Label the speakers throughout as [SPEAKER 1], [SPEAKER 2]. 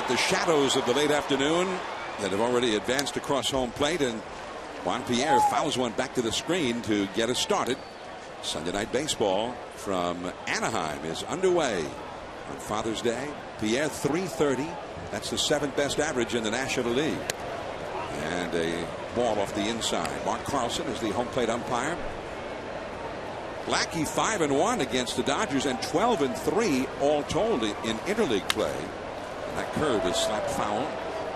[SPEAKER 1] got the shadows of the late afternoon that have already advanced across home plate, and Juan Pierre fouls one back to the screen to get us started. Sunday Night Baseball from Anaheim is underway on Father's Day. Pierre, .330. That's the 7th best average in the National League. And a ball off the inside. Mark Carlson is the home plate umpire. Lackey 5-1 against the Dodgers and 12-3 all told in interleague play. And that curve is slapped foul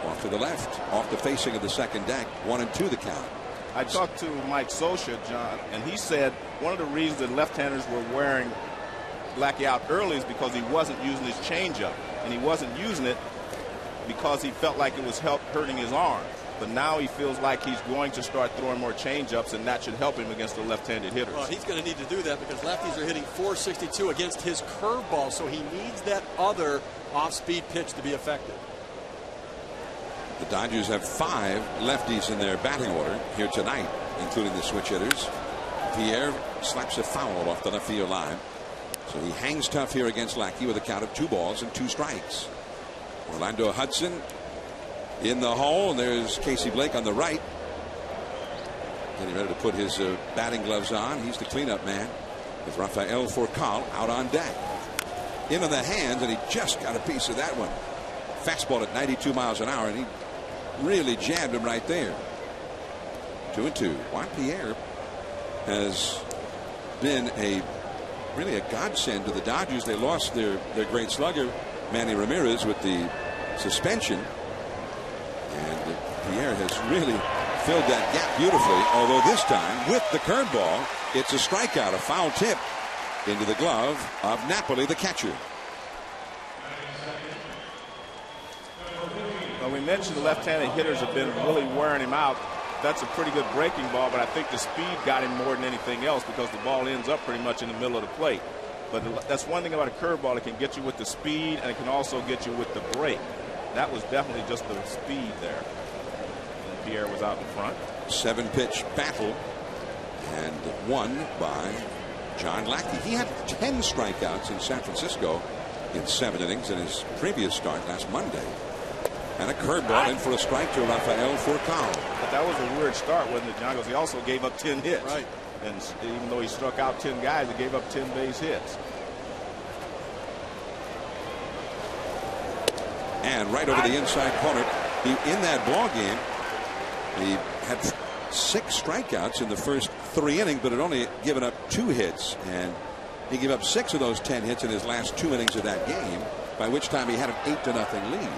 [SPEAKER 1] off to the left, off the facing of the second deck. 1-2 the count.
[SPEAKER 2] I talked to Mike Scioscia, John, and he said one of the reasons that left-handers were wearing Lackey out early is because he wasn't using his changeup, and he wasn't using it because he felt like it was hurting his arm. But now he feels like he's going to start throwing more changeups, and that should help him against the left-handed hitters.
[SPEAKER 3] Well, he's going to need to do that because lefties are hitting .462 against his curveball, so he needs that other off-speed pitch to be effective.
[SPEAKER 1] The Dodgers have 5 lefties in their batting order here tonight, including the switch hitters. Pierre slaps a foul off the left field line. So he hangs tough here against Lackey with a count of 2 balls and 2 strikes. Orlando Hudson in the hole, and there's Casey Blake on the right. Getting ready to put his batting gloves on. He's the cleanup man with Rafael Furcal out on deck. Into the hands, and he just got a piece of that one. Fastball at 92 miles an hour, and he really jabbed him right there. 2-2. Juan Pierre has been really a godsend to the Dodgers. They lost their great slugger, Manny Ramirez, with the suspension. And Pierre has really filled that gap beautifully, although this time with the curveball, it's a strikeout, a foul tip into the glove of Napoli, the catcher.
[SPEAKER 2] Well, we mentioned the left-handed hitters have been really wearing him out. That's a pretty good breaking ball, but I think the speed got him more than anything else because the ball ends up pretty much in the middle of the plate. But that's one thing about a curveball. It can get you with the speed, and it can also get you with the break. That was definitely just the speed there. And Pierre was out in front.
[SPEAKER 1] 7-pitch battle, and won by John Lackey. He had 10 strikeouts in San Francisco in 7 innings in his previous start last Monday. And a curveball in for a strike to Rafael Furcal.
[SPEAKER 2] But that was a weird start, wasn't it, John? Because he also gave up 10 hits.
[SPEAKER 3] Right.
[SPEAKER 2] And even though he struck out 10 guys, he gave up 10 base hits.
[SPEAKER 1] And right over the inside corner, in that ball game, he had 6 strikeouts in the first 3 innings, but had only given up 2 hits. And he gave up 6 of those 10 hits in his last 2 innings of that game, by which time he had an 8-0 lead.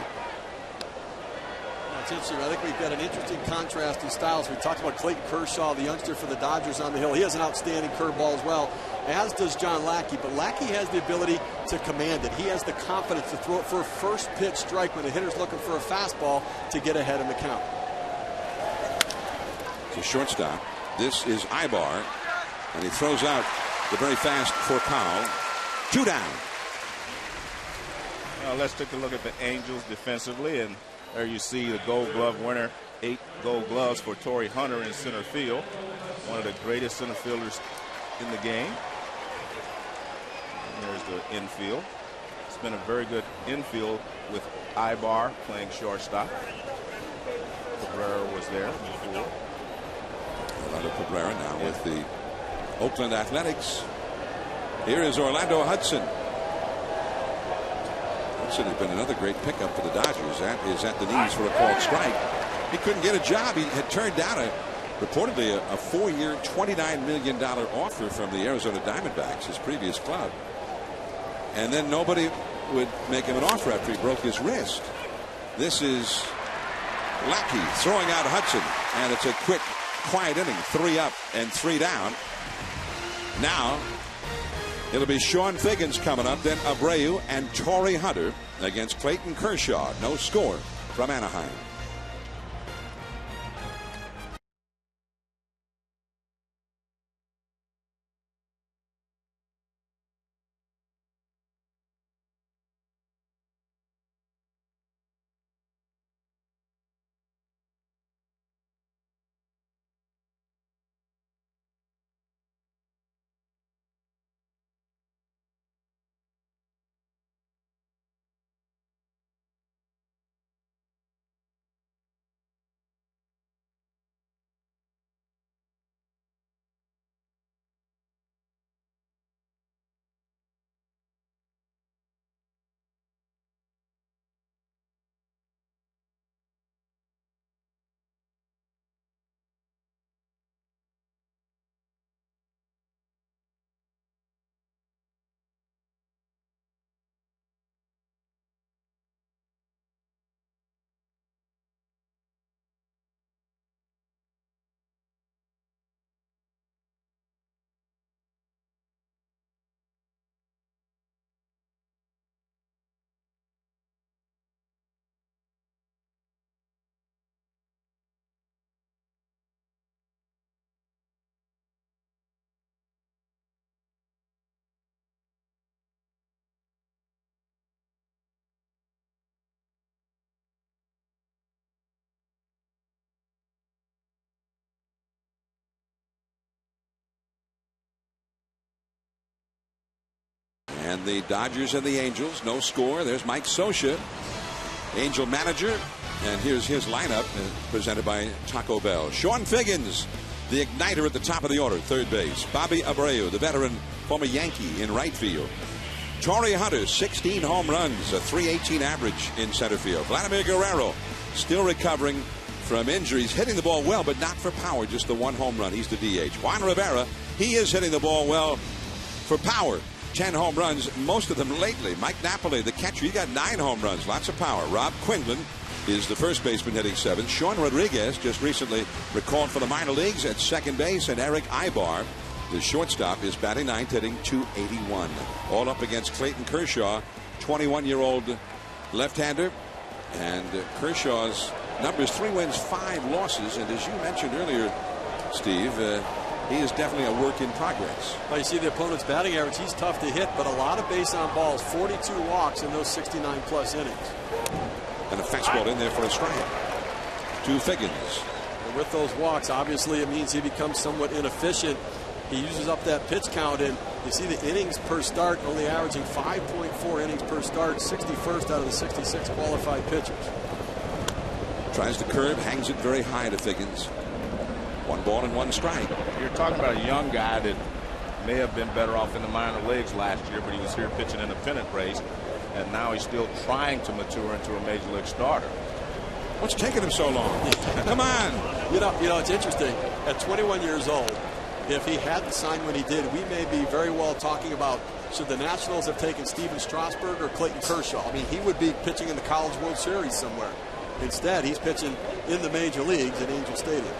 [SPEAKER 3] It's interesting. I think we've got an interesting contrast in styles. We talked about Clayton Kershaw, the youngster for the Dodgers on the hill. He has an outstanding curveball as well, as does John Lackey. But Lackey has the ability to command it. He has the confidence to throw it for a first pitch strike when the hitter's looking for a fastball to get ahead in the count.
[SPEAKER 1] To shortstop. This is Ibar, and he throws out the very fast Furcal. 2 down.
[SPEAKER 2] Let's take a look at the Angels defensively, and there you see the Gold Glove winner, 8 Gold Gloves for Torrey Hunter in center field, one of the greatest center fielders in the game. And there's the infield. It's been a very good infield with Ibar playing shortstop. Cabrera was there before.
[SPEAKER 1] Orlando Cabrera now with the Oakland Athletics. Here is Orlando Hudson. Hudson has been another great pickup for the Dodgers. That is at the knees for a called strike. He couldn't get a job. He had turned down reportedly a 4-year, $29 million offer from the Arizona Diamondbacks, his previous club. And then nobody would make him an offer after he broke his wrist. This is Lackey throwing out Hudson, and it's a quick, quiet inning. 3 up and 3 down. Now it'll be Sean Figgins coming up, then Abreu and Torrey Hunter against Clayton Kershaw. No score from Anaheim. And the Dodgers and the Angels, no score. There's Mike Scioscia, Angel manager. And here's his lineup presented by Taco Bell. Sean Figgins, the igniter at the top of the order, third base. Bobby Abreu, the veteran former Yankee, in right field. Torrey Hunter, 16 home runs, a .318 average in center field. Vladimir Guerrero, still recovering from injuries, hitting the ball well, but not for power, just the one home run. He's the DH. Juan Rivera, he is hitting the ball well for power. 10 home runs, most of them lately. Mike Napoli, the catcher, he got 9 home runs, lots of power. Rob Quinlan is the first baseman, hitting 7. Sean Rodriguez, just recently recalled for the minor leagues, at second base. And Eric Ibar, the shortstop, is batting 9th, hitting .281. All up against Clayton Kershaw, 21-year-old left-hander. And Kershaw's numbers: 3 wins, 5 losses. And as you mentioned earlier, Steve, he is definitely a work in progress.
[SPEAKER 3] Well, you see the opponent's batting average. He's tough to hit, but a lot of base on balls, 42 walks in those 69-plus innings.
[SPEAKER 1] And a fastball in there for a strike to Figgins.
[SPEAKER 3] And with those walks, obviously it means he becomes somewhat inefficient. He uses up that pitch count, and you see the innings per start only averaging 5.4 innings per start, 61st out of the 66 qualified pitchers.
[SPEAKER 1] Tries the curve, hangs it very high to Figgins. 1 ball and 1 strike.
[SPEAKER 2] You're talking about a young guy that may have been better off in the minor leagues last year, but he was here pitching in a pennant race, and now he's still trying to mature into a major league starter.
[SPEAKER 1] What's taking him so long? Come on.
[SPEAKER 3] You know, it's interesting. At 21 years old, if he hadn't signed when he did, we may be very well talking about, should the Nationals have taken Steven Strasburg or Clayton Kershaw? I mean, he would be pitching in the College World Series somewhere. Instead, he's pitching in the major leagues at Angel Stadium.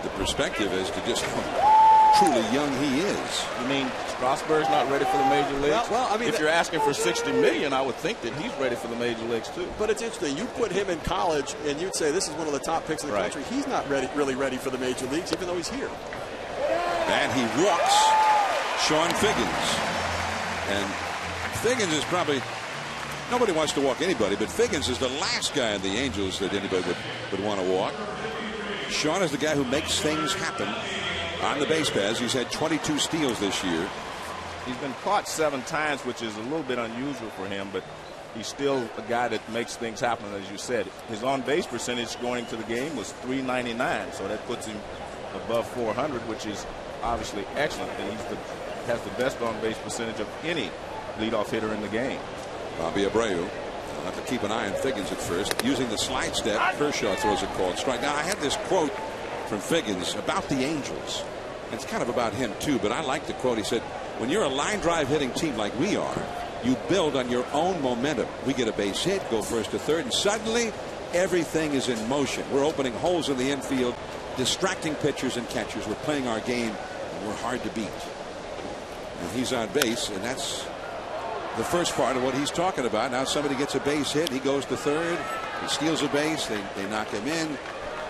[SPEAKER 1] The perspective is to just how truly young he is.
[SPEAKER 2] You mean Strasburg's not ready for the major leagues?
[SPEAKER 3] Well, I mean,
[SPEAKER 2] if you're asking for $60 million, I would think that he's ready for the major leagues too.
[SPEAKER 3] But it's interesting. You put him in college, and you'd say this is one of the top picks in the country. He's not really ready for the major leagues, even though he's here.
[SPEAKER 1] And he walks Sean Figgins. And Figgins is probably, nobody wants to walk anybody, but Figgins is the last guy in the Angels that anybody would want to walk. Sean is the guy who makes things happen on the base paths. He's had 22 steals this year.
[SPEAKER 2] He's been caught 7 times, which is a little bit unusual for him, but he's still a guy that makes things happen, as you said. His on-base percentage going into the game was .399, so that puts him above .400, which is obviously excellent. And has the best on-base percentage of any leadoff hitter in the game.
[SPEAKER 1] Bobby Abreu. I'll have to keep an eye on Figgins at first. Using the slide step, Kershaw throws a called strike. Now, I had this quote from Figgins about the Angels. It's kind of about him, too, but I like the quote. He said, when you're a line drive hitting team like we are, you build on your own momentum. We get a base hit, go first to third, and suddenly everything is in motion. We're opening holes in the infield, distracting pitchers and catchers. We're playing our game, and we're hard to beat. And he's on base, and that's the first part of what he's talking about. Now somebody gets a base hit, he goes to third, he steals a base, they knock him in,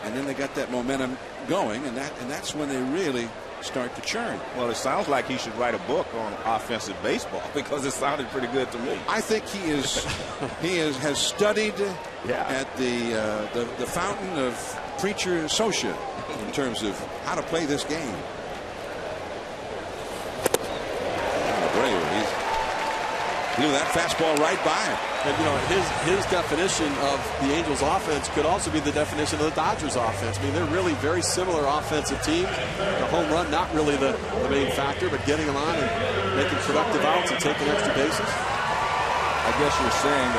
[SPEAKER 1] and then they got that momentum going, and that's when they really start to churn.
[SPEAKER 2] Well, it sounds like he should write a book on offensive baseball, because it sounded pretty good to me.
[SPEAKER 1] I think has studied at the fountain of Preacher Scioscia in terms of how to play this game. Blew that fastball right by him.
[SPEAKER 3] And you know, his definition of the Angels offense could also be the definition of the Dodgers offense. I mean, they're really very similar offensive teams. The home run not really the main factor, but getting them on and making productive outs and taking extra bases.
[SPEAKER 2] I guess you're saying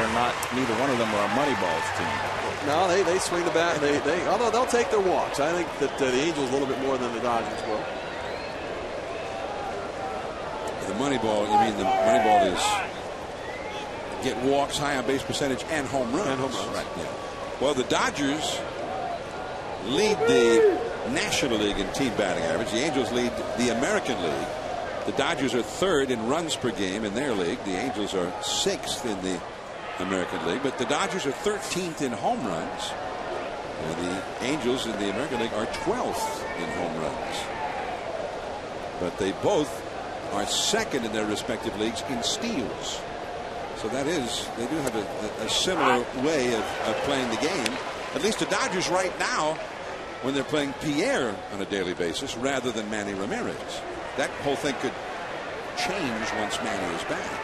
[SPEAKER 2] neither one of them are a money balls team.
[SPEAKER 3] No, they swing the bat. Although they'll take their walks. I think that the Angels a little bit more than the Dodgers will.
[SPEAKER 1] The money ball, you mean the money ball is get walks, high on base percentage, and home runs. Right. Yeah. Well, the Dodgers lead the National League in team batting average. The Angels lead the American League. The Dodgers are 3rd in runs per game in their league. The Angels are 6th in the American League. But the Dodgers are 13th in home runs. And the Angels in the American League are 12th in home runs. But they both are 2nd in their respective leagues in steals. So that is, they do have a similar way of playing the game. At least the Dodgers right now, when they're playing Pierre on a daily basis rather than Manny Ramirez. That whole thing could change once Manny is back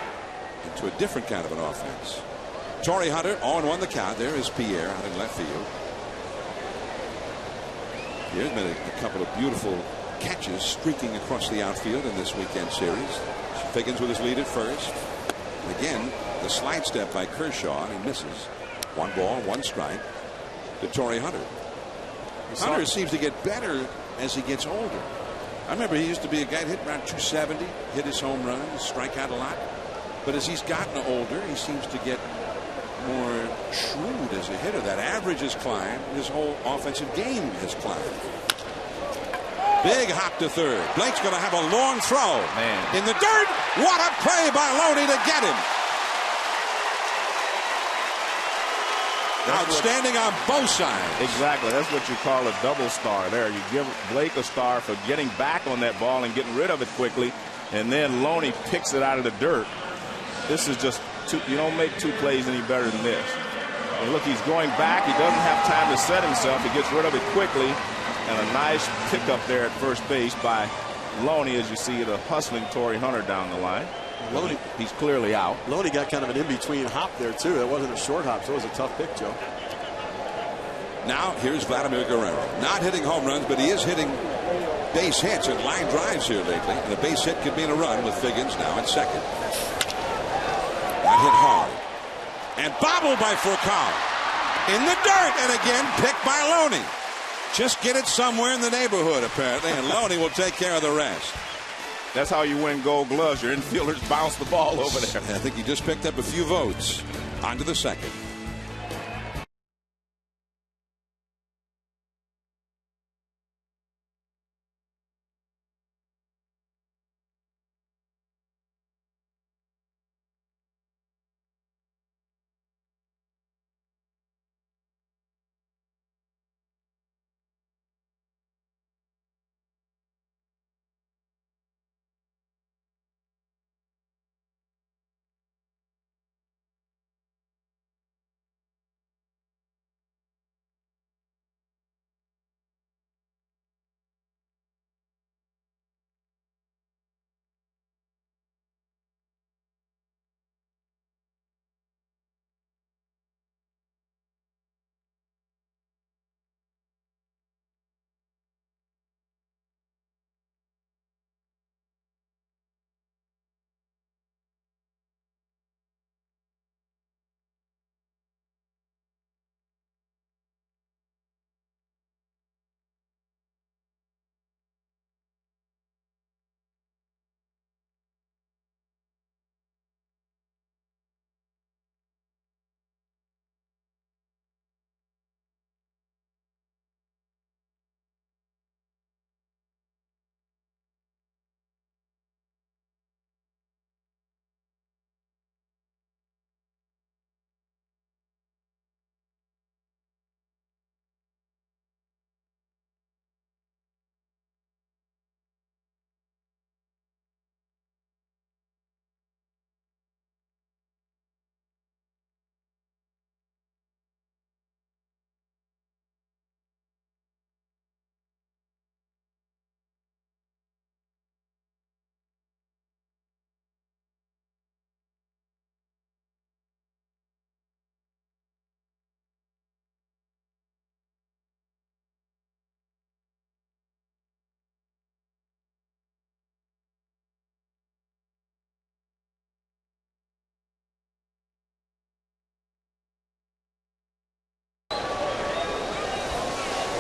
[SPEAKER 1] into a different kind of an offense. Torrey Hunter 0-1 the count. There is Pierre out in left field. Pierre's made a couple of beautiful catches streaking across the outfield in this weekend series. Figgins with his lead at first. And again, the slide step by Kershaw, and he misses. 1 ball, 1 strike to Torrey Hunter. Hunter seems to get better as he gets older. I remember he used to be a guy that hit around 270, hit his home runs, strike out a lot. But as he's gotten older, he seems to get more shrewd as a hitter. That average has climbed. His whole offensive game has climbed. Big hop to third. Blake's going to have a long throw.
[SPEAKER 2] Man.
[SPEAKER 1] In the dirt. What a play by Loney to get him. Outstanding on both sides.
[SPEAKER 2] Exactly. That's what you call a double star there. You give Blake a star for getting back on that ball and getting rid of it quickly, and then Loney picks it out of the dirt. This is just you don't make 2 plays any better than this. And look, he's going back. He doesn't have time to set himself. He gets rid of it quickly, and a nice pickup there at first base by Loney, as you see the hustling Torrey Hunter down the line. Loney, he's clearly out.
[SPEAKER 3] Loney got kind of an in-between hop there, too. That wasn't a short hop, so it was a tough pick, Joe.
[SPEAKER 1] Now, here's Vladimir Guerrero. Not hitting home runs, but he is hitting base hits and line drives here lately. And a base hit could mean a run with Figgins now at second. That hit hard. And bobbled by Furcal. In the dirt, and again picked by Loney. Just get it somewhere in the neighborhood, apparently, and Loney will take care of the rest.
[SPEAKER 2] That's how you win Gold Gloves. Your infielders bounce the ball over there.
[SPEAKER 1] I think he just picked up a few votes. On to the second.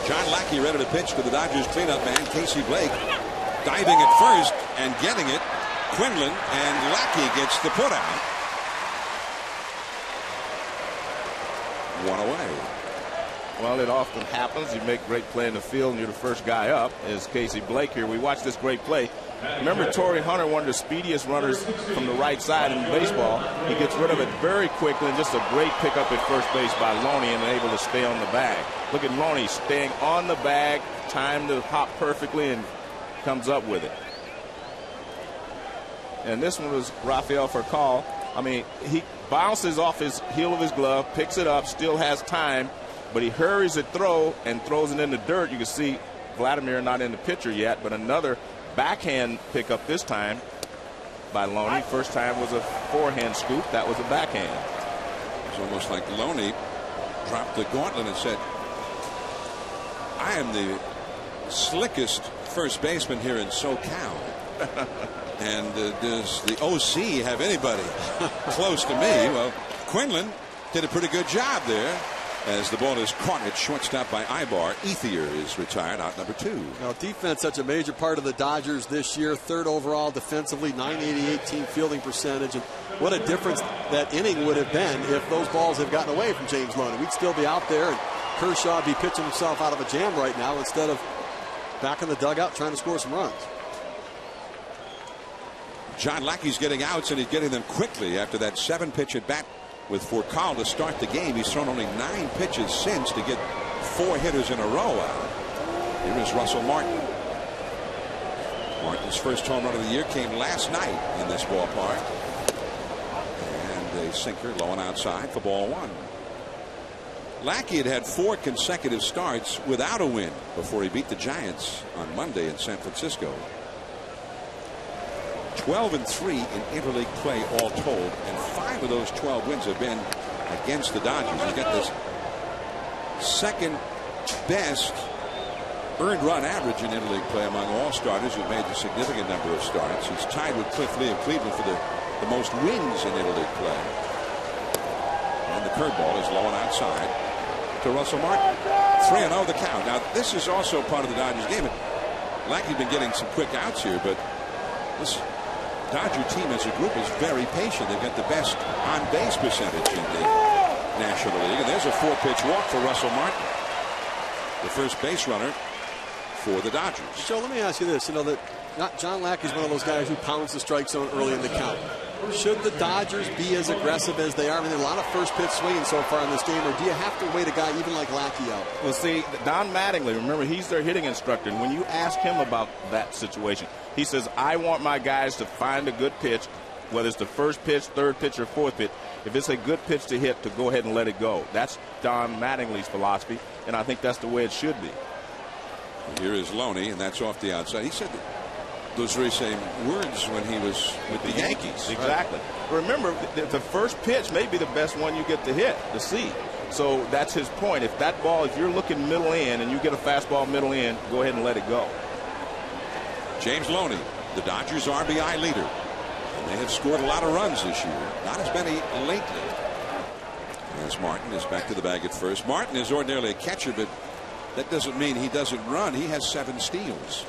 [SPEAKER 1] John Lackey ready to pitch to the Dodgers cleanup man, Casey Blake. Diving at first and getting it. Quinlan, and Lackey gets the put out. One away.
[SPEAKER 2] Well, it often happens. You make great play in the field and you're the first guy up, as Casey Blake here. We watched this great play. Remember, Torrey Hunter, one of the speediest runners from the right side in baseball. He gets rid of it very quickly, and just a great pickup at first base by Loney, and able to stay on the bag. Look at Loney staying on the bag, timed to hop perfectly, and comes up with it. And this one was Rafael Furcal. I mean, he bounces off his heel of his glove, picks it up, still has time, but he hurries the throw and throws it in the dirt. You can see Vladimir not in the picture yet, but another backhand pickup this time. by Loney. First time was a forehand scoop. That was a backhand.
[SPEAKER 1] It's almost like Loney dropped the gauntlet and said, I am the slickest first baseman here in SoCal. And does the OC have anybody close to me? Well, Quinlan did a pretty good job there as the ball is caught at shortstop by Ibar. Ethier is retired, out number 2.
[SPEAKER 3] Now, defense, such a major part of the Dodgers this year. 3rd overall defensively, .988 team fielding percentage. And what a difference that inning would have been if those balls had gotten away from James Loney. We'd still be out there, and Kershaw be pitching himself out of a jam right now instead of back in the dugout trying to score some runs.
[SPEAKER 1] John Lackey's getting outs, and he's getting them quickly after that 7-pitch at bat with Forcal to start the game. He's thrown only 9 pitches since to get 4 hitters in a row out. Here is Russell Martin. Martin's first home run of the year came last night in this ballpark. And a sinker low and outside for ball 1. Lackey had 4 consecutive starts without a win before he beat the Giants on Monday in San Francisco. 12-3 in interleague play all told, and 5 of those 12 wins have been against the Dodgers. He's got this second best earned run average in interleague play among all starters who've made a significant number of starts. He's tied with Cliff Lee of Cleveland for the most wins in interleague play. And the curveball is low and outside to Russell Martin. 3-0 the count. Now, this is also part of the Dodgers game. Lackey's been getting some quick outs here, but this Dodger team as a group is very patient. They've got the best on-base percentage in the National League. And there's a 4-pitch walk for Russell Martin, the first base runner for the Dodgers.
[SPEAKER 3] Joe, let me ask you this. You know that John Lackey's one of those guys who pounds the strike zone early in the count. Should the Dodgers be as aggressive as they are? I mean, a lot of first pitch swinging so far in this game, or do you have to wait a guy even like Lackey out?
[SPEAKER 2] Well, see, Don Mattingly, remember, he's their hitting instructor, and when you ask him about that situation, he says, I want my guys to find a good pitch, whether it's the first pitch, third pitch, or fourth pitch. If it's a good pitch to hit, to go ahead and let it go. That's Don Mattingly's philosophy, and I think that's the way it should be.
[SPEAKER 1] Here is Loney, and that's off the outside. He said those very same words when he was with the Yankees.
[SPEAKER 2] Exactly. Right. Remember, the first pitch may be the best one you get to hit, to see. So that's his point. If that ball, if you're looking middle in and you get a fastball middle in, go ahead and let it go.
[SPEAKER 1] James Loney, the Dodgers RBI leader. And they have scored a lot of runs this year. Not as many lately. As Martin is back to the bag at first. Martin is ordinarily a catcher, but that doesn't mean he doesn't run. He has 7 steals.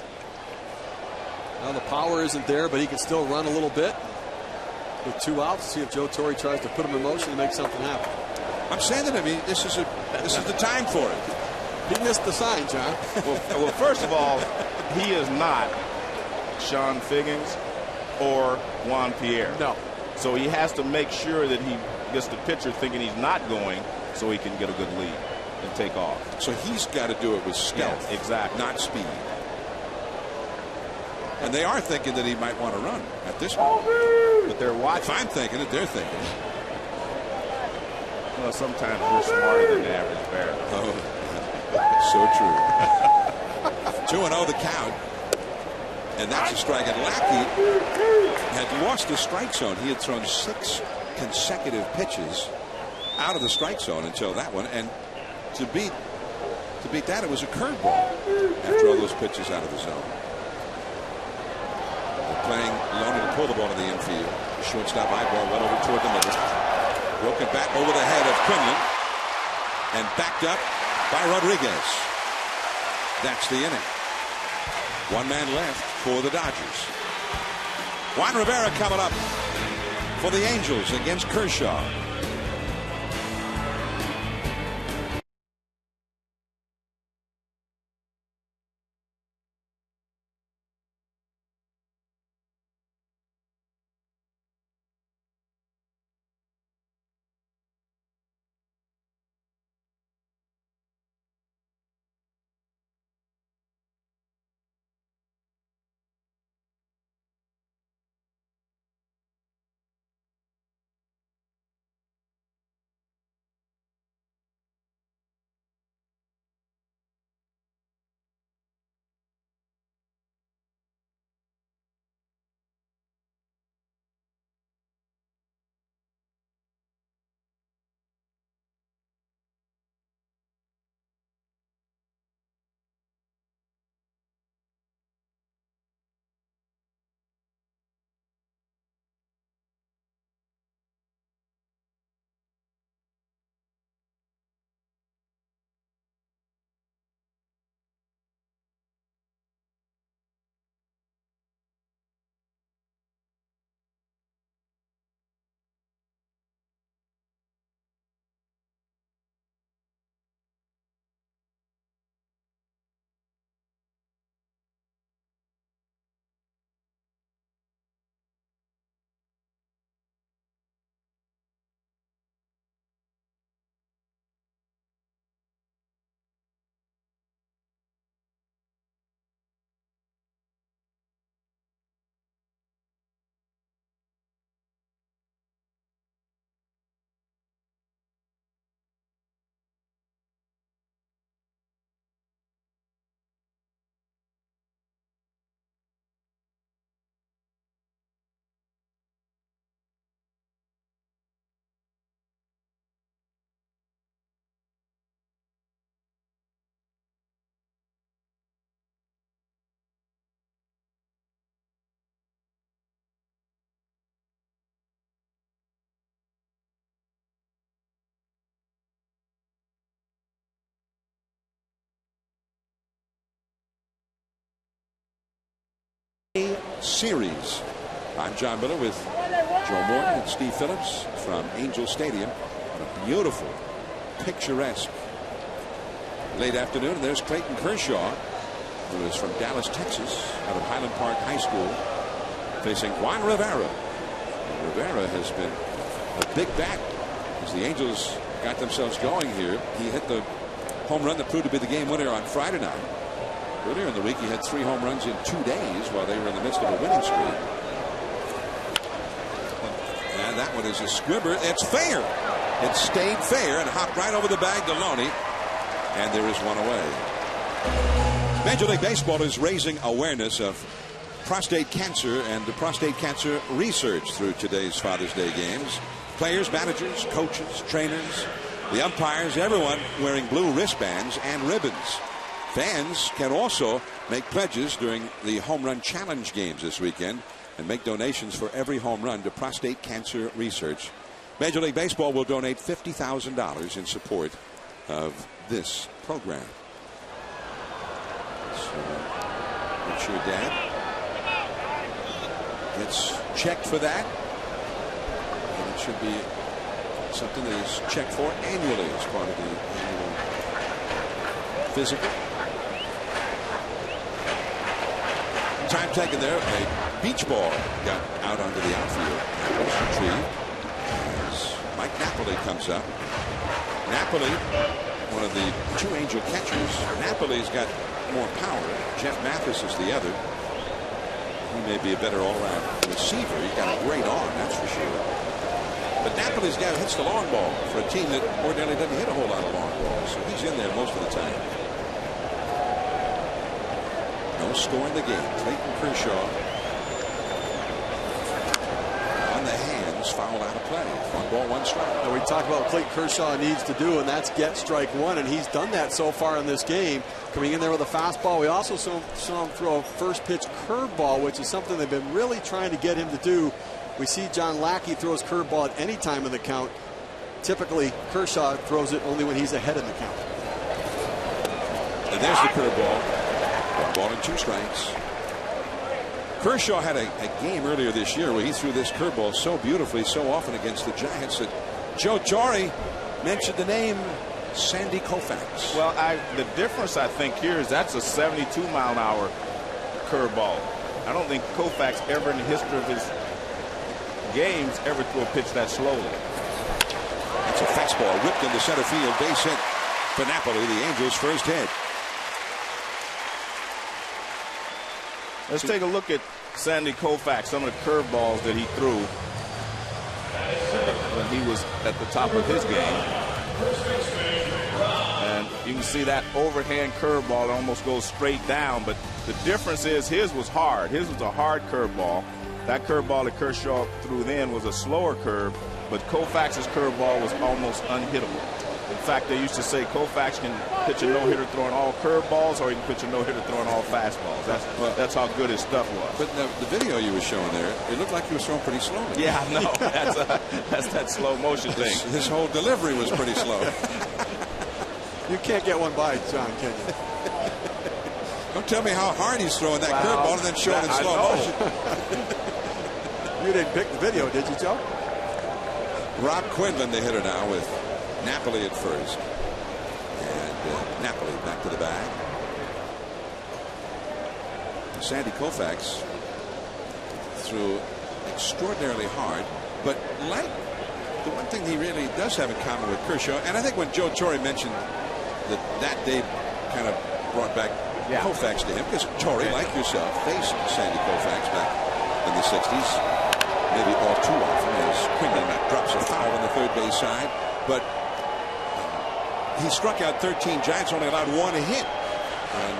[SPEAKER 3] Now the power isn't there, but he can still run a little bit. With 2 outs, see if Joe Torre tries to put him in motion and make something happen.
[SPEAKER 1] I'm saying that, I mean, this is the time for it.
[SPEAKER 3] He missed the sign, John.
[SPEAKER 2] Well, first of all, he is not Sean Figgins or Juan Pierre.
[SPEAKER 3] No.
[SPEAKER 2] So he has to make sure that he gets the pitcher thinking he's not going so he can get a good lead and take off.
[SPEAKER 1] So he's got to do it with stealth.
[SPEAKER 2] Yeah, exactly.
[SPEAKER 1] Not speed. And they are thinking that he might want to run at this point.
[SPEAKER 2] But they're watching.
[SPEAKER 1] If I'm thinking it, they're thinking it.
[SPEAKER 2] Well, sometimes we're smarter than the average bear.
[SPEAKER 1] Oh, so true. 2-0 the count. And that's a strike. And Lackey had lost the strike zone. He had thrown 6 consecutive pitches out of the strike zone until that one. And to beat that, it was a curveball after all those pitches out of the zone. Playing Loney to pull the ball in the infield. The shortstop eyeball went over toward the middle. Broken back over the head of Quinlan. And backed up by Rodriguez. That's the inning. 1 man left for the Dodgers. Juan Rivera coming up for the Angels against Kershaw. series. I'm John Miller with Joe Morton and Steve Phillips from Angel Stadium on a beautiful, picturesque late afternoon. And there's Clayton Kershaw, who is from Dallas, Texas, out of Highland Park High School, facing Juan Rivera. And Rivera has been a big bat as the Angels got themselves going here. He hit the home run that proved to be the game winner on Friday night. Earlier in the week, he had 3 home runs in 2 days while they were in the midst of a winning streak. And that one is a squibber. It's fair. It stayed fair and hopped right over the bag to Loney. And there is one away. Major League Baseball is raising awareness of prostate cancer and the prostate cancer research through today's Father's Day games. Players, managers, coaches, trainers, the umpires, everyone wearing blue wristbands and ribbons. Fans can also make pledges during the Home Run Challenge games this weekend and make donations for every home run to prostate cancer research. Major League Baseball will donate $50,000 in support of this program. So, Richard Dad gets checked for that. And it should be something that is checked for annually as part of the annual physical. Time taken there. A beach ball got out onto the outfield. It was retrieved as Mike Napoli comes up. Napoli, one of the 2 Angel catchers. Napoli's got more power. Jeff Mathis is the other. He may be a better all-around receiver. He's got a great arm, that's for sure. But Napoli's guy hits the long ball for a team that ordinarily doesn't hit a whole lot of long balls. So he's in there most of the time. No score in the game. Clayton Kershaw on the hands, foul out of play. 1 ball, 1 strike.
[SPEAKER 3] Now we talked about what Clayton Kershaw needs to do, and that's get strike 1, and he's done that so far in this game. Coming in there with a fastball. We also saw him throw a first pitch curveball, which is something they've been really trying to get him to do. We see John Lackey throws curveball at any time in the count. Typically, Kershaw throws it only when he's ahead in the count.
[SPEAKER 1] And there's the curveball. 1 ball and 2 strikes. Kershaw had a game earlier this year where he threw this curveball so beautifully, so often against the Giants that Joe Torre mentioned the name Sandy Koufax.
[SPEAKER 2] Well, the difference I think here is that's a 72-mile-an-hour curveball. I don't think Koufax ever in the history of his games ever threw a pitch that slowly.
[SPEAKER 1] That's a fastball whipped into center field, base hit for Napoli, the Angels' first hit.
[SPEAKER 2] Let's take a look at Sandy Koufax, some of the curveballs that he threw when he was at the top of his game. And you can see that overhand curveball almost goes straight down, but the difference is his was hard. His was a hard curveball. That curveball that Kershaw threw then was a slower curve, but Koufax's curveball was almost unhittable. In fact, they used to say Koufax can pitch a no-hitter throwing all curveballs, or he can pitch a no-hitter throwing all fastballs. That's how good his stuff was.
[SPEAKER 1] But the video you were showing there, it looked like he was throwing pretty slowly.
[SPEAKER 2] Yeah, I know. That's that slow motion thing.
[SPEAKER 1] His whole delivery was pretty slow.
[SPEAKER 3] You can't get one by John, can you?
[SPEAKER 1] Don't tell me how hard he's throwing that curveball and then show it in slow motion.
[SPEAKER 3] You didn't pick the video, did you, Joe?
[SPEAKER 1] Rob Quinlan, the hitter now, with Napoli at first. And Napoli back to the bag. Sandy Koufax threw extraordinarily hard, but like the one thing he really does have in common with Kershaw, and I think when Joe Torre mentioned that day kind of brought back Koufax to him, because Torre, like yourself, faced Sandy Koufax back in the 60s, maybe all too often, as Quinlan drops a foul on the third base side. But he struck out 13 Giants, only allowed 1 hit in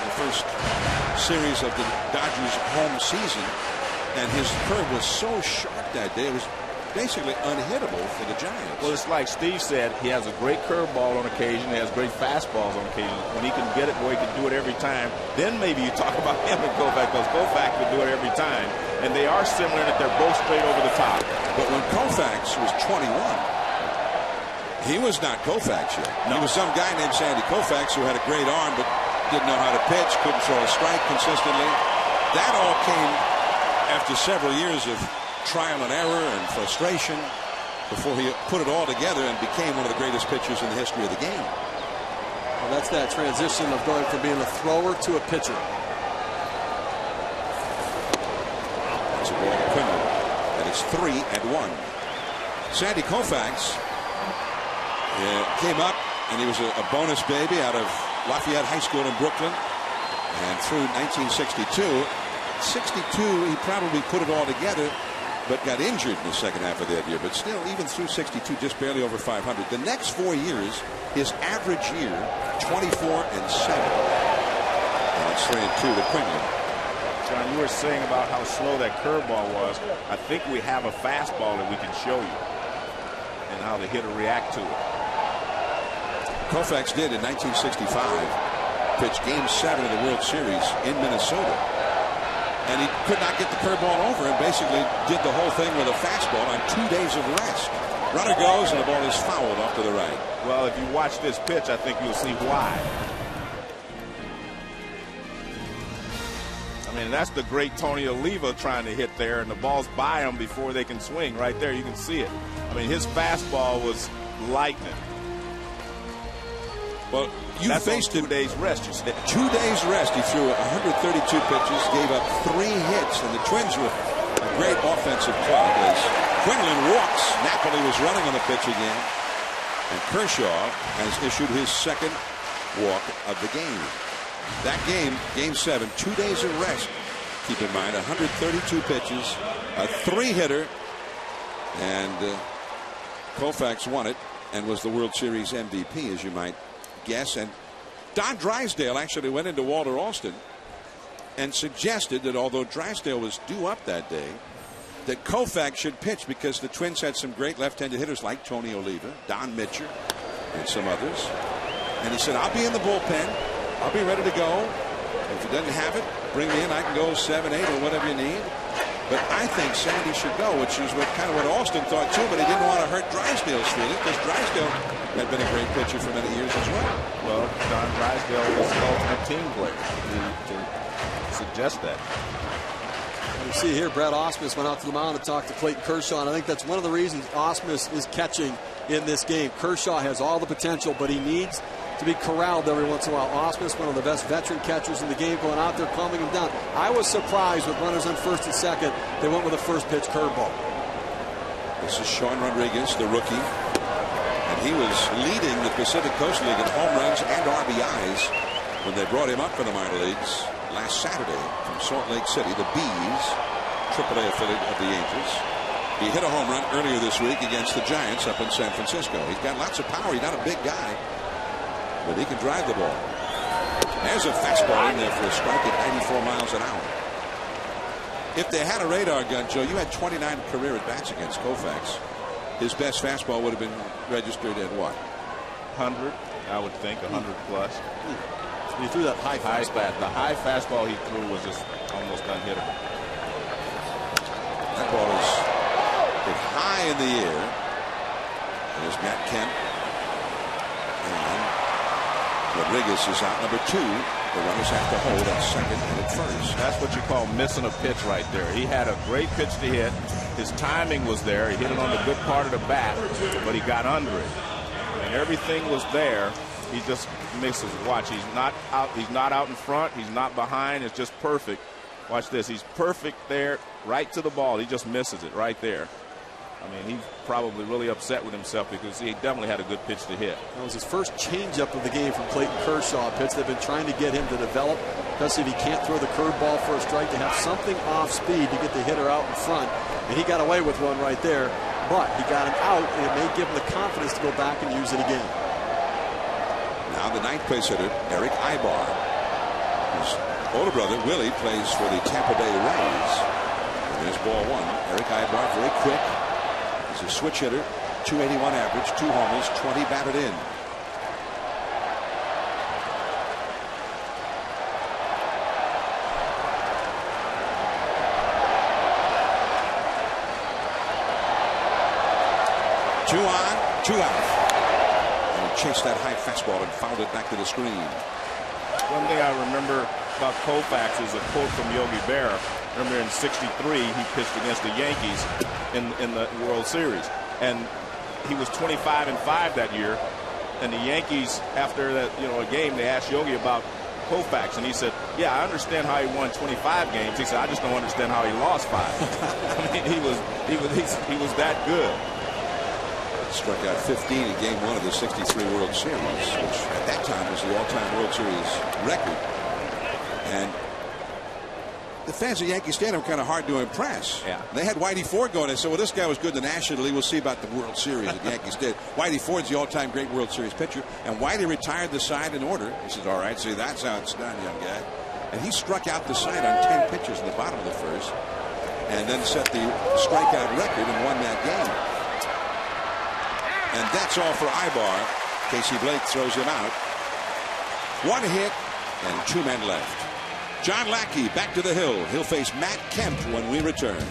[SPEAKER 1] the first series of the Dodgers' home season. And his curve was so sharp that day, it was basically unhittable for the Giants.
[SPEAKER 2] Well, it's like Steve said, he has a great curveball on occasion, he has great fastballs on occasion. When he can get it where he can do it every time, then maybe you talk about him and Koufax, because Koufax can do it every time. And they are similar in that they're both straight over the top.
[SPEAKER 1] But when Koufax was 21, he was not Koufax yet. No. He was some guy named Sandy Koufax who had a great arm but didn't know how to pitch, couldn't throw a strike consistently. that all came after several years of trial and error and frustration before he put it all together and became one of the greatest pitchers in the history of the game.
[SPEAKER 3] Well, that's that transition of going from being a thrower to a pitcher.
[SPEAKER 1] That's a ball to Quinlan, and it's 3-1. Sandy Koufax came up, and he was a bonus baby out of Lafayette High School in Brooklyn, and through 1962. 62, he probably put it all together, but got injured in the second half of that year. But still, even through 62, just barely over 500. The next 4 years, his average year, 24-7. And it's 3-2 to Quinlan.
[SPEAKER 2] John, you were saying about how slow that curveball was. I think we have a fastball that we can show you and how the hitter react to it.
[SPEAKER 1] Koufax did in 1965 pitch Game 7 of the World Series in Minnesota. And he could not get the curveball over and basically did the whole thing with a fastball on 2 days of rest. Runner goes and the ball is fouled off to the right.
[SPEAKER 2] Well, if you watch this pitch, I think you'll see why. I mean, that's the great Tony Oliva trying to hit there, and the ball's by him before they can swing. Right there, you can see it. I mean, his fastball was lightning.
[SPEAKER 1] Well,
[SPEAKER 2] That's faced 2 days rest, you said.
[SPEAKER 1] 2 days rest. He threw 132 pitches, gave up 3 hits, and the Twins were a great offensive club as Quinlan walks. Napoli was running on the pitch again, and Kershaw has issued his second walk of the game. That game, Game 7, 2 days of rest. Keep in mind, 132 pitches, a 3-hitter, and Koufax won it and was the World Series MVP, as you might guess. And Don Drysdale actually went into Walter Alston and suggested that although Drysdale was due up that day, that Koufax should pitch because the Twins had some great left-handed hitters like Tony Oliva, Don Mitcher, and some others. And he said, I'll be in the bullpen. I'll be ready to go. If he doesn't have it, bring me in. I can go 7, 8, or whatever you need. But I think Sandy should go, which is kind of what Alston thought too, but he didn't want to hurt Drysdale's feeling because Drysdale had been a great pitcher for many years as well.
[SPEAKER 2] Well, Don Drysdale was the ultimate team player to suggest that.
[SPEAKER 3] You see here, Brett Ausmus went out to the mound to talk to Clayton Kershaw, and I think that's one of the reasons Ausmus is catching in this game. Kershaw has all the potential, but he needs to be corralled every once in a while. Ausmus, one of the best veteran catchers in the game, going out there calming him down. I was surprised with runners on first and second. They went with a first pitch curveball.
[SPEAKER 1] This is Sean Rodriguez, the rookie. And he was leading the Pacific Coast League in home runs and RBIs when they brought him up for the minor leagues last Saturday from Salt Lake City, the Bees, AAA affiliate of the Angels. He hit a home run earlier this week against the Giants up in San Francisco. He's got lots of power. He's not a big guy, but he can drive the ball. There's a fastball in there for a strike at 94 miles an hour. If they had a radar gun, Joe, you had 29 career at-bats against Koufax. His best fastball would have been registered at what?
[SPEAKER 2] 100, I would think, 100 plus.
[SPEAKER 3] He threw that high fastball.
[SPEAKER 2] The high fastball he threw was just almost unhittable.
[SPEAKER 1] That ball is hit high in the air. There's Matt Kemp. And Rodriguez is out, number 2. The runners have to hold at second and at first.
[SPEAKER 2] That's what you call missing a pitch right there. He had a great pitch to hit. His timing was there. He hit it on the good part of the bat, but he got under it. And everything was there. He just misses. Watch, he's not out. He's not out in front. He's not behind. It's just perfect. Watch this. He's perfect there, right to the ball. He just misses it right there. I mean, he's probably really upset with himself because he definitely had a good pitch to hit.
[SPEAKER 3] That was his first changeup of the game from Clayton Kershaw. A pitch they've been trying to get him to develop, especially if he can't throw the curveball for a strike, to have something off speed to get the hitter out in front. And he got away with one right there, but he got him out, and it may give him the confidence to go back and use it again.
[SPEAKER 1] Now the ninth place hitter, Eric Ibar. His older brother, Willie, plays for the Tampa Bay Rays. And there's ball 1. Eric Ibar, very quick. He's a switch hitter, 281 average, 2 homers, 20 batted in. Two on, 2 out. And he chased that high fastball and fouled it back to the screen.
[SPEAKER 2] One thing I remember about Koufax is a quote from Yogi Berra. Remember in '63 he pitched against the Yankees in the World Series, and he was 25-5 that year. And the Yankees, after that, a game, they asked Yogi about Koufax, and he said, "Yeah, I understand how he won 25 games." He said, "I just don't understand how he lost 5." I mean, he was that good.
[SPEAKER 1] Struck out 15 in Game 1 of the '63 World Series, which at that time was the all-time World Series record. And the fans at Yankee Stadium were kind of hard to impress.
[SPEAKER 2] Yeah.
[SPEAKER 1] They had Whitey Ford going. They said, "Well, this guy was good in the National League. We'll see about the World Series at Yankee Stadium." Whitey Ford's the all-time great World Series pitcher, and Whitey retired the side in order. He says, "All right, see, that's how it's done, young guy." And he struck out the side on 10 pitches in the bottom of the first, and then set the strikeout record and won that game. And that's all for Ibar. Casey Blake throws him out. 1 hit and 2 men left. John Lackey back to the hill. He'll face Matt Kemp when we return.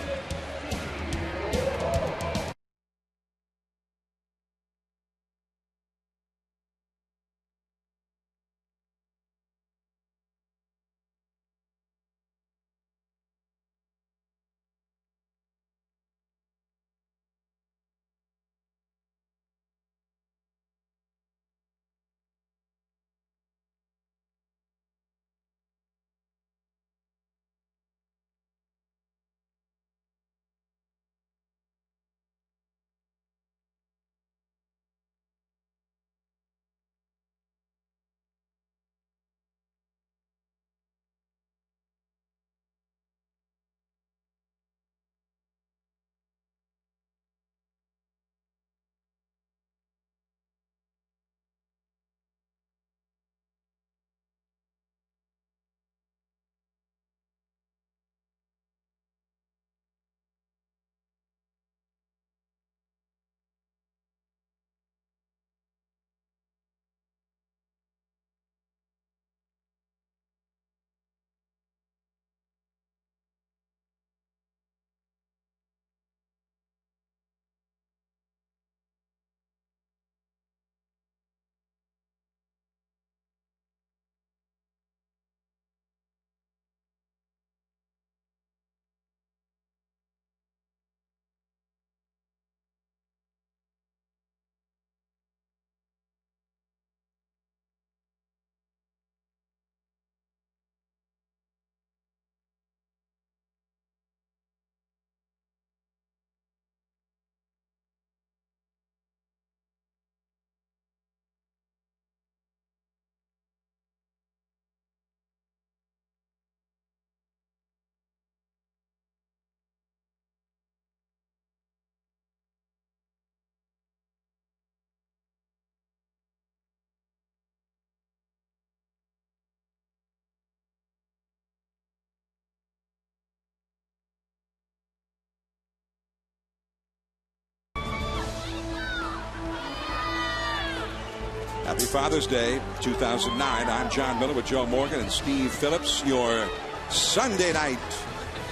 [SPEAKER 1] Happy Father's Day 2009. I'm John Miller with Joe Morgan and Steve Phillips, your Sunday night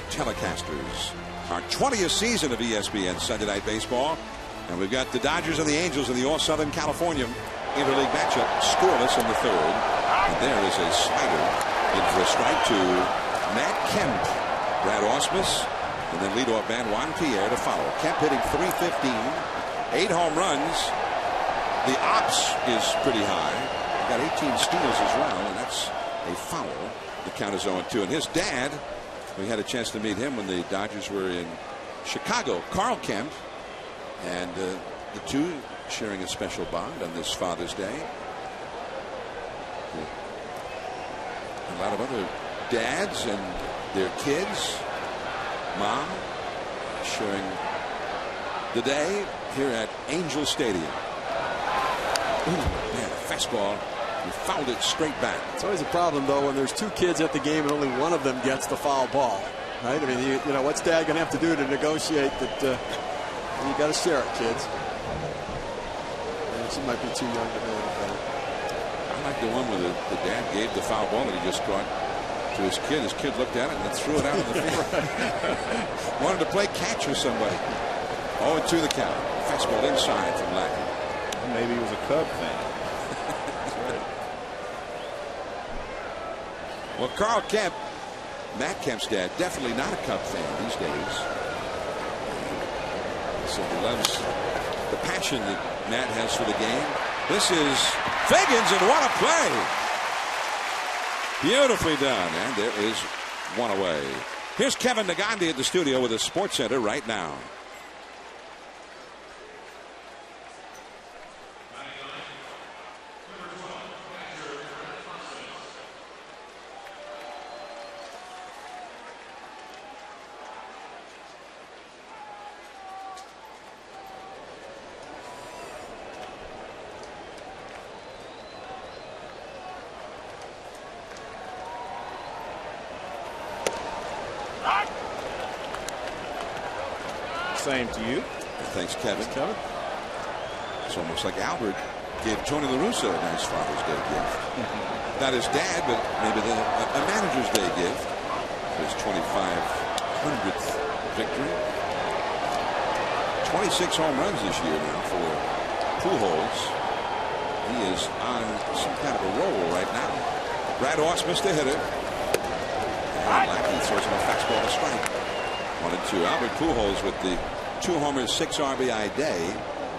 [SPEAKER 1] telecasters. Our 20th season of ESPN Sunday Night Baseball. And we've got the Dodgers and the Angels in the All-Southern California interleague matchup, scoreless in the third. And there is a slider in for a strike to Matt Kemp. Brad Ausmus, and then leadoff man Juan Pierre to follow. Kemp hitting .315, 8 home runs. The ops is pretty high. Got 18 steals as well, and that's a foul. The count is 0-2. And his dad, we had a chance to meet him when the Dodgers were in Chicago, Carl Kemp, and the two sharing a special bond on this Father's Day. A lot of other dads and their kids, mom, sharing the day here at Angel Stadium. Ooh, man, fastball. He fouled it straight back.
[SPEAKER 3] It's always a problem, though, when there's 2 kids at the game and only one of them gets the foul ball. Right? I mean, you know, what's Dad going to have to do to negotiate that you got to share it, kids? And she might be too young to know about it.
[SPEAKER 1] I like the one where the dad gave the foul ball that he just caught to his kid. His kid looked at it and then threw it out of the field. Wanted to play catch with somebody. 0-2 the count. Fastball inside from Lackey.
[SPEAKER 2] Maybe he was a Cub fan.
[SPEAKER 1] Well, Carl Kemp, Matt Kemp's dad, definitely not a Cub fan these days. So he loves the passion that Matt has for the game. This is Figgins, and what a play! Beautifully done, and there is one away. Here's Kevin Nagandi at the studio with the Sports Center right now.
[SPEAKER 2] Same to you.
[SPEAKER 1] Thanks, Kevin. It's almost like Albert gave Tony La Russa a nice Father's Day gift. Not his dad, but maybe a manager's day gift for his 2500th victory. 26 home runs this year now for Pujols. He is on some kind of a roll right now. Brad Ross missed a hitter. And Lackey throws him a fastball to strike. 1-2. Albert Pujols with the 2 homers, 6 RBI day,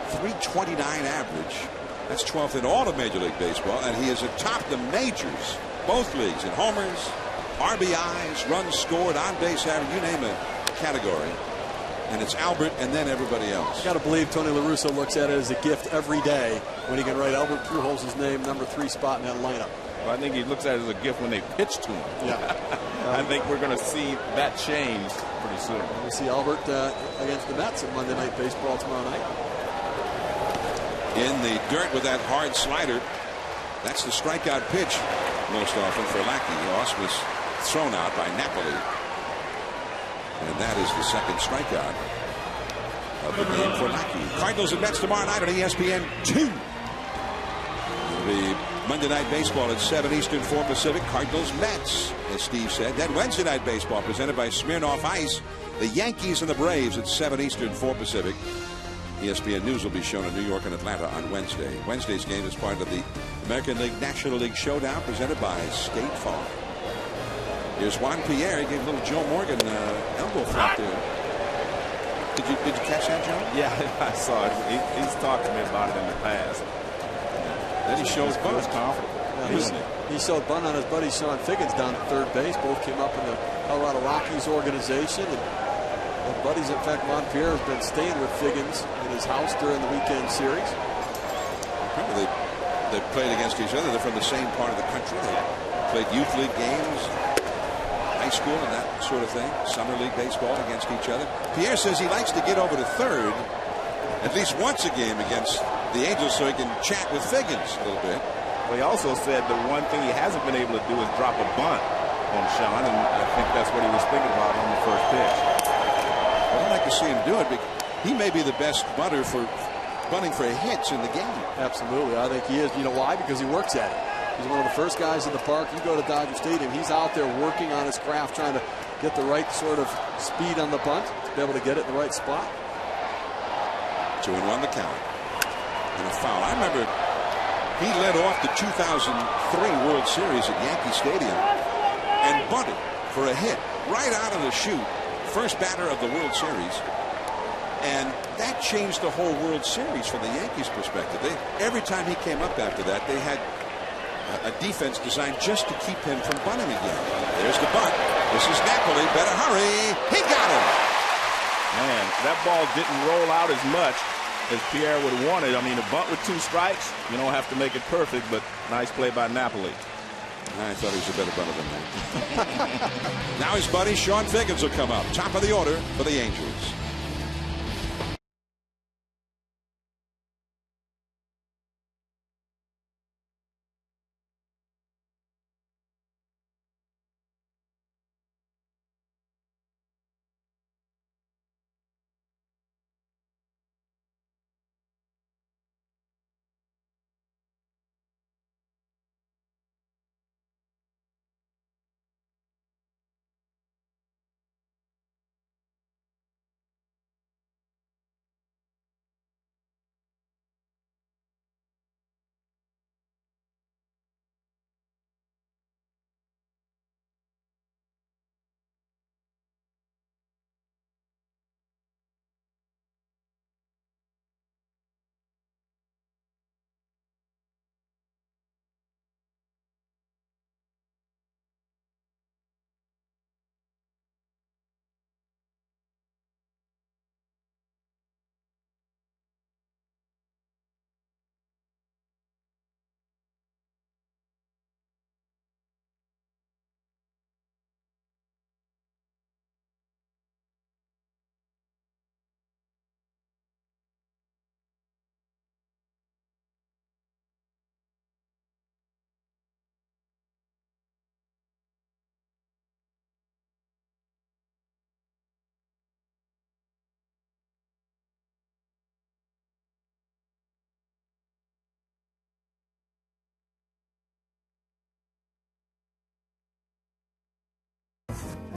[SPEAKER 1] 329 average. That's 12th in all of Major League Baseball, and he is atop the majors, both leagues, in homers, RBIs, runs scored, on base average, you name a category. And it's Albert and then everybody else.
[SPEAKER 3] You got to believe Tony La Russa looks at it as a gift every day when he can write Albert Pujols' name, number 3 spot in that lineup.
[SPEAKER 2] Well, I think he looks at it as a gift when they pitch to him.
[SPEAKER 3] Yeah.
[SPEAKER 2] I think we're going to see that change pretty soon.
[SPEAKER 3] We'll see Albert against the Mets in Monday Night Baseball tomorrow night.
[SPEAKER 1] In the dirt with that hard slider. That's the strikeout pitch most often for Lackey. Ross was thrown out by Napoli. And that is the second strikeout of the game for Lackey. Cardinals and Mets tomorrow night on ESPN 2. It'll be Monday Night Baseball at 7 Eastern, 4 Pacific. Cardinals, Mets, as Steve said. Then Wednesday Night Baseball presented by Smirnoff Ice. The Yankees and the Braves at 7 Eastern, 4 Pacific. ESPN News will be shown in New York and Atlanta on Wednesday. Wednesday's game is part of the American League National League Showdown presented by State Farm. Here's Juan Pierre. He gave a little Joe Morgan elbow flap there. Did you catch that, Joe?
[SPEAKER 2] Yeah, I saw it. He's talked to me about it in the past.
[SPEAKER 1] Then he shows bunt.
[SPEAKER 3] He showed bunt on his buddy Sean Figgins down at third base. Both came up in the Colorado Rockies organization. And buddies, in fact, Juan Pierre has been staying with Figgins in his house during the weekend series.
[SPEAKER 1] Remember, they played against each other. They're from the same part of the country. They played youth league games, high school, and that sort of thing. Summer league baseball against each other. Pierre says he likes to get over to third at least once a game against the Angels so he can chat with Figgins a little bit.
[SPEAKER 2] Well, he also said the one thing he hasn't been able to do is drop a bunt on Sean, and I think that's what he was thinking about on the first pitch.
[SPEAKER 1] Well, I'd like to see him do it, because he may be the best bunter for bunting for hits in the game.
[SPEAKER 3] Absolutely. I think he is. You know why? Because he works at it. He's one of the first guys in the park. You go to Dodger Stadium, he's out there working on his craft, trying to get the right sort of speed on the bunt to be able to get it in the right spot.
[SPEAKER 1] 2-1 the count. And a foul. I remember he led off the 2003 World Series at Yankee Stadium and bunted for a hit right out of the chute. First batter of the World Series. And that changed the whole World Series from the Yankees' perspective. Every time he came up after that, they had a defense designed just to keep him from bunting again. There's the bunt. This is Napoli. Better hurry. He got him.
[SPEAKER 2] Man, that ball didn't roll out as much as Pierre would have wanted. I mean, a bunt with 2 strikes, you don't have to make it perfect, but nice play by Napoli.
[SPEAKER 1] I thought he was a better bunter than that. Now his buddy Sean Figgins will come up. Top of the order for the Angels.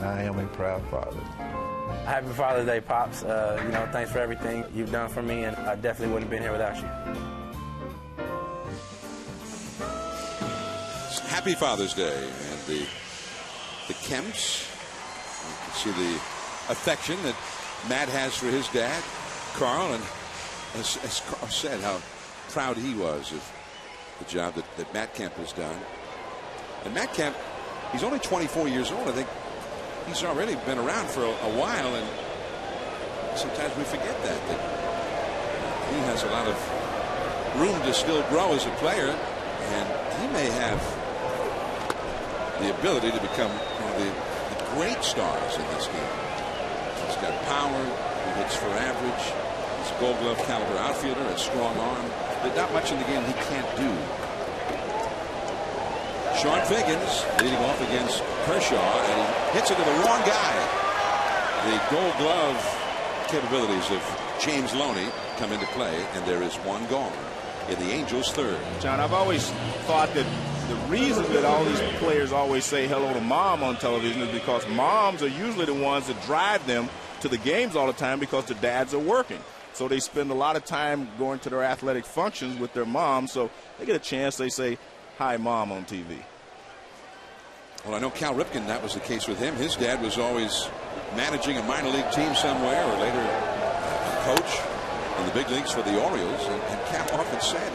[SPEAKER 4] I am a proud father.
[SPEAKER 5] Happy Father's Day, Pops. Thanks for everything you've done for me, and I definitely wouldn't have been here without you.
[SPEAKER 1] Happy Father's Day. And the Kemps, you can see the affection that Matt has for his dad, Carl, and as Carl said, how proud he was of the job that Matt Kemp has done. And Matt Kemp, he's only 24 years old. I think he's already been around for a while, and sometimes we forget that he has a lot of room to still grow as a player, and he may have the ability to become one of the great stars in this game. He's got power, he hits for average, he's a Gold Glove caliber outfielder, a strong arm. There's not much in the game he can't do. Sean Figgins leading off against Kershaw, and he hits it to the wrong guy. The Gold Glove capabilities of James Loney come into play, and there is one gone in the Angels' third.
[SPEAKER 2] John, I've always thought that the reason that all these players always say hello to mom on television is because moms are usually the ones that drive them to the games all the time because their dads are working. So they spend a lot of time going to their athletic functions with their mom. So they get a chance, they say, "Hi, Mom," on TV.
[SPEAKER 1] Well, I know Cal Ripken, that was the case with him. His dad was always managing a minor league team somewhere, or later a coach in the big leagues for the Orioles. And Cal often said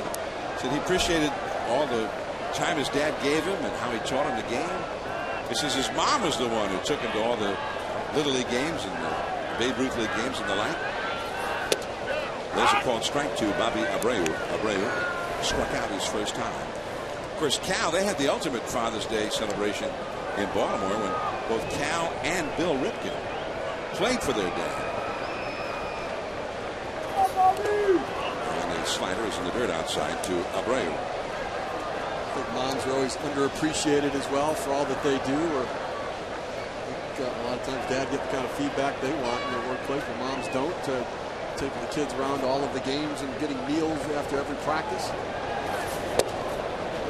[SPEAKER 1] he appreciated all the time his dad gave him and how he taught him the game. He says his mom was the one who took him to all the Little League games and the Babe Ruth League games and the like. There's a called strike to Bobby Abreu. Abreu struck out his first time. Of course, Cal, they had the ultimate Father's Day celebration in Baltimore when both Cal and Bill Ripken played for their dad. And the slider is in the dirt outside to Abreu.
[SPEAKER 3] I think moms are always underappreciated as well for all that they do. Or I think a lot of times dad get the kind of feedback they want in their workplace, but moms don't. Taking the kids around to all of the games and getting meals after every practice.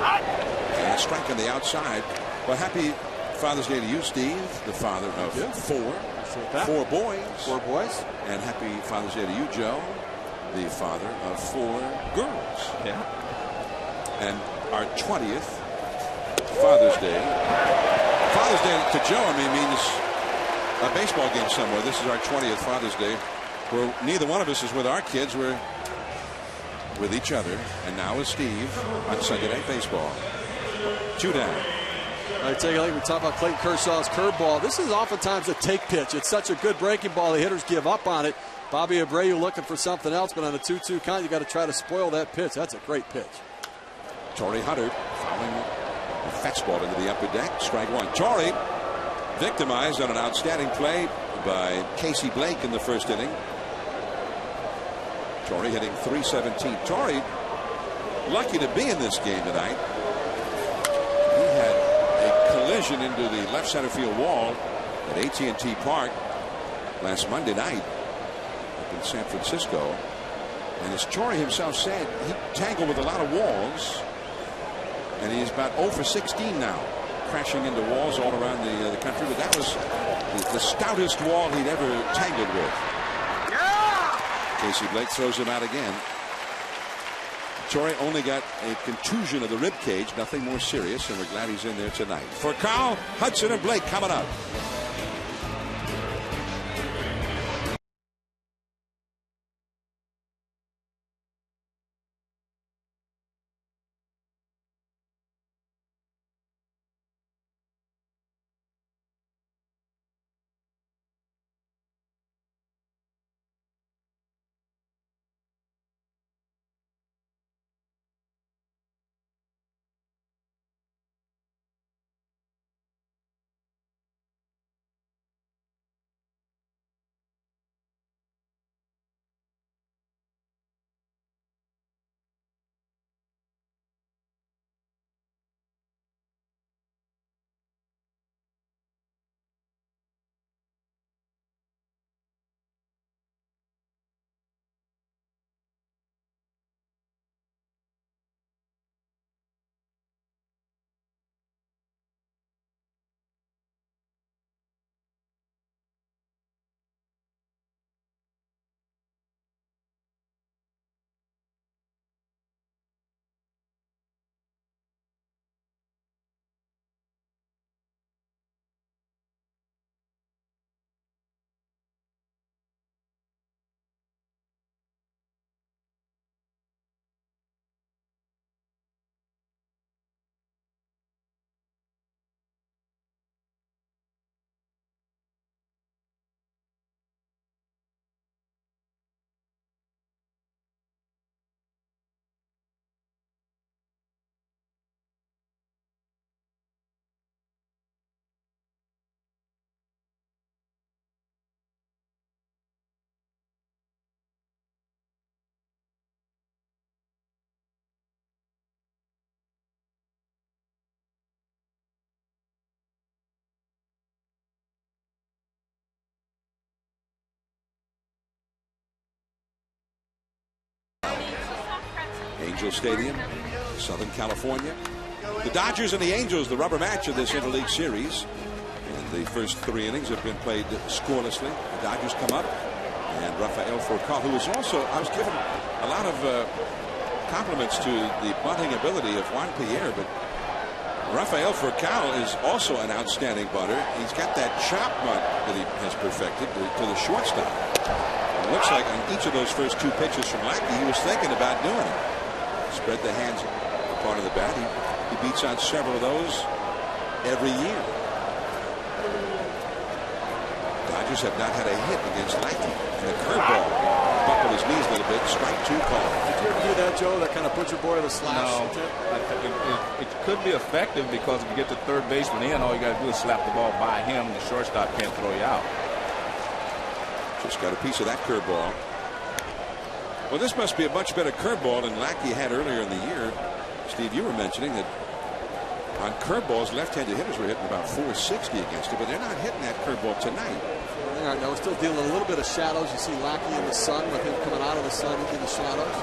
[SPEAKER 1] And a strike on the outside. Well, happy Father's Day to you, Steve, the father of four boys.
[SPEAKER 3] Four boys.
[SPEAKER 1] And happy Father's Day to you, Joe, the father of 4 girls.
[SPEAKER 2] Yeah.
[SPEAKER 1] And our 20th Father's Day. Father's Day to Joe, I mean, means a baseball game somewhere. This is our 20th Father's Day, where neither one of us is with our kids. We're with each other. And now with Steve on Sunday Night Baseball. 2 down.
[SPEAKER 3] All right, take a look. We talk about Clayton Kershaw's curveball. This is oftentimes a take pitch. It's such a good breaking ball. The hitters give up on it. Bobby Abreu looking for something else, but on a 2-2 count, you got to try to spoil that pitch. That's a great pitch.
[SPEAKER 1] Torrey Hunter fouling a fastball into the upper deck. Strike one. Torrey victimized on an outstanding play by Casey Blake in the first inning. Torrey hitting .317. Torrey lucky to be in this game tonight. He had a collision into the left center field wall at AT&T Park last Monday night up in San Francisco. And as Torrey himself said, he tangled with a lot of walls. And he's about 0 for 16 now, crashing into walls all around the country. But that was the stoutest wall he'd ever tangled with. Casey Blake throws him out again. Torrey only got a contusion of the rib cage, nothing more serious, and we're glad he's in there tonight. For Carl, Hudson, and Blake coming up. Angel Stadium, Southern California. The Dodgers and the Angels, the rubber match of this interleague series. And the first 3 innings have been played scorelessly. The Dodgers come up, and Rafael Furcal, who is also, I was given a lot of compliments to the bunting ability of Juan Pierre, but Rafael Furcal is also an outstanding bunter. He's got that chop bunt that he has perfected to the shortstop. It looks like on each of those first 2 pitches from Lackey, he was thinking about doing it. Spread the hands part of the bat. He beats out several of those every year. Dodgers have not had a hit against Lackey. And the curveball buckled his knees a little bit. Strike 2 call.
[SPEAKER 3] Did you ever do that, Joe? That kind of put your boy to the slash?
[SPEAKER 2] No. It could be effective because if you get the third baseman in, all you got to do is slap the ball by him. The shortstop can't throw you out.
[SPEAKER 1] Just got a piece of that curveball. Well, this must be a much better curveball than Lackey had earlier in the year. Steve, you were mentioning that on curveballs, left-handed hitters were hitting about 460 against it, but they're not hitting that curveball tonight.
[SPEAKER 3] They are. Now we're still dealing a little bit of shadows. You see Lackey in the sun with him coming out of the sun into the shadows.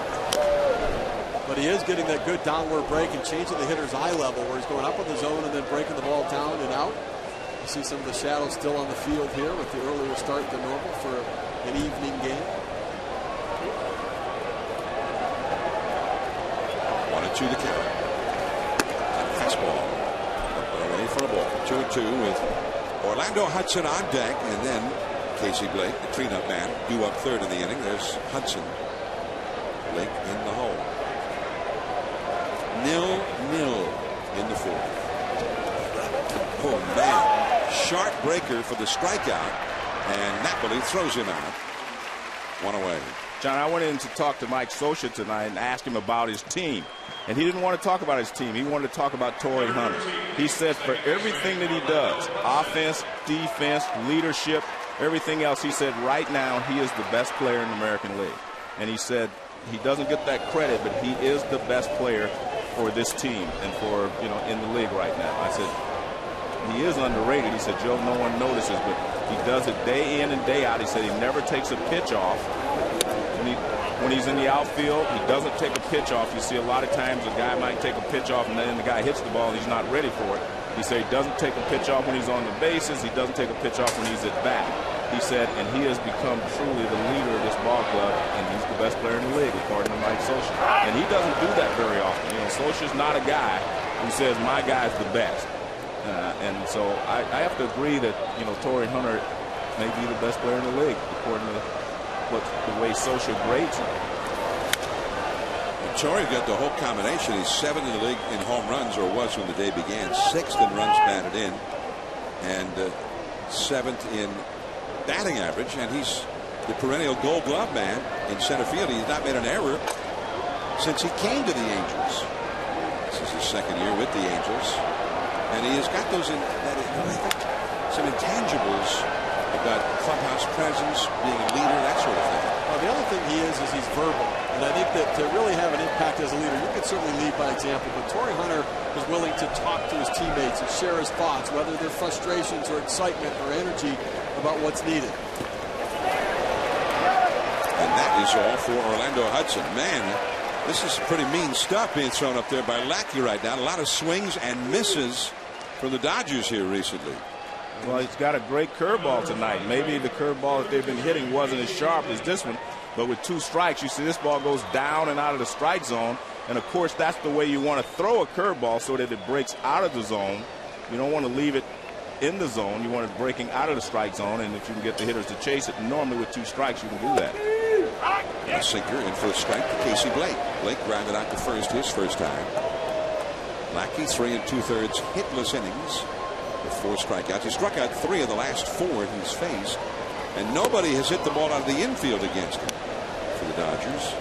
[SPEAKER 3] But he is getting that good downward break and changing the hitter's eye level where he's going up in the zone and then breaking the ball down and out. You see some of the shadows still on the field here with the earlier start than normal for an evening game.
[SPEAKER 1] 1-2 the count. Fastball. Ready for a ball. 2-2 with Orlando Hudson on deck, and then Casey Blake, the cleanup man, due up third in the inning. There's Hudson. Blake in the hole. 0-0 in the 4th. Oh man. Sharp breaker for the strikeout, and Napoli throws him out. 1 away.
[SPEAKER 2] John, I went in to talk to Mike Scioscia tonight and asked him about his team. And he didn't want to talk about his team. He wanted to talk about Torrey Hunter. He said for everything that he does, offense, defense, leadership, everything else, he said right now he is the best player in the American League. And he said he doesn't get that credit, but he is the best player for this team and for, in the league right now. I said, he is underrated. He said, Joe, no one notices, but he does it day in and day out. He said he never takes a pitch off. When he's in the outfield, he doesn't take a pitch off. You see a lot of times a guy might take a pitch off and then the guy hits the ball and he's not ready for it. He said he doesn't take a pitch off when he's on the bases. He doesn't take a pitch off when he's at bat. He said, and he has become truly the leader of this ball club, and he's the best player in the league, according to Mike Scioscia. And he doesn't do that very often. Scioscia's not a guy who says, my guy's the best. And so I have to agree that, Torrey Hunter may be the best player in the league, according to the way Scioscia grades him.
[SPEAKER 1] Torrey got the whole combination. He's 7th in the league in home runs, or was when the day began. 6th in runs batted in, and 7th in batting average. And he's the perennial Gold Glove man in center field. He's not made an error since he came to the Angels. This is his 2nd year with the Angels, and he has got those some intangibles about clubhouse presence, being a leader, that sort of thing.
[SPEAKER 3] Well, the other thing he is he's verbal. And I think that to really have an impact as a leader, you can certainly lead by example. But Torrey Hunter is willing to talk to his teammates and share his thoughts, whether they're frustrations or excitement or energy about what's needed.
[SPEAKER 1] And that is all for Orlando Hudson. Man, this is pretty mean stuff being thrown up there by Lackey right now. A lot of swings and misses from the Dodgers here recently.
[SPEAKER 2] Well, he's got a great curveball tonight. Maybe the curveball that they've been hitting wasn't as sharp as this one, but with 2 strikes, you see this ball goes down and out of the strike zone. And, of course, that's the way you want to throw a curveball, so that it breaks out of the zone. You don't want to leave it in the zone. You want it breaking out of the strike zone, and if you can get the hitters to chase it, normally with 2 strikes you can do that.
[SPEAKER 1] A sinker in for a strike to Casey Blake. Blake grounded out to first his first time. Lackey 3 2/3 hitless innings with 4 strikeouts. He struck out 3 of the last 4 he's faced, and nobody has hit the ball out of the infield against him for the Dodgers.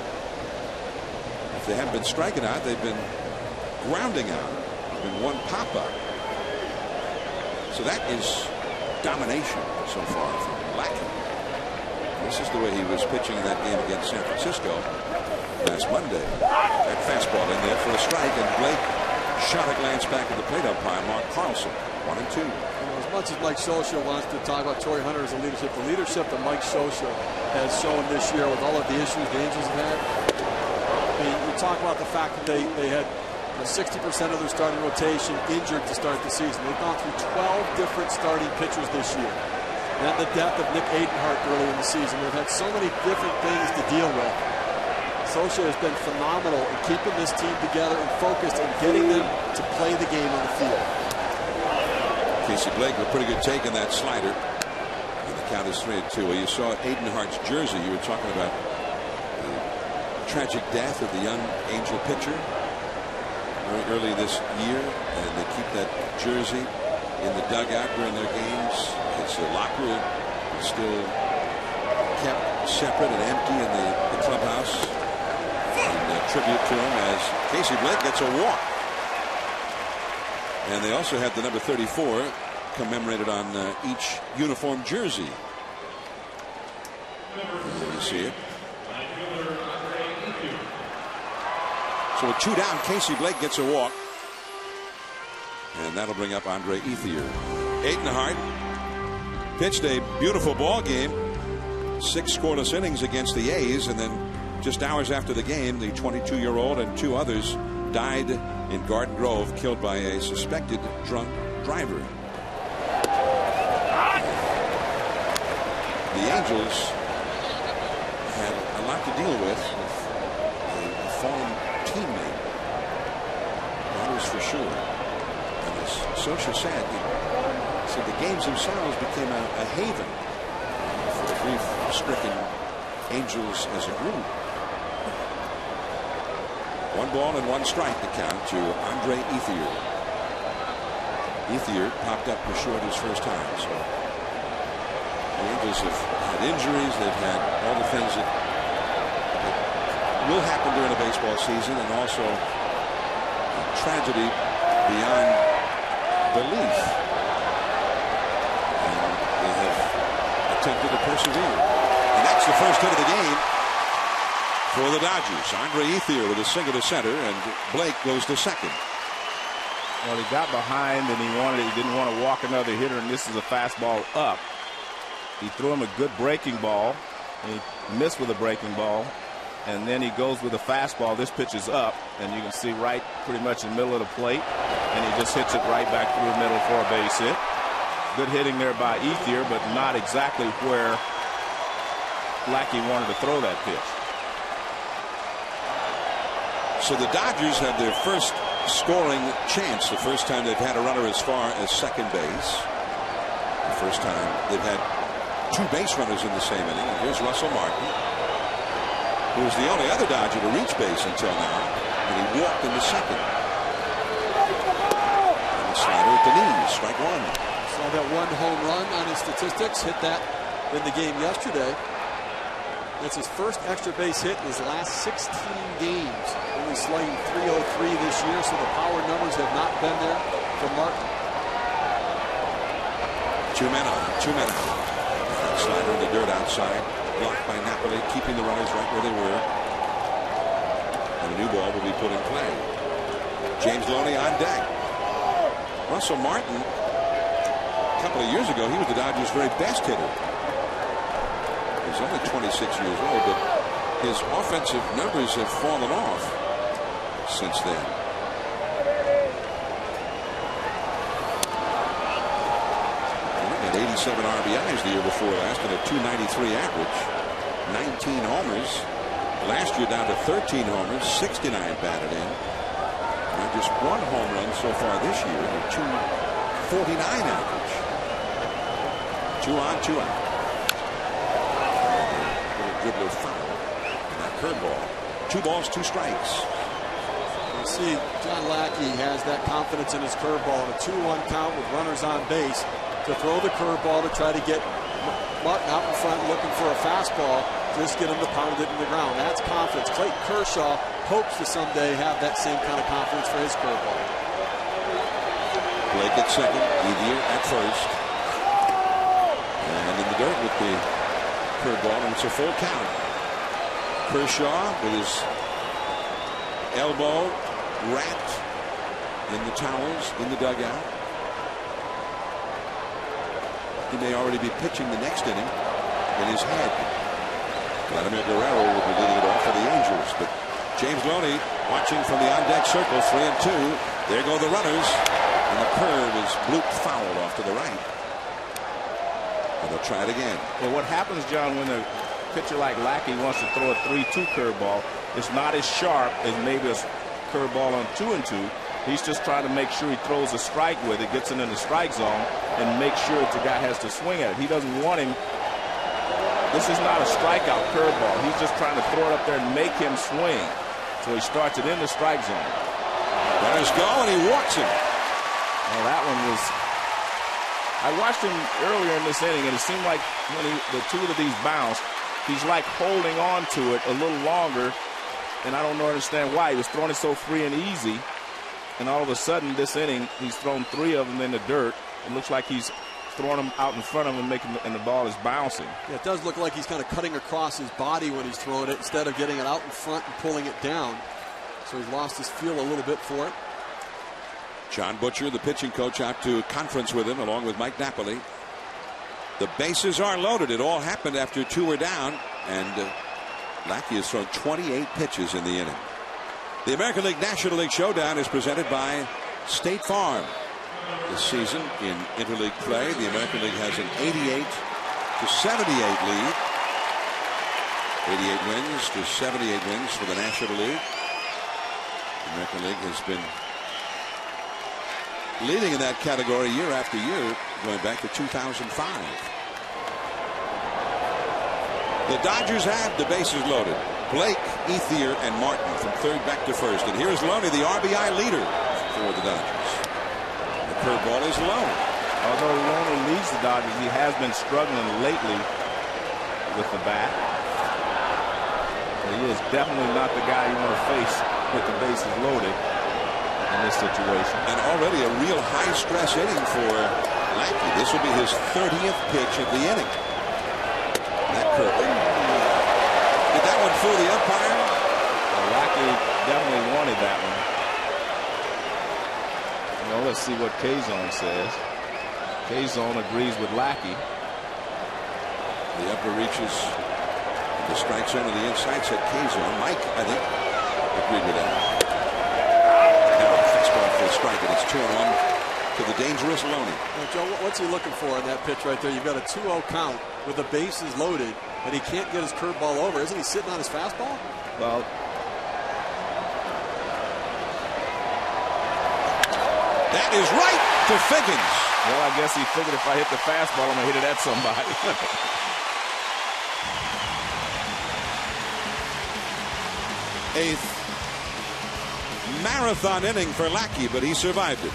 [SPEAKER 1] If they haven't been striking out, they've been grounding out. There's been 1 pop-up. So that is domination so far from Lackey. This is the way he was pitching in that game against San Francisco last Monday. That fastball in there for a strike, and Blake shot a glance back at the plate umpire, Mark Carlson. 1-2.
[SPEAKER 3] As much as Mike Scioscia wants to talk about Torrey Hunter as a leadership, the leadership that Mike Scioscia has shown this year with all of the issues the Angels have had, I mean, to talk about the fact that they had 60% of their starting rotation injured to start the season. They've gone through 12 different starting pitchers this year. And the death of Nick Adenhart early in the season. They've had so many different things to deal with. Scioscia has been phenomenal in keeping this team together and focused and getting them to play the game on the field.
[SPEAKER 1] Casey Blake with a pretty good take on that slider. And the count is 3-2. Well, you saw Adenhart's jersey. You were talking about the tragic death of the young Angel pitcher very early this year, and they keep that jersey in the dugout during their games. His locker is still kept separate and empty in the clubhouse in tribute to him as Casey Blake gets a walk. And they also had the number 34 commemorated on each uniform jersey. There you see it. So with 2 down, Casey Blake gets a walk. And that'll bring up Andre Ethier. Adenhart pitched a beautiful ball game. 6 scoreless innings against the A's. And then just hours after the game, the 22-year-old and 2 others died in Garden Grove, killed by a suspected drunk driver. The Angels had a lot to deal with a fallen teammate. That is for sure. And as Scioscia said, the games themselves became a haven for the grief-stricken Angels as a group. 1 ball and 1 strike to count to Andre Ethier. Ethier popped up short his first time. So the Angels have had injuries. They've had all the things that will happen during a baseball season, and also tragedy beyond belief. And they have attempted to persevere. And that's the first hit of the game for the Dodgers. Andre Ethier with a single to center, and Blake goes to second.
[SPEAKER 2] Well, he got behind and he didn't want to walk another hitter, and this is a fastball up. He threw him a good breaking ball, and he missed with a breaking ball, and then he goes with a fastball. This pitch is up, and you can see right pretty much in the middle of the plate, and he just hits it right back through the middle for a base hit. Good hitting there by Ethier, but not exactly where Lackey wanted to throw that pitch.
[SPEAKER 1] So the Dodgers have their first scoring chance, the first time they've had a runner as far as second base. The first time they've had 2 base runners in the same inning. And here's Russell Martin, who was the only other Dodger to reach base until now, and he walked in the second. And the slider at the knees, strike 1.
[SPEAKER 3] Saw that 1 home run on his statistics, hit that in the game yesterday. That's his first extra base hit in his last 16 games. Only slugging .303 this year, so the power numbers have not been there for Martin.
[SPEAKER 1] 2 men on, 2 men out. Slider in the dirt outside, blocked by Napoli, keeping the runners right where they were. And a new ball will be put in play. James Loney on deck. Russell Martin, a couple of years ago, he was the Dodgers' very best hitter. He's only 26 years old, but his offensive numbers have fallen off since then. He had 87 RBIs the year before last and a .293 average. 19 homers. Last year down to 13 homers, 69 batted in. And just 1 home run so far this year, a .249 average. 2 on, 2 out. Dribbler foul and that curveball. 2 balls, 2 strikes.
[SPEAKER 3] You see, John Lackey has that confidence in his curveball. A 2-1 count with runners on base to throw the curveball to try to get Martin out in front looking for a fastball. Just get him to pound it in the ground. That's confidence. Clayton Kershaw hopes to someday have that same kind of confidence for his curveball.
[SPEAKER 1] Blake at second, Ethier at first, and in the dirt with the curveball, and it's a full count. Kershaw with his elbow wrapped in the towels in the dugout. He may already be pitching the next inning in his head. Vladimir Guerrero will be leading it off for the Angels, but James Loney watching from the on-deck circle, 3-2. There go the runners. And the curve is blooped foul off to the right. And they'll try it again.
[SPEAKER 2] Well, what happens, John, when a pitcher like Lackey wants to throw a 3-2 curveball, it's not as sharp as maybe a curveball on 2-2. He's just trying to make sure he throws a strike with it, gets it in the strike zone, and make sure that the guy has to swing at it. He doesn't want him. This is not a strikeout curveball. He's just trying to throw it up there and make him swing. So he starts it in the strike zone.
[SPEAKER 1] Runners go, and he walks him.
[SPEAKER 2] Well, that one was. I watched him earlier in this inning, and it seemed like when the two of these bounced, he's like holding on to it a little longer, and I don't understand why. He was throwing it so free and easy, and all of a sudden, this inning, he's thrown 3 of them in the dirt. It looks like he's throwing them out in front of him and the ball is bouncing.
[SPEAKER 3] Yeah, it does look like he's kind of cutting across his body when he's throwing it instead of getting it out in front and pulling it down. So he's lost his feel a little bit for it.
[SPEAKER 1] John Butcher, the pitching coach, out to conference with him along with Mike Napoli. The bases are loaded. It all happened after 2 were down, and Lackey has thrown 28 pitches in the inning. The American League National League Showdown is presented by State Farm. This season in interleague play, the American League has an 88-78 lead. 88 wins to 78 wins for the National League. The American League has been leading in that category year after year, going back to 2005. The Dodgers have the bases loaded. Blake, Ethier, and Martin from third back to first. And here's Loney, the RBI leader for the Dodgers. The curveball is low.
[SPEAKER 2] Although Loney leads the Dodgers, he has been struggling lately with the bat. He is definitely not the guy you want to face with the bases loaded in this situation.
[SPEAKER 1] And already a real high-stress inning for Lackey. This will be his 30th pitch of the inning. That curve. Did that one fool the umpire?
[SPEAKER 2] Well, Lackey definitely wanted that one. Well, let's see what K-Zone says. K-Zone agrees with Lackey.
[SPEAKER 1] The upper reaches the strike zone on the inside, said K-Zone. Mike, I think, agreed with that. Now, fastball for a strike, and it's 2-1 to the dangerous Loney.
[SPEAKER 3] Well, Joe, what's he looking for in that pitch right there? You've got a 2-0 count with the bases loaded, and he can't get his curveball over. Isn't he sitting on his fastball?
[SPEAKER 2] Well,
[SPEAKER 1] that is right to Figgins.
[SPEAKER 2] Well, I guess he figured if I hit the fastball, I'm going to hit it at somebody.
[SPEAKER 1] A marathon inning for Lackey, but he survived it.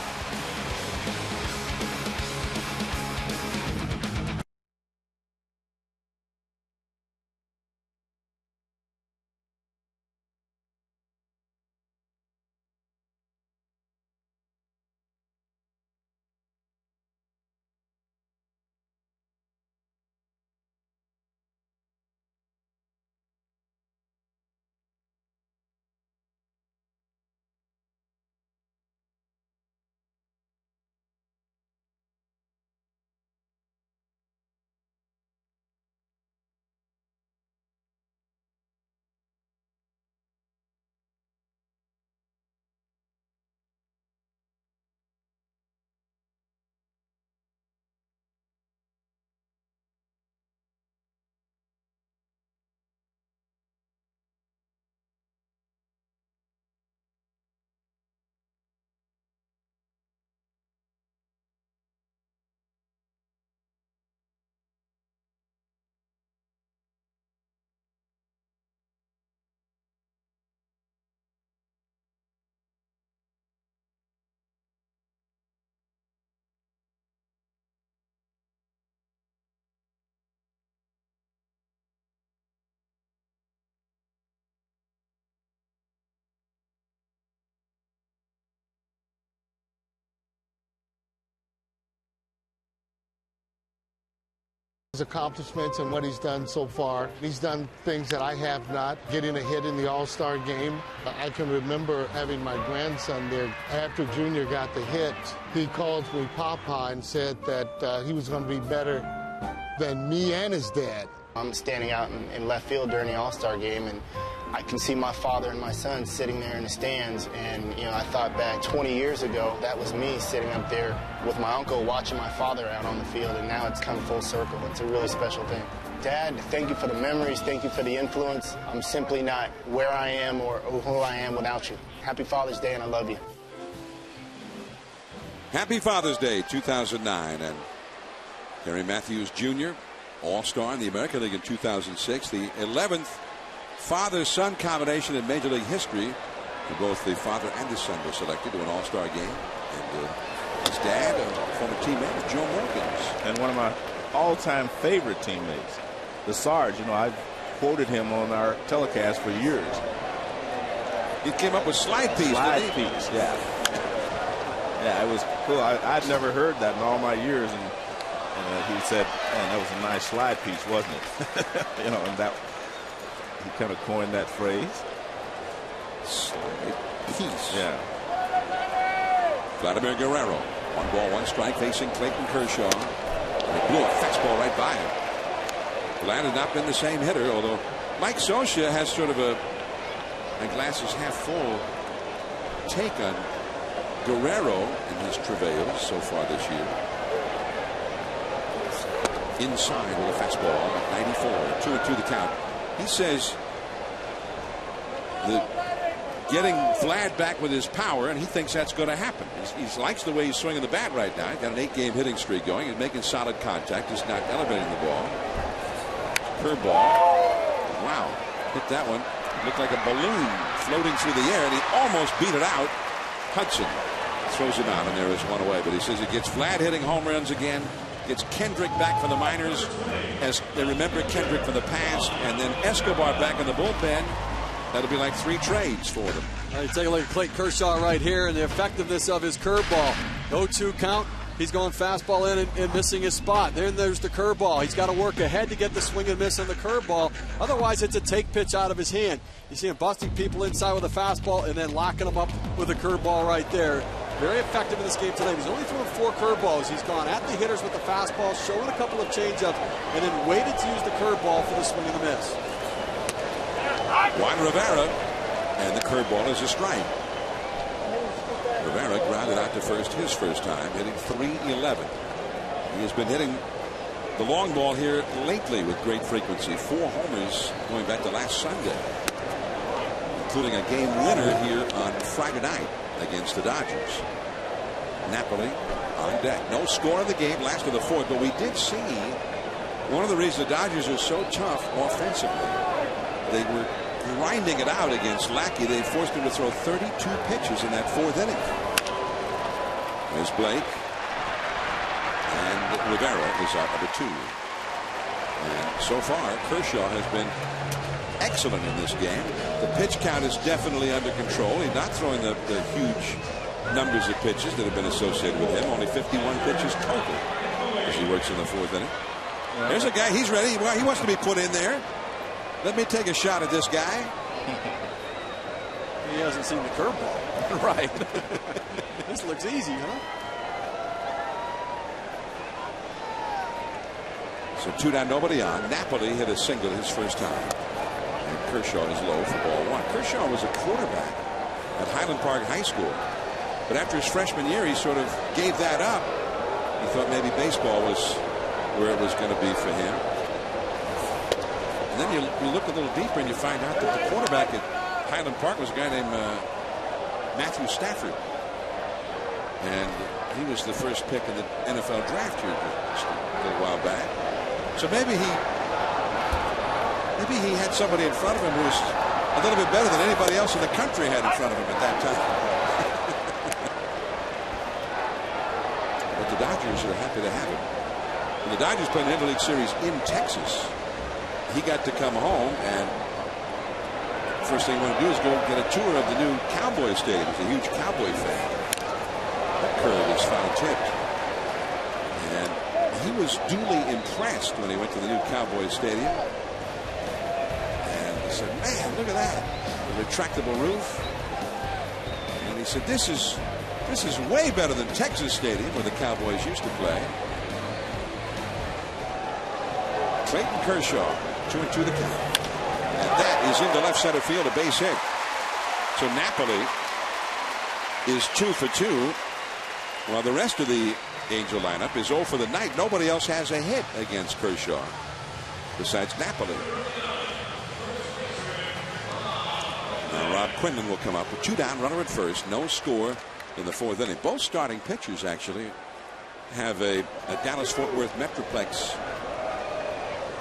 [SPEAKER 4] His accomplishments and what he's done so far. He's done things that I have not, getting a hit in the All-Star game. I can remember having my grandson there. After Junior got the hit, he called me Papa and said that he was going to be better than me and his dad.
[SPEAKER 6] I'm standing out in left field during the All-Star game, and I can see my father and my son sitting there in the stands, and I thought back 20 years ago, that was me sitting up there with my uncle watching my father out on the field, and now it's come full circle. It's a really special thing. Dad, thank you for the memories, thank you for the influence. I'm simply not where I am or who I am without you. Happy Father's Day, and I love you.
[SPEAKER 1] Happy Father's Day 2009, and Gary Matthews Jr., All-Star in the American League in 2006, the 11th father-son combination in Major League history. Both the father and the son were selected to an All-Star game. And his dad, a former teammate, Joe Morgan's.
[SPEAKER 2] And one of my all-time favorite teammates, the Sarge. I've quoted him on our telecast for years.
[SPEAKER 1] He came up with slide piece,
[SPEAKER 2] slide
[SPEAKER 1] didn't he?
[SPEAKER 2] piece, yeah. Yeah, it was cool. I'd never heard that in all my years. And he said, man, that was a nice slide piece, wasn't it? And that he kind of coined that phrase.
[SPEAKER 1] Slide piece.
[SPEAKER 2] Yeah.
[SPEAKER 1] Vladimir Guerrero, 1 ball, 1 strike, facing Clayton Kershaw. And he blew a fastball right by him. Glad had not been the same hitter, although Mike Scioscia has sort of a glass is half full take on Guerrero in his travails so far this year. Inside with a fastball at 94, 2-2 the count. He says that getting Vlad back with his power, and he thinks that's going to happen. He likes the way he's swinging the bat right now. He's got an 8-game hitting streak going. He's making solid contact. He's not elevating the ball. Curveball. Wow. Hit that one. Looked like a balloon floating through the air, and he almost beat it out. Hudson throws him out, and there is one away. But he says he gets Vlad hitting home runs again. Gets Kendrick back from the minors, as they remember Kendrick from the past, and then Escobar back in the bullpen. That'll be like 3 trades for them.
[SPEAKER 3] All right, take a look at Clayton Kershaw right here and the effectiveness of his curveball. 0-2 count. He's going fastball in and missing his spot. Then there's the curveball. He's got to work ahead to get the swing and miss on the curveball. Otherwise, it's a take pitch out of his hand. You see him busting people inside with a fastball and then locking them up with a curveball right there. Very effective in this game tonight. He's only thrown 4 curveballs. He's gone at the hitters with the fastball, showing a couple of changeups, and then waited to use the curveball for the swing and the miss.
[SPEAKER 1] Juan Rivera, and the curveball is a strike. Rivera grounded out to first his first time, hitting .311. He has been hitting the long ball here lately with great frequency. 4 homers going back to last Sunday, including a game winner here on Friday night against the Dodgers. Napoli on deck. No score in the game, last of the 4th, but we did see one of the reasons the Dodgers are so tough offensively. They were grinding it out against Lackey. They forced him to throw 32 pitches in that 4th inning. There's Blake. And Rivera is out number 2. And so far, Kershaw has been excellent in this game. The pitch count is definitely under control. He's not throwing the huge numbers of pitches that have been associated with him. Only 51 pitches total as he works in the 4th inning. There's a guy. He's ready. He wants to be put in there. Let me take a shot at this guy.
[SPEAKER 3] He hasn't seen the curveball. Right. This looks easy, huh?
[SPEAKER 1] So 2 down, nobody on. Napoli hit a single his first time. And Kershaw is low for ball 1. Kershaw was a quarterback at Highland Park High School. But after his freshman year, he sort of gave that up. He thought maybe baseball was where it was going to be for him. And then you look a little deeper and you find out that the quarterback at Highland Park was a guy named Matthew Stafford. And he was the first pick in the NFL draft here a little while back. So maybe he had somebody in front of him who was a little bit better than anybody else in the country had in front of him at that time. But the Dodgers are happy to have him. And the Dodgers played an Interleague Series in Texas. He got to come home, and first thing he wanted to do is go get a tour of the new Cowboy Stadium. He's a huge Cowboy fan. That curve is foul-tipped. And he was duly impressed when he went to the new Cowboy Stadium. And he said, man, look at that. The retractable roof. And he said, this is way better than Texas Stadium, where the Cowboys used to play. Clayton Kershaw, 2-2 the count. And that is into left center field, a base hit. So Napoli is 2 for 2, while the rest of the Angel lineup is 0 for the night. Nobody else has a hit against Kershaw besides Napoli. Now Rob Quinlan will come up with 2 down, runner at first, no score in the 4th inning. Both starting pitchers actually have a Dallas-Fort Worth Metroplex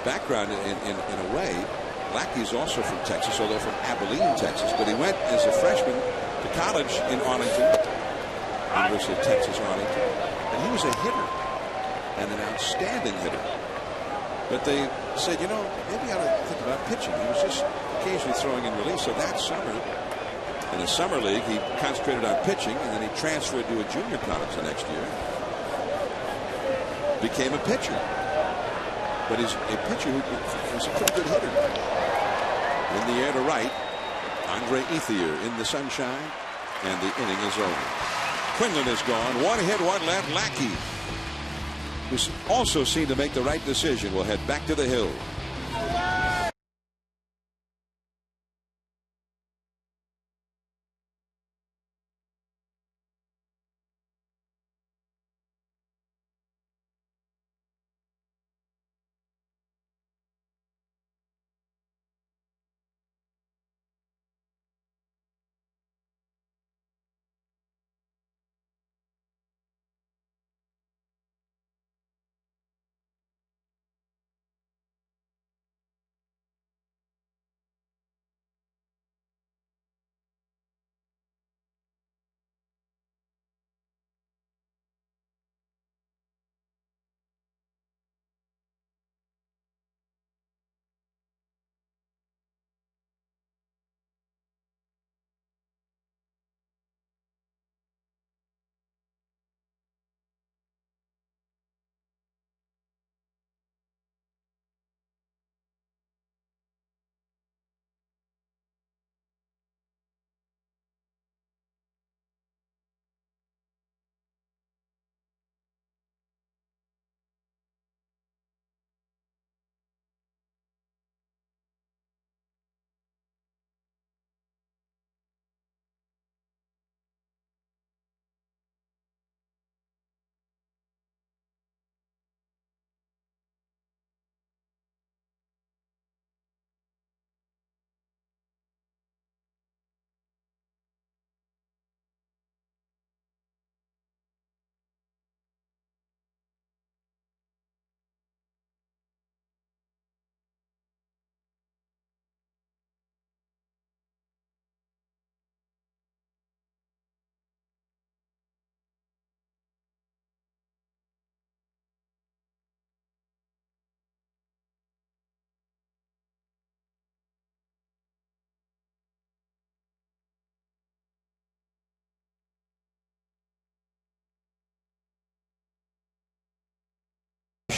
[SPEAKER 1] background in a way. Lackey's also from Texas, although from Abilene, Texas, but he went as a freshman to college in Arlington, University of Texas, Arlington, and he was a hitter and an outstanding hitter. But they said, you know, maybe I ought to think about pitching. He was just occasionally throwing in relief. So that summer, in the summer league, he concentrated on pitching, and then he transferred to a junior college the next year. Became a pitcher. But he's a pitcher who was a pretty good hitter. In the air to right, Andre Ethier in the sunshine, and the inning is over. Quinlan is gone. 1 hit, 1 left. Lackey, who also seemed to make the right decision, will head back to the hill.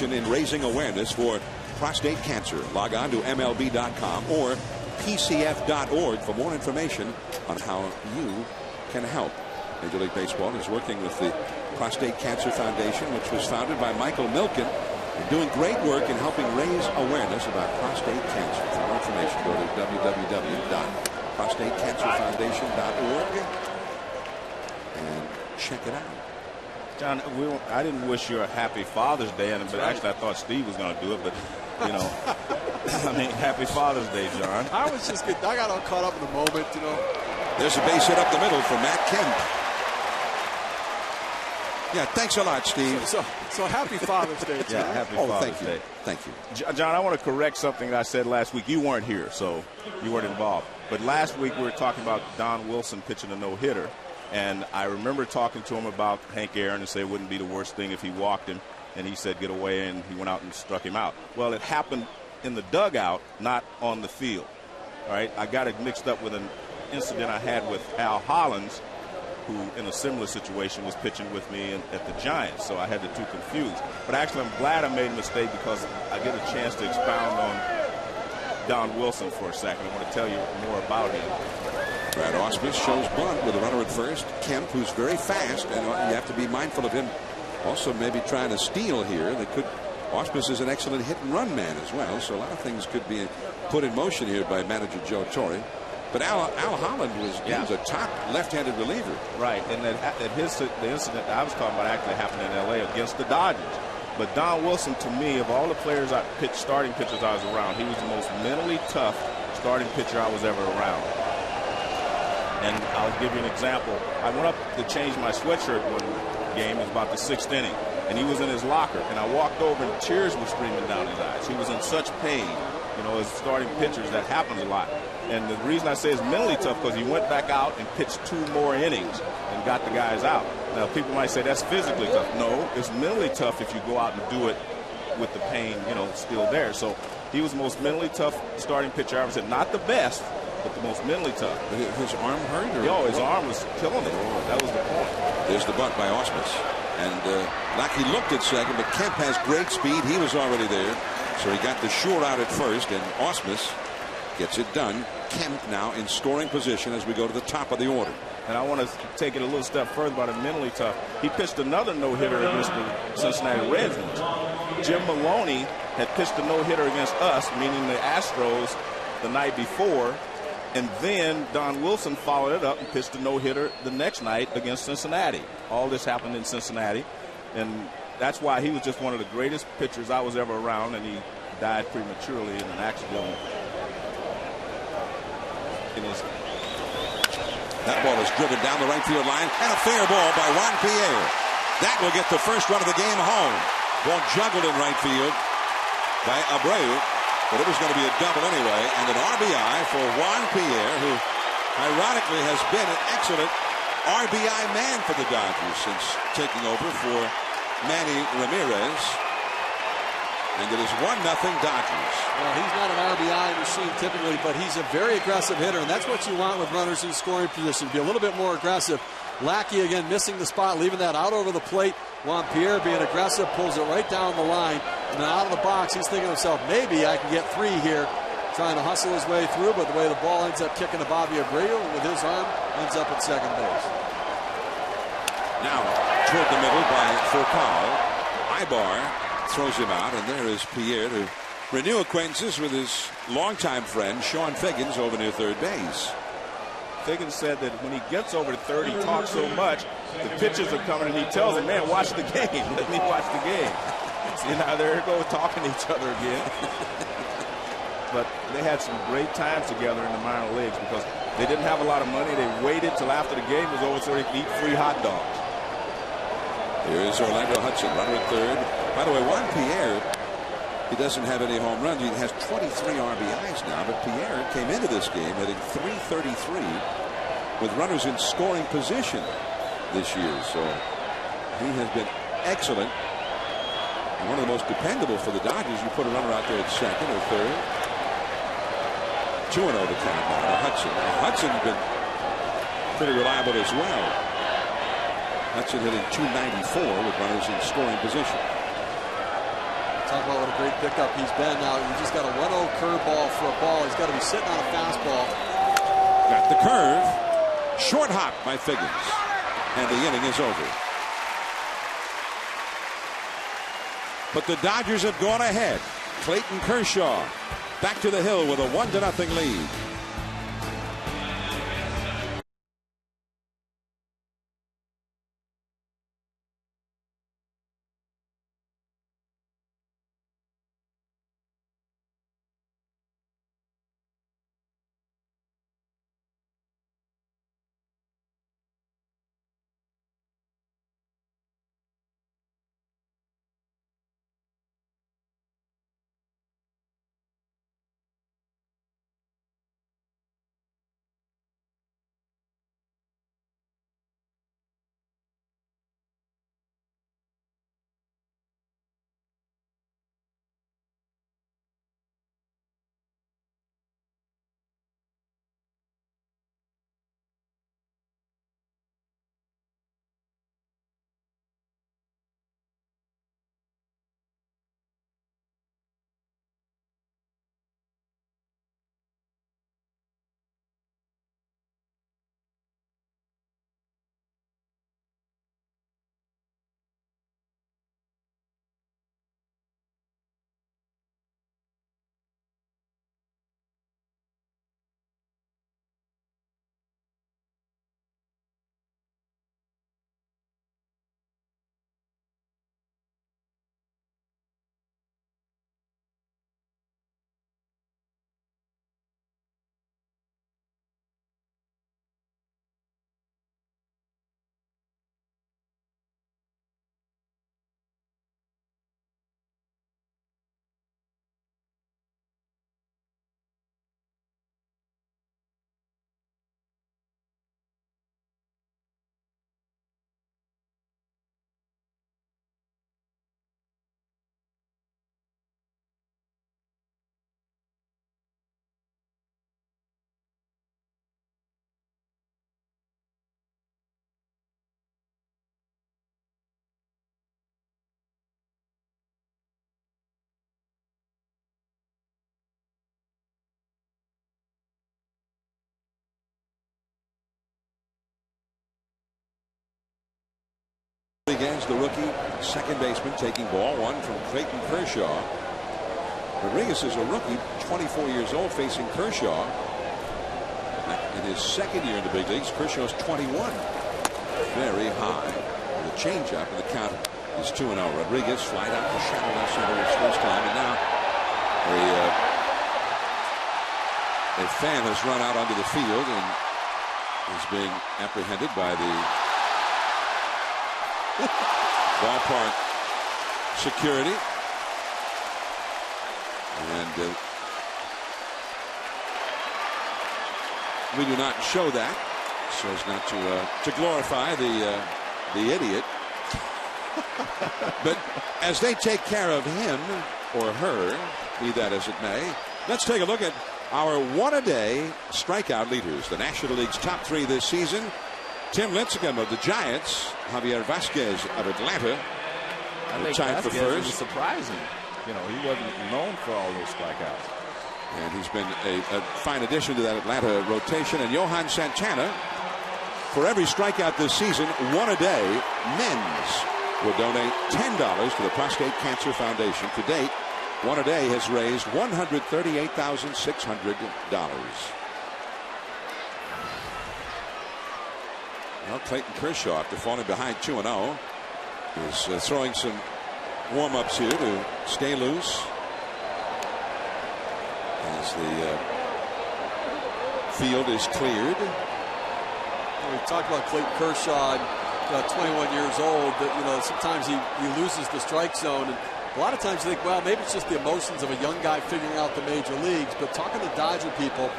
[SPEAKER 1] In raising awareness for prostate cancer. Log on to MLB.com or PCF.org for more information on how you can help. Major League Baseball is working with the Prostate Cancer Foundation, which was founded by Michael Milken, and doing great work in helping raise awareness about prostate cancer. For more information, go to www.prostatecancerfoundation.org and check it out.
[SPEAKER 2] John, I didn't wish you a happy Father's Day, but actually I thought Steve was going to do it, but, you know, I mean, happy Father's Day, John.
[SPEAKER 3] I was just good. I got all caught up in the moment, you know.
[SPEAKER 1] There's a base hit up the middle for Matt Kemp. Yeah, thanks a lot, Steve.
[SPEAKER 3] So happy Father's Day, John.
[SPEAKER 2] Yeah, happy Father's Day.
[SPEAKER 1] Thank you.
[SPEAKER 2] John, I want to correct something that I said last week. You weren't here, so you weren't involved. But last week we were talking about Don Wilson pitching a no-hitter. And I remember talking to him about Hank Aaron and say it wouldn't be the worst thing if he walked him. And he said, get away, and he went out and struck him out. Well, it happened in the dugout, not on the field. All right, I got it mixed up with an incident I had with Al Hollins, who in a similar situation was pitching with me at the Giants. So I had the two confused. But actually, I'm glad I made a mistake because I get a chance to expound on Don Wilson for a second. I want to tell you more about him.
[SPEAKER 1] Brad Ausmus shows bunt with a runner at first. Kemp, who's very fast, and you have to be mindful of him also maybe trying to steal here. Ausmus is an excellent hit and run man as well, so a lot of things could be put in motion here by manager Joe Torre. But Al Holland was a top left-handed reliever.
[SPEAKER 2] Right, and the incident that I was talking about actually happened in L.A. against the Dodgers. But Don Wilson, to me, of all the players starting pitchers I was around, he was the most mentally tough starting pitcher I was ever around. And I'll give you an example. I went up to change my sweatshirt one game. It was about the 6th inning. And he was in his locker. And I walked over and tears were streaming down his eyes. He was in such pain. You know, as starting pitchers, that happens a lot. And the reason I say it's mentally tough because he went back out and pitched 2 more innings and got the guys out. Now, people might say that's physically tough. No, it's mentally tough if you go out and do it with the pain, you know, still there. So he was the most mentally tough starting pitcher I ever said. Not the best, but the most mentally tough.
[SPEAKER 1] His arm hurt?
[SPEAKER 2] His arm was killing him. That was the point.
[SPEAKER 1] There's the bunt by Ausmus. And Lackey looked at second, but Kemp has great speed. He was already there. So he got the sure out at first, and Ausmus gets it done. Kemp now in scoring position as we go to the top of the order.
[SPEAKER 2] And I want to take it a little step further about him mentally tough. He pitched another no-hitter against the Cincinnati Reds. Jim Maloney had pitched a no-hitter against us, meaning the Astros, the night before. And then Don Wilson followed it up and pitched a no-hitter the next night against Cincinnati. All this happened in Cincinnati. And that's why he was just one of the greatest pitchers I was ever around, and he died prematurely in an accident.
[SPEAKER 1] That ball is driven down the right field line, and a fair ball by Juan Pierre. That will get the first run of the game home. Ball juggled in right field by Abreu, but it was going to be a double anyway, and an RBI for Juan Pierre, who ironically has been an excellent RBI man for the Dodgers since taking over for Manny Ramirez. And it is 1-0 Dodgers.
[SPEAKER 3] Well, he's not an RBI machine typically, but he's a very aggressive hitter, and that's what you want with runners in scoring position. Be a little bit more aggressive. Lackey again missing the spot, leaving that out over the plate. Juan Pierre being aggressive, pulls it right down the line. And then out of the box, he's thinking to himself, maybe I can get 3 here. Trying to hustle his way through, but the way the ball ends up kicking to Bobby Abreu with his arm, ends up at second base.
[SPEAKER 1] Now, toward the middle by Foucault. Ibar throws him out, and there is Pierre to renew acquaintances with his longtime friend Sean Figgins over near third base.
[SPEAKER 2] Figgins said that when he gets over to third, he talks so much, the pitches are coming, and he tells him, man, watch the game. Let me watch the game. See, now there they go talking to each other again. But they had some great times together in the minor leagues because they didn't have a lot of money. They waited till after the game was over so they could eat free hot dogs.
[SPEAKER 1] Here's Orlando Hudson, runner at third. By the way, Juan Pierre, he doesn't have any home runs. He has 23 RBIs now, but Pierre came into this game hitting .333 with runners in scoring position this year. So he has been excellent and one of the most dependable for the Dodgers. You put a runner out there at second or third. 2-0 the count now to Hudson. Hudson's been pretty reliable as well. Hudson hitting .294 with runners in scoring position.
[SPEAKER 3] Talk about what a great pickup he's been now. You just got a 1-0 curveball for a ball. He's got to be sitting on a fastball.
[SPEAKER 1] Got the curve. Short hop by Figgins. And the inning is over. But the Dodgers have gone ahead. Clayton Kershaw back to the hill with a 1-0 lead. Rodriguez, the rookie second baseman, taking ball one from Clayton Kershaw. Rodriguez is a rookie, 24 years old, facing Kershaw. In his second year in the big leagues, Kershaw's 21. Very high. The changeup, and the count is 2-0. Rodriguez flied out to shallow left center his first time, and now a fan has run out onto the field and is being apprehended by the ballpark security. And we do not show that so as not to glorify the idiot. But as they take care of him or her, be that as it may, let's take a look at our one-a-day strikeout leaders. The National League's top three this season: Tim Lincecum of the Giants, Javier Vasquez of Atlanta.
[SPEAKER 2] I think
[SPEAKER 1] tied for
[SPEAKER 2] Vasquez
[SPEAKER 1] first.
[SPEAKER 2] was surprising. You know, he wasn't known for all those strikeouts.
[SPEAKER 1] And he's been a fine addition to that Atlanta rotation. And Johan Santana, for every strikeout this season, one a day, men's will donate $10 to the Prostate Cancer Foundation. To date, one a day has raised $138,600. Well, Clayton Kershaw, after falling behind 2-0, is throwing some warm-ups here to stay loose as the field is cleared.
[SPEAKER 3] We talked about Clayton Kershaw, 21 years old. That sometimes he loses the strike zone, and a lot of times you think, well, maybe it's just the emotions of a young guy figuring out the major leagues. But talking to Dodger people,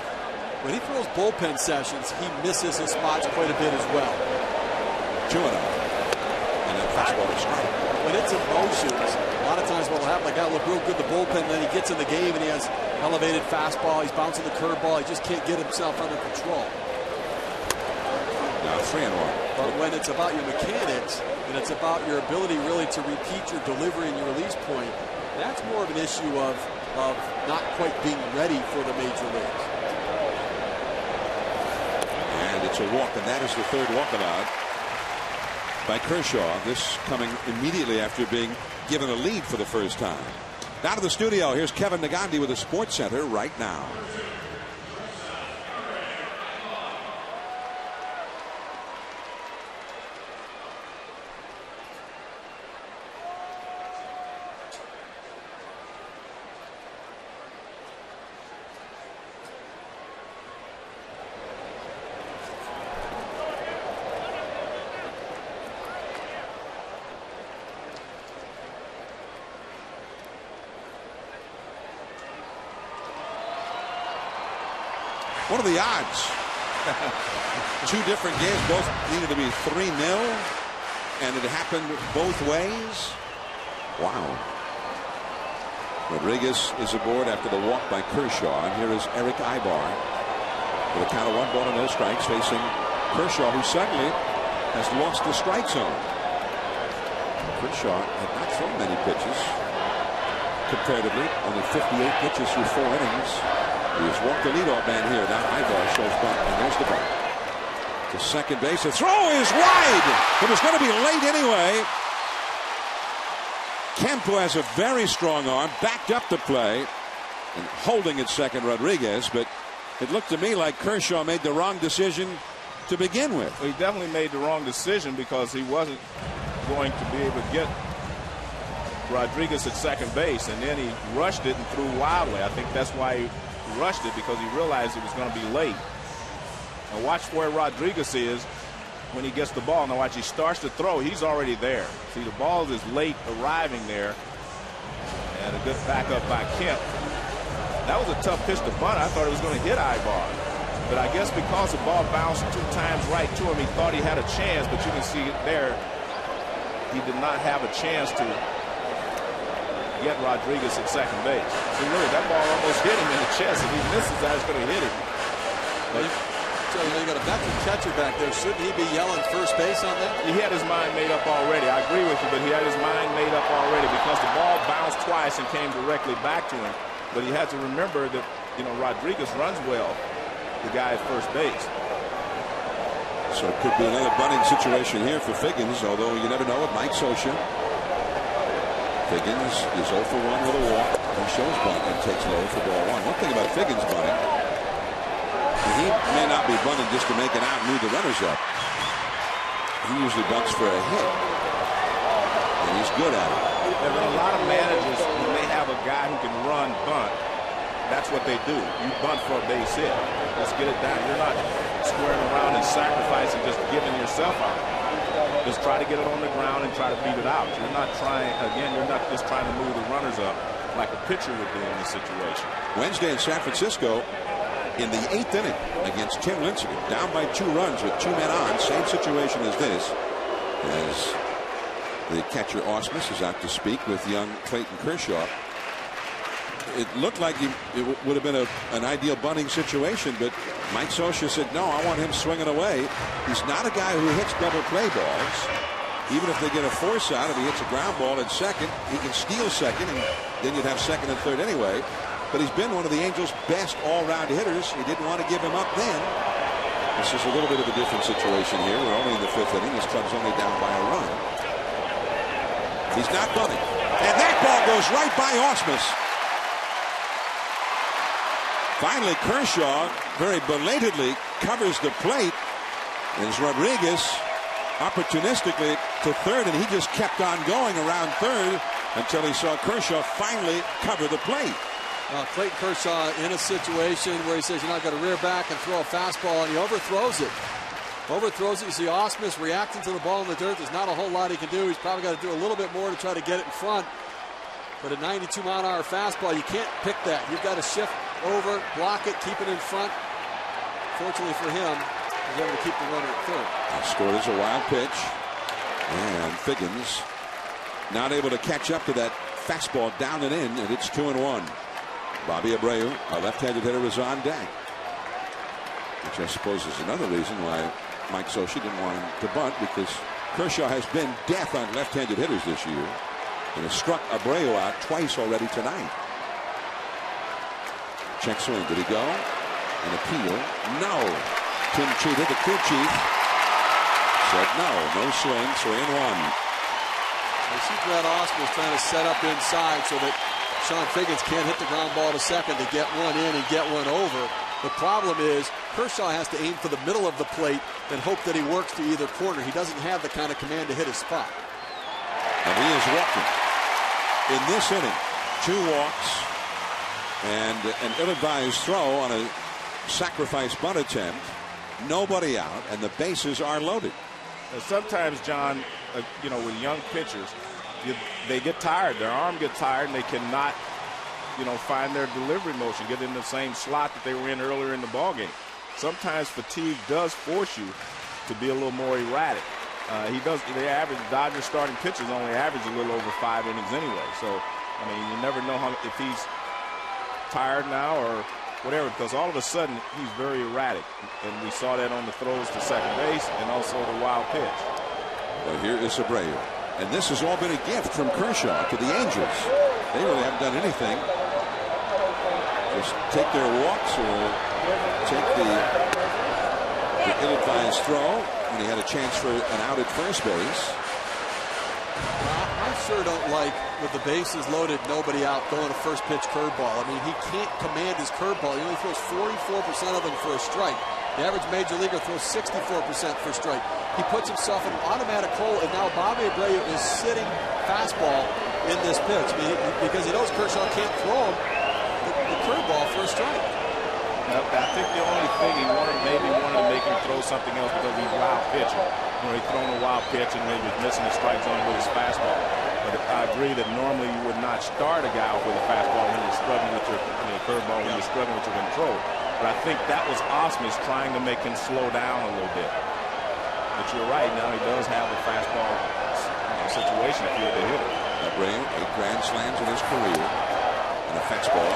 [SPEAKER 3] when he throws bullpen sessions, he misses his spots quite a bit as well.
[SPEAKER 1] 2-0, and that fastball is strike.
[SPEAKER 3] When it's emotions, a lot of times what will happen, like, I look real good in the bullpen, then he gets in the game and he has elevated fastball, he's bouncing the curveball, he just can't get himself under control.
[SPEAKER 1] Now 3-1.
[SPEAKER 3] But when it's about your mechanics and it's about your ability really to repeat your delivery and your release point, that's more of an issue of not quite being ready for the major leagues.
[SPEAKER 1] And it's a walk, and that is the third walkabout by Kershaw. This coming immediately after being given a lead for the first time. Down to the studio, here's Kevin Nagandi with the Sports Center right now. What are the odds? Two different games, both needed to be 3-0, and it happened both ways. Wow. Rodriguez is aboard after the walk by Kershaw, and here is Eric Ibar with a count of 1-0, strikes, facing Kershaw, who suddenly has lost the strike zone. Kershaw had not thrown many pitches comparatively, only 58 pitches through 4 innings. He has walked the leadoff man here. Now Ibar shows back, and there's the ball to second base. The throw is wide. It was going to be late anyway. Kemp, who has a very strong arm, backed up the play and holding at second Rodriguez, but it looked to me like Kershaw made the wrong decision to begin with.
[SPEAKER 2] Well, he definitely made the wrong decision because he wasn't going to be able to get Rodriguez at second base, and then he rushed it and threw wildly. I think that's why he rushed it, because he realized it was going to be late. Now watch where Rodriguez is when he gets the ball. Now watch, he starts to throw. He's already there. See, the ball is late arriving there. And a good backup by Kemp. That was a tough pitch to bunt. I thought it was going to hit Ibar. But I guess because the ball bounced 2 times right to him, he thought he had a chance. But you can see it there, he did not have a chance to get Rodriguez at second base. See, really, that ball almost hit him in the chest. If he misses that, it's going to hit him. But
[SPEAKER 3] you got a veteran catcher back there. Shouldn't he be yelling first base on that?
[SPEAKER 2] He had his mind made up already. I agree with you, but he had his mind made up already because the ball bounced twice and came directly back to him. But he had to remember that, Rodriguez runs well, the guy at first base.
[SPEAKER 1] So it could be another bunting situation here for Figgins, although you never know with Mike Scioscia. Figgins is 0 for 1 with a walk. He shows bunt and takes low for ball 1. One thing about Figgins bunting, he may not be bunting just to make it out and move the runners up. He usually bunts for a hit, and he's good at it.
[SPEAKER 2] There are a lot of managers, when they have a guy who can run bunt, that's what they do. You bunt for a base hit. Let's get it down. You're not squaring around and sacrificing, just giving yourself out. Just try to get it on the ground and try to beat it out. You're not trying, again, you're not just trying to move the runners up like a pitcher would do in this situation.
[SPEAKER 1] Wednesday in San Francisco, in the 8th inning against Tim Lincecum, down by 2 runs with 2 men on, same situation as this, as the catcher Ausmus is out to speak with young Clayton Kershaw. It looked like it would have been an ideal bunting situation, but Mike Scioscia said, no, I want him swinging away. He's not a guy who hits double play balls. Even if they get a force out, if he hits a ground ball at second, he can steal second, and then you'd have second and third anyway. But he's been one of the Angels' best all-round hitters. He didn't want to give him up then. This is a little bit of a different situation here. We're only in the 5th inning. His club's only down by a run. He's not bunting. And that ball goes right by Ausmus. Finally, Kershaw very belatedly covers the plate. As Rodriguez opportunistically to third, and he just kept on going around third until he saw Kershaw finally cover the plate.
[SPEAKER 3] Clayton Kershaw in a situation where he says you're not going to rear back and throw a fastball, and he overthrows it. You see Ausmus reacting to the ball in the dirt. There's not a whole lot he can do. He's probably got to do a little bit more to try to get it in front. But a 92-mile-an-hour fastball, you can't pick that. You've got to shift over, block it, keep it in front. Fortunately for him, he's able to keep the runner at third.
[SPEAKER 1] Scored as a wild pitch. And Figgins not able to catch up to that fastball down and in, and it's 2-1. Bobby Abreu, a left-handed hitter, is on deck. Which I suppose is another reason why Mike Scioscia didn't want him to bunt, because Kershaw has been death on left-handed hitters this year and has struck Abreu out twice already tonight. Check swing. Did he go? An appeal? No. Tim Cheetah, the crew chief, said no. No swing. 3-1.
[SPEAKER 3] I see Brett Ausmus trying to set up inside so that Sean Figgins can't hit the ground ball to second to get one in and get one over. The problem is Kershaw has to aim for the middle of the plate and hope that he works to either corner. He doesn't have the kind of command to hit his spot.
[SPEAKER 1] And he is walking. In this inning, 2 walks and an ill-advised throw on a sacrifice bunt attempt. Nobody out, and the bases are loaded.
[SPEAKER 2] Sometimes, John, with young pitchers, they get tired. Their arm gets tired, and they cannot, find their delivery motion, get in the same slot that they were in earlier in the ballgame. Sometimes fatigue does force you to be a little more erratic. The Dodgers starting pitchers only average a little over 5 innings anyway. So, you never know if he's tired now or whatever, because all of a sudden he's very erratic. And we saw that on the throws to second base and also the wild pitch.
[SPEAKER 1] Well, here is Abreu. And this has all been a gift from Kershaw to the Angels. They really haven't done anything. Just take their walks or take the ill-advised throw when he had a chance for an out at first base.
[SPEAKER 3] I sure don't like, with the bases loaded, nobody out, throwing a first pitch curveball. He can't command his curveball. He only throws 44% of them for a strike. The average major leaguer throws 64% for a strike. He puts himself in an automatic hole, and now Bobby Abreu is sitting fastball in this pitch because he knows Kershaw can't throw him the curveball for a strike.
[SPEAKER 2] I think the only thing he wanted to make him throw something else because he's wild pitching. He's throwing a wild pitch and maybe missing the strike zone with his fastball. But I agree that normally you would not start a guy with a fastball when you're struggling with your curveball, when you're struggling with your control. But I think that was Ausmus trying to make him slow down a little bit. But you're right, now he does have a fastball situation if you're the hitter.
[SPEAKER 1] Abreu, 8 grand slams in his career. And a fastball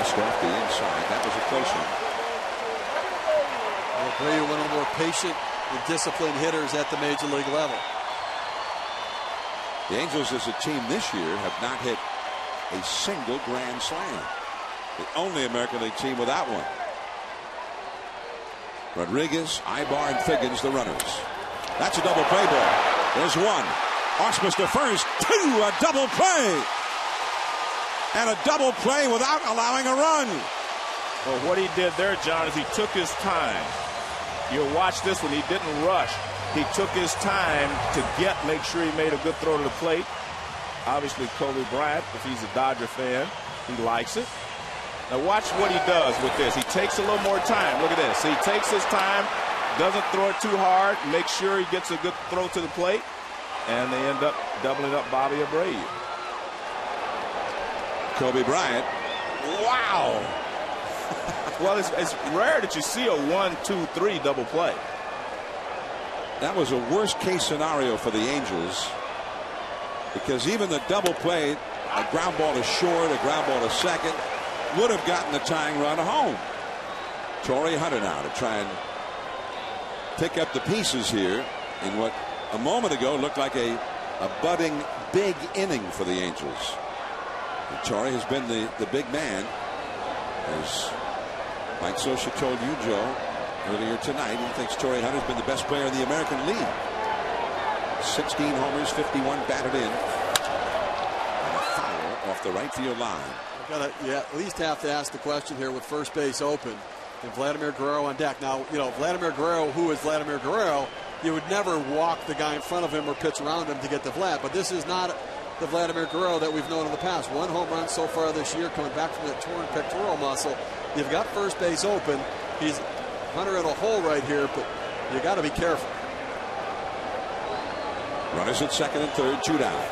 [SPEAKER 1] just off the inside. That was a close one.
[SPEAKER 3] Abreu, one of the more patient and disciplined hitters at the major league level.
[SPEAKER 1] The Angels as a team this year have not hit a single grand slam. The only American League team without one. Rodriguez, Ibar, and Figgins, the runners. That's a double play ball. There's one. Ausmus to first. Two. A double play. And a double play without allowing a run.
[SPEAKER 2] Well, what he did there, John, is he took his time. You'll watch this one. He didn't rush. He took his time to make sure he made a good throw to the plate. Obviously, Kobe Bryant, if he's a Dodger fan, he likes it. Now watch what he does with this. He takes a little more time. Look at this. He takes his time, doesn't throw it too hard, makes sure he gets a good throw to the plate, and they end up doubling up Bobby Abreu.
[SPEAKER 1] Kobe Bryant. Wow.
[SPEAKER 2] Well, it's rare that you see a 1-2-3 double play.
[SPEAKER 1] That was a worst case scenario for the Angels, because even the double play, a ground ball to short, a ground ball to second, would have gotten the tying run home. Torrey Hunter now to try and pick up the pieces here in what a moment ago looked like a budding big inning for the Angels. And Torrey has been the big man, as Mike Scioscia told you, Joe, earlier tonight. He thinks Torrey Hunter's been the best player in the American League. 16 homers, 51 batted in, and a foul off the right field line.
[SPEAKER 3] At least have to ask the question here with first base open and Vladimir Guerrero on deck. Now, Vladimir Guerrero, who is Vladimir Guerrero, you would never walk the guy in front of him or pitch around him to get to Vlad. But this is not the Vladimir Guerrero that we've known in the past. One home run so far this year, coming back from that torn pectoral muscle. You've got first base open. He's Hunter in a hole right here, but you got to be careful.
[SPEAKER 1] Runners at second and third, 2 down.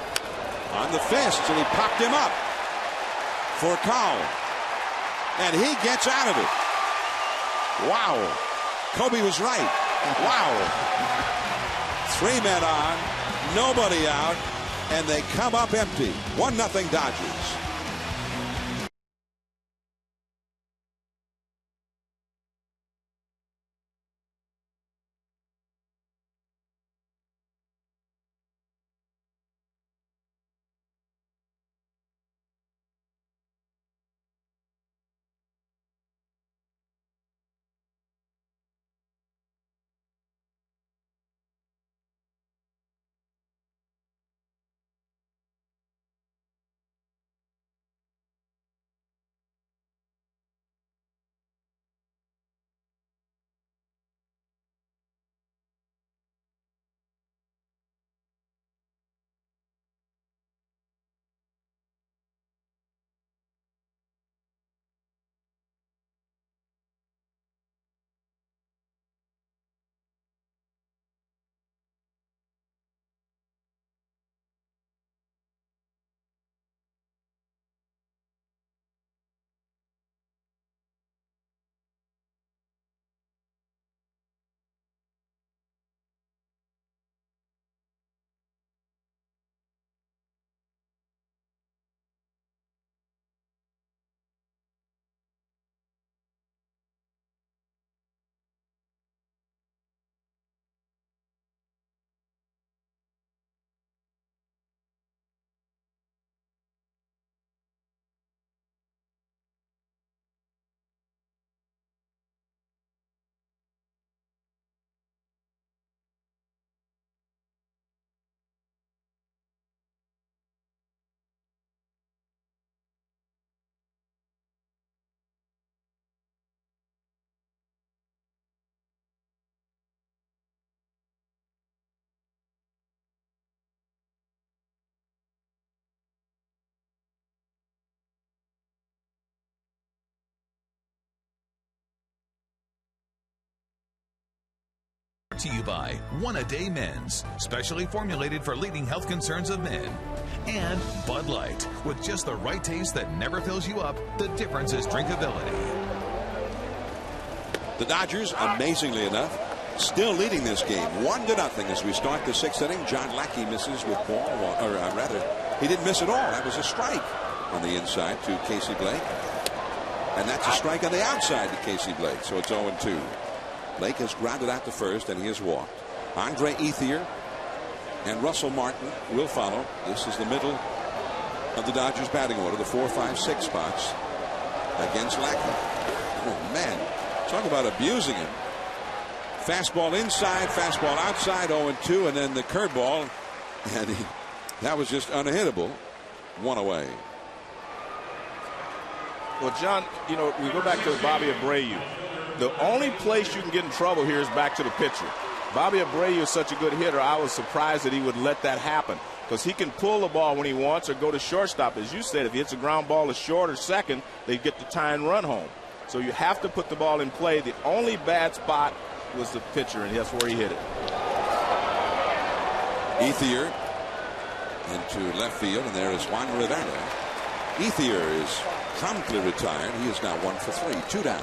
[SPEAKER 1] On the fist, and he popped him up for Cowell. And he gets out of it. Wow. Kobe was right. Wow. 3 men on, nobody out, and they come up empty. 1-0 Dodgers.
[SPEAKER 7] To you by One A Day Men's, specially formulated for leading health concerns of men. And Bud Light, with just the right taste that never fills you up. The difference is drinkability.
[SPEAKER 1] The Dodgers, amazingly enough, still leading this game 1-0 as we start the 6th inning. John Lackey misses with ball, or rather, he didn't miss at all. That was a strike on the inside to Casey Blake. And that's a strike on the outside to Casey Blake. So it's 0-2. Blake has grounded out to first, and he has walked. Andre Ethier and Russell Martin will follow. This is the middle of the Dodgers batting order, the 4, 5, 6 spots against Lackey. Oh, man. Talk about abusing him. Fastball inside, fastball outside, 0-2, and then the curveball, and that was just unhittable. One away.
[SPEAKER 2] Well, John, you know, we go back to Bobby Abreu. The only place you can get in trouble here is back to the pitcher. Bobby Abreu is such a good hitter, I was surprised that he would let that happen, because he can pull the ball when he wants or go to shortstop. As you said, if he hits a ground ball to short or second, they get the tie and run home. So you have to put the ball in play. The only bad spot was the pitcher, and that's where he hit it.
[SPEAKER 1] Ethier into left field, and there is Juan Rivera. Ethier is promptly retired. He is now 1 for 3, 2 down.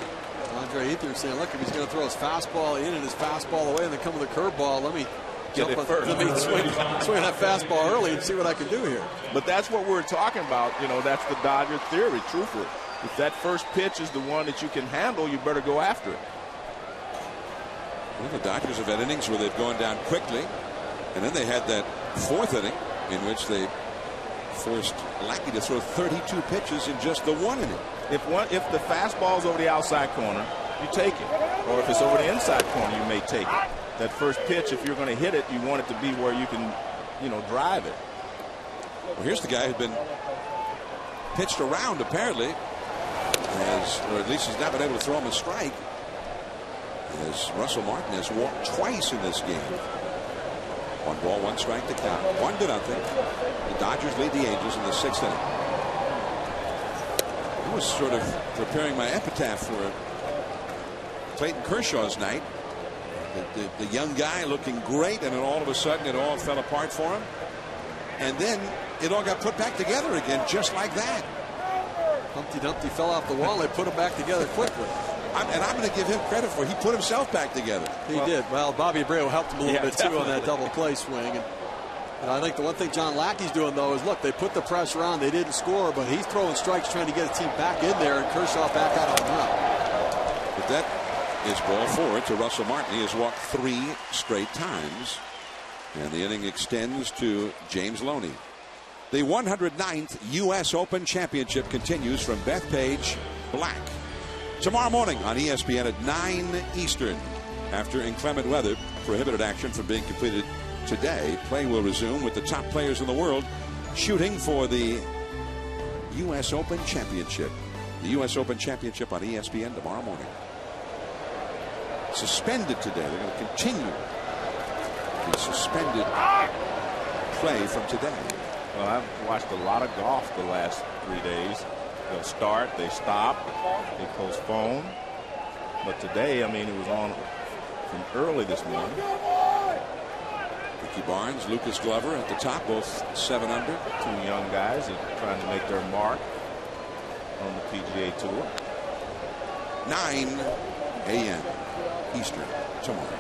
[SPEAKER 3] Andre Ethier saying, look, if he's going to throw his fastball in and his fastball away and then come with a curveball, let me
[SPEAKER 2] get it first.
[SPEAKER 3] Let me swing that fastball early and see what I can do here.
[SPEAKER 2] But that's what we're talking about. You know, that's the Dodger theory, truthfully. If that first pitch is the one that you can handle, you better go after it.
[SPEAKER 1] Well, the Dodgers have had innings where they've gone down quickly, and then they had that fourth inning in which they forced Lackey to throw 32 pitches in just the one inning.
[SPEAKER 2] If the fastball's over the outside corner, you take it. Or if it's over the inside corner, you may take it. That first pitch, if you're going to hit it, you want it to be where you can, you know, drive it.
[SPEAKER 1] Well, here's the guy who's been pitched around, apparently, or at least he's not been able to throw him a strike, as Russell Martin has walked twice in this game. 1 ball, 1 strike to count. 1-0. The Dodgers lead the Angels in the 6th inning. I was sort of preparing my epitaph for Clayton Kershaw's night. The young guy looking great, and then all of a sudden it all fell apart for him. And then it all got put back together again, just like that.
[SPEAKER 3] Humpty Dumpty fell off the wall. They put him back together quickly.
[SPEAKER 1] And I'm going to give him credit for it. He put himself back together.
[SPEAKER 3] He did. Well, Bobby Abreu helped him a little bit too on that double play swing. And I think the one thing John Lackey's doing, though, is look, they put the pressure on. They didn't score, but he's throwing strikes trying to get his team back in there, and Kershaw back out on the mound.
[SPEAKER 1] But that is ball 4 to Russell Martin. He has walked 3 straight times. And the inning extends to James Loney. The 109th U.S. Open Championship continues from Bethpage Black. Tomorrow morning on ESPN at 9 Eastern. After inclement weather prohibited action from being completed today, play will resume with the top players in the world shooting for the U.S. Open Championship. The U.S. Open Championship on ESPN tomorrow morning. Suspended today. They're going to continue the suspended play from today.
[SPEAKER 2] Well, I've watched a lot of golf the last 3 days. They'll start, they stop, they postpone. But today, I mean, it was on from early this morning.
[SPEAKER 1] Ricky Barnes, Lucas Glover at the top, both 7 under.
[SPEAKER 2] 2 young guys are trying to make their mark on the PGA Tour.
[SPEAKER 1] 9 a.m. Eastern tomorrow.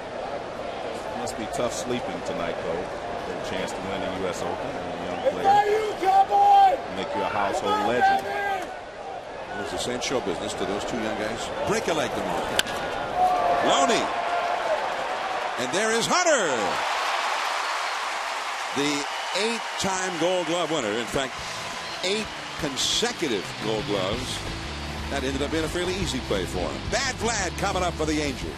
[SPEAKER 2] Must be tough sleeping tonight, though. Get a chance to win the U.S. Open and a young player. Make you a household legend.
[SPEAKER 1] It's the same show business to those 2 young guys. Break a leg tomorrow. Loney. And there is Hunter. The 8-time Gold Glove winner. In fact, 8 consecutive Gold Gloves. That ended up being a fairly easy play for him. Bad Vlad coming up for the Angels.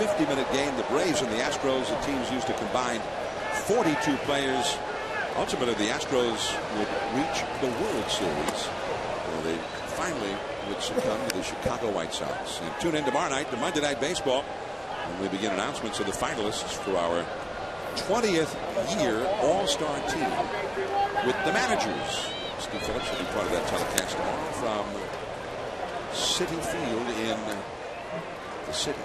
[SPEAKER 1] 50-minute game. The Braves and the Astros, the teams used to combine 42 players. Ultimately, the Astros would reach the World Series, where they finally would succumb to the Chicago White Sox. And tune in tomorrow night to Monday Night Baseball when we begin announcements of the finalists for our 20th year All-Star team with the managers. Steve Phillips will be part of that telecast tomorrow from Citi Field in the city.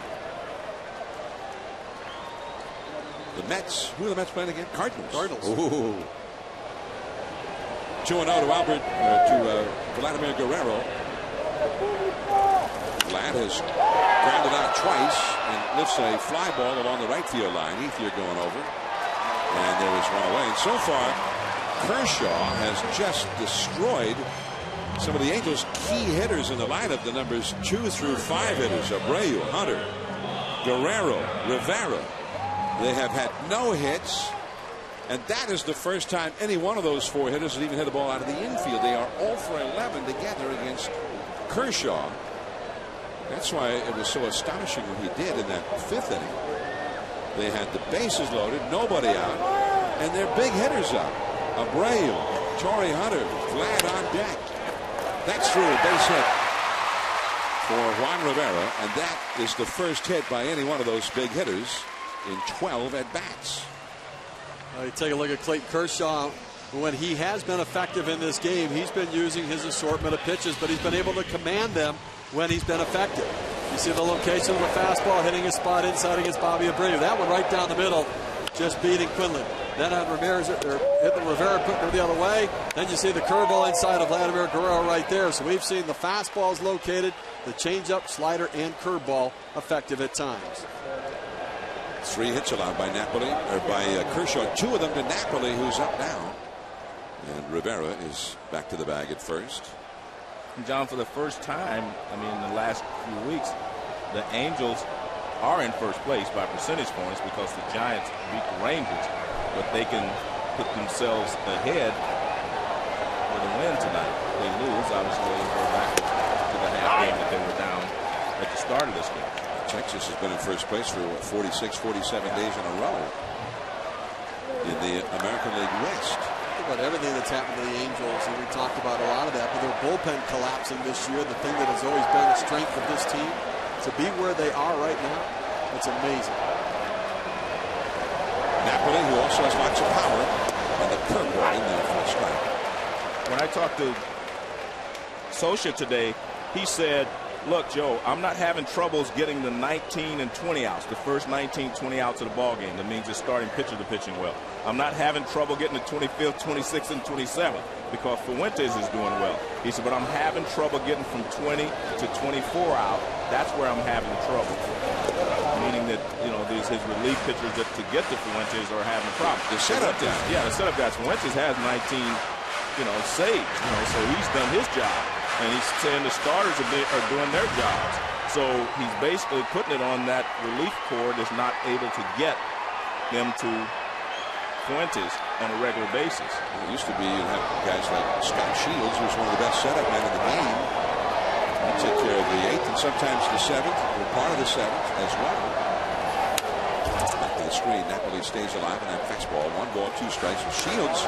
[SPEAKER 1] The Mets. Who are the Mets playing again? Cardinals. Ooh. 2-0 to Vladimir Guerrero. Vlad has grounded out twice and lifts a fly ball along the right field line. Ethier going over. And there is one away. And so far, Kershaw has just destroyed some of the Angels' key hitters in the lineup. The numbers 2 through 5 hitters. Abreu, Hunter, Guerrero, Rivera. They have had no hits. And that is the first time any one of those 4 hitters has even hit a ball out of the infield. They are 0 for 11 together against Kershaw. That's why it was so astonishing what he did in that 5th inning. They had the bases loaded, nobody out, and their big hitters up. Abreu, Torrey Hunter, Vlad on deck. That's through a base hit for Juan Rivera, and that is the first hit by any one of those big hitters in 12 at-bats.
[SPEAKER 3] You take a look at Clayton Kershaw. When he has been effective in this game, he's been using his assortment of pitches, but he's been able to command them when he's been effective. You see the location of the fastball hitting his spot inside against Bobby Abreu. That one right down the middle, just beating Quinlan. Then on Rivera, putting it the other way. Then you see the curveball inside of Vladimir Guerrero right there. So we've seen the fastballs located, the changeup, slider, and curveball effective at times.
[SPEAKER 1] 3 hits allowed by Kershaw. 2 of them to Napoli, who's up now. And Rivera is back to the bag at first.
[SPEAKER 2] And John, for the first time, in the last few weeks, the Angels are in first place by percentage points because the Giants beat the Rangers. But they can put themselves ahead with a win tonight. If they lose, obviously, they go back to the half game that they were down at the start of this game.
[SPEAKER 1] Texas has been in first place for 46, 47 days in a row in the American League West.
[SPEAKER 3] Think about everything that's happened to the Angels, and we talked about a lot of that, but their bullpen collapsing this year, the thing that has always been a strength of this team, to be where they are right now, it's amazing.
[SPEAKER 1] Napoli, who also has lots of power, and the curveball in there for a strike.
[SPEAKER 2] When I talked to Socia today, he said, look, Joe, I'm not having troubles getting the 19 and 20 outs, the first 19, 20 outs of the ball game. That means the starting pitcher to pitching well. I'm not having trouble getting the 25th, 26th, and 27th because Fuentes is doing well. He said, but I'm having trouble getting from 20 to 24 out. That's where I'm having trouble. Meaning that, his relief pitchers that to get to Fuentes are having a problem.
[SPEAKER 1] The setup guy.
[SPEAKER 2] Yeah, the setup guys. Fuentes has 19, saves, so he's done his job. And he's saying the starters are doing their jobs. So he's basically putting it on that relief corps that's not able to get them to Fuentes on a regular basis.
[SPEAKER 1] It used to be you'd have guys like Scott Shields, who's one of the best setup men in the game. He took care of the 8th and sometimes the 7th, or part of the 7th as well. Back to the screen, Napoli stays alive in that fastball. 1 ball, 2 strikes. Shields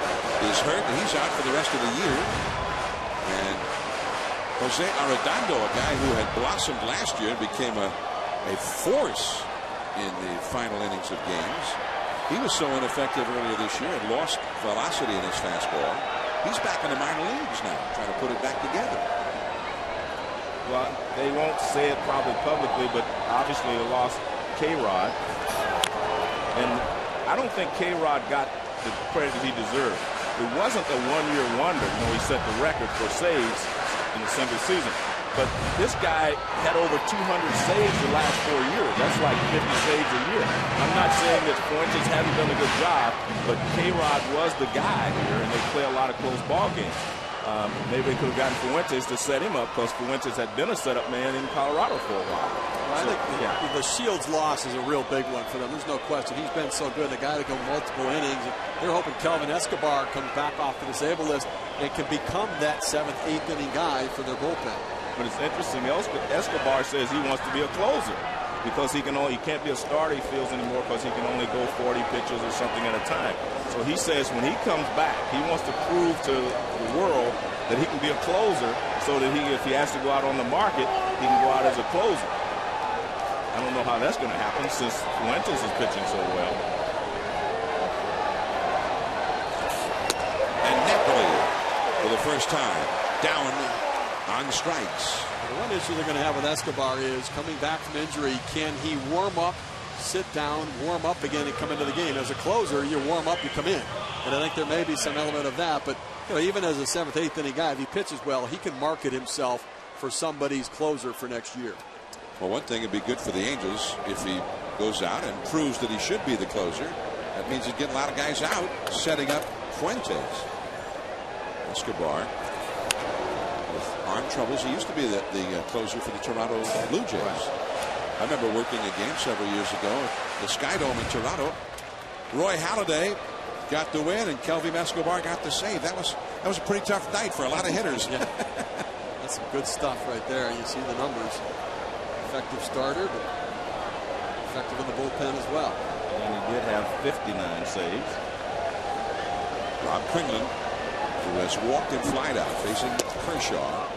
[SPEAKER 1] is hurt, and he's out for the rest of the year. And Jose Arredondo, a guy who had blossomed last year and became a force in the final innings of games. He was so ineffective earlier this year and lost velocity in his fastball. He's back in the minor leagues now, trying to put it back together.
[SPEAKER 2] Well, they won't say it probably publicly, but obviously they lost K-Rod. And I don't think K-Rod got the credit that he deserved. It wasn't a one-year wonder. He set the record for saves in a single season. But this guy had over 200 saves the last 4 years. That's like 50 saves a year. I'm not saying that Fuentes hasn't done a good job, but K-Rod was the guy here, and they play a lot of close ball games. Maybe they could have gotten Fuentes to set him up because Fuentes had been a setup man in Colorado for a while.
[SPEAKER 3] I think the Shields loss is a real big one for them. There's no question. He's been so good. The guy to go multiple innings. They're hoping Kelvin Escobar comes back off the disabled list and can become that 7th, 8th inning guy for their bullpen.
[SPEAKER 2] But it's interesting. Escobar says he wants to be a closer. because he can't be a starter, he feels anymore, because he can only go 40 pitches or something at a time. So he says when he comes back, he wants to prove to the world that he can be a closer, so that if he has to go out on the market, he can go out as a closer. I don't know how that's going to happen since Fuentes is pitching so well.
[SPEAKER 1] And Napoli, for the first time, down on strikes.
[SPEAKER 3] The one issue they're going to have with Escobar is coming back from injury. Can he warm up, sit down, warm up again, and come into the game? As a closer, you warm up, you come in. And I think there may be some element of that. But even as a 7th, 8th inning guy, if he pitches well, he can market himself for somebody's closer for next year.
[SPEAKER 1] Well, one thing would be good for the Angels if he goes out and proves that he should be the closer. That means he'd get a lot of guys out, setting up Fuentes. Escobar, with arm troubles, he used to be the closer for the Toronto Blue Jays. I remember working a game several years ago at the Sky Dome in Toronto. Roy Halladay got the win, and Kelvin Escobar got the save. That was a pretty tough night for a lot of hitters.
[SPEAKER 3] Yeah. That's some good stuff right there. You see the numbers. Effective starter, but effective in the bullpen as well.
[SPEAKER 2] And he did have 59 saves.
[SPEAKER 1] Rob Kringlen, who has walked and flied out, facing Kershaw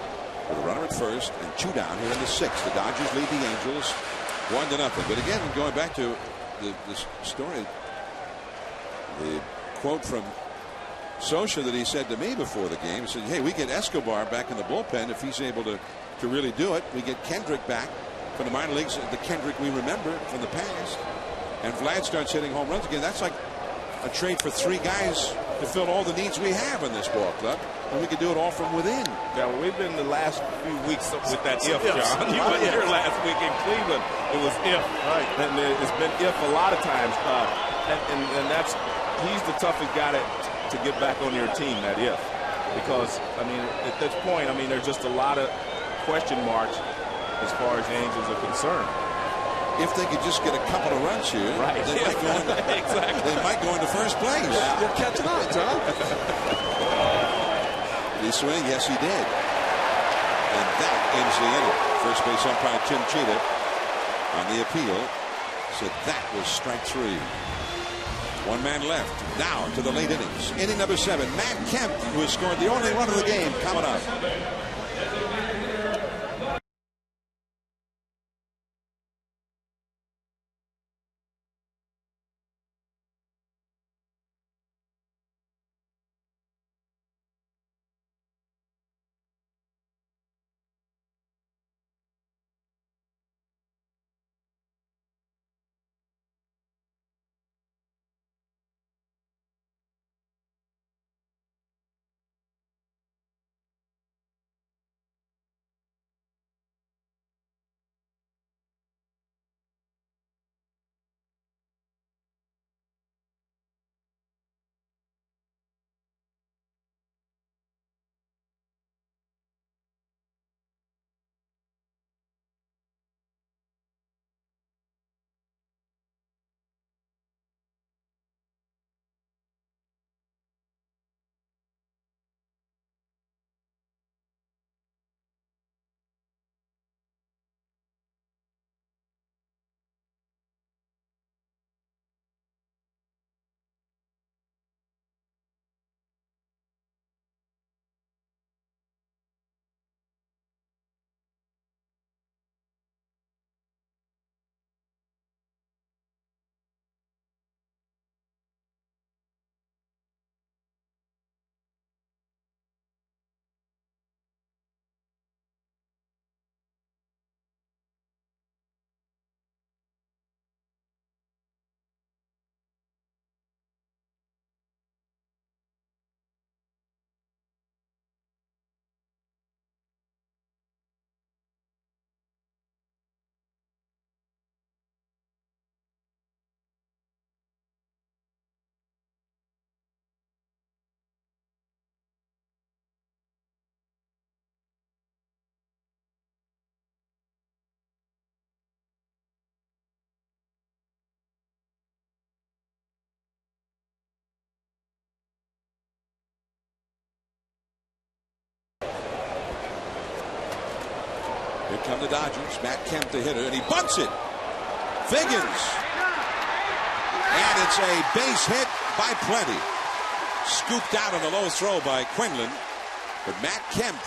[SPEAKER 1] with a runner at first and 2 down here in the 6th. The Dodgers lead the Angels 1-0. But again, going back to this story, the quote from Socha that he said to me before the game, he said, hey, we get Escobar back in the bullpen if he's able to really do it. We get Kendrick back from the minor leagues, the Kendrick we remember from the past, and Vlad starts hitting home runs again. That's like a trade for 3 guys to fill all the needs we have in this ball club, and we can do it all from within.
[SPEAKER 2] Yeah, well, we've been the last few weeks with that if, John. You were here last week in Cleveland. It was if, right? And it's been if a lot of times, and that's he's the toughest guy to get back on your team. That if, because I mean, at this point, I mean, there's just a lot of question marks as far as the Angels are concerned.
[SPEAKER 1] If they could just get a couple of runs here,
[SPEAKER 2] right.
[SPEAKER 1] they might go into first place.
[SPEAKER 3] Yeah. You're catching on, John.
[SPEAKER 1] Did he swing? Yes, he did. And that ends the inning. First base umpire Tim Cheetah on the appeal said that was strike 3. 1 man left. Now to the late innings. Inning number 7. Matt Kemp, who has scored the only run of the game, coming up. Here come the Dodgers. Matt Kemp, the hitter, and he bunts it. Figgins. And it's a base hit by plenty. Scooped out on the low throw by Quinlan. But Matt Kemp,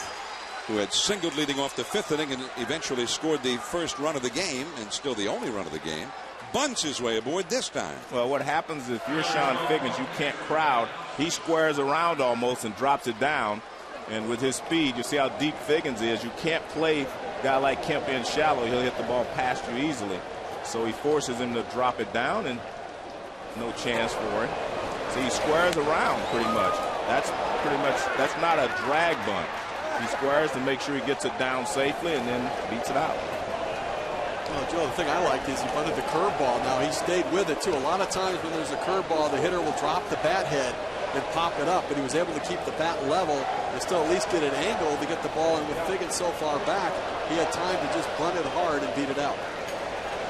[SPEAKER 1] who had singled leading off the 5th inning and eventually scored the first run of the game, and still the only run of the game, bunts his way aboard this time.
[SPEAKER 2] Well, what happens if you're Sean Figgins, you can't crowd. He squares around almost and drops it down. And with his speed, you see how deep Figgins is. You can't play a guy like Kemp in shallow. He'll hit the ball past you easily. So he forces him to drop it down, and no chance for it. So he squares around pretty much. That's not a drag bunt. He squares to make sure he gets it down safely and then beats it out.
[SPEAKER 3] Well, Joe, the thing I liked is he bunted the curveball. Now he stayed with it too. A lot of times when there's a curveball, the hitter will drop the bat head and pop it up, but he was able to keep the bat level and still at least get an angle to get the ball. And with Figgins so far back, he had time to just bunt it hard and beat it out.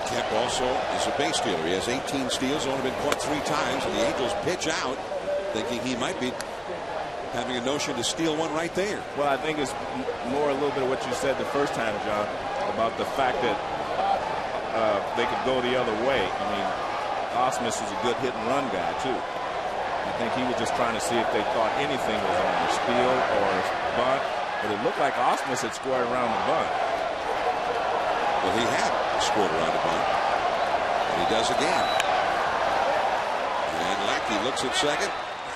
[SPEAKER 1] Kemp also is a base stealer. He has 18 steals, only been caught 3 times, and the Angels pitch out thinking he might be having a notion to steal one right there.
[SPEAKER 2] Well, I think it's more a little bit of what you said the first time, John, about the fact that they could go the other way. I mean, Osmus is a good hit and run guy too. I think he was just trying to see if they thought anything was on a steal or a bunt, but it looked like Osmus had squared around the bunt.
[SPEAKER 1] Well, he had scored around the bunt, and he does again. And Lackey looks at second,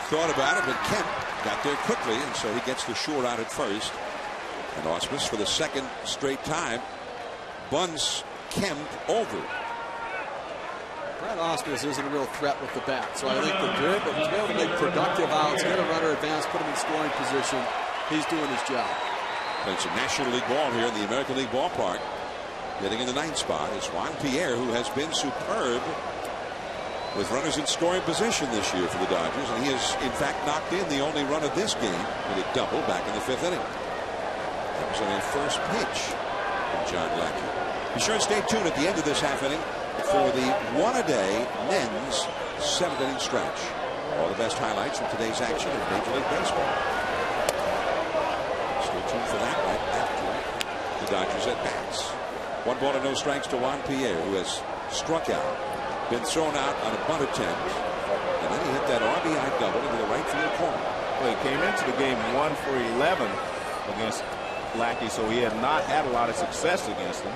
[SPEAKER 1] thought about it, but Kemp got there quickly, and so he gets the short out at first. And Osmus, for the second straight time, bunts Kemp over.
[SPEAKER 3] Brad Osmus isn't a real threat with the bat, so I think to be able to make productive outs, get a runner advance, put him in scoring position, he's doing his job.
[SPEAKER 1] Playing some National League ball here in the American League ballpark. Getting in the 9th spot is Juan Pierre, who has been superb with runners in scoring position this year for the Dodgers, and he has in fact knocked in the only run of this game with a double back in the 5th inning. That was on a first pitch from John Lackey. Be sure and stay tuned at the end of this half inning for the one-a-day men's 7th inning stretch. All the best highlights from today's action in Major League Baseball. Stay tuned for that right after the Dodgers at bats. 1 ball and no strikes to Juan Pierre, who has struck out, been thrown out on a bunt attempt, and then he hit that RBI double into the right field corner.
[SPEAKER 2] Well, he came into the game 1 for 11 against Lackey, so he had not had a lot of success against him.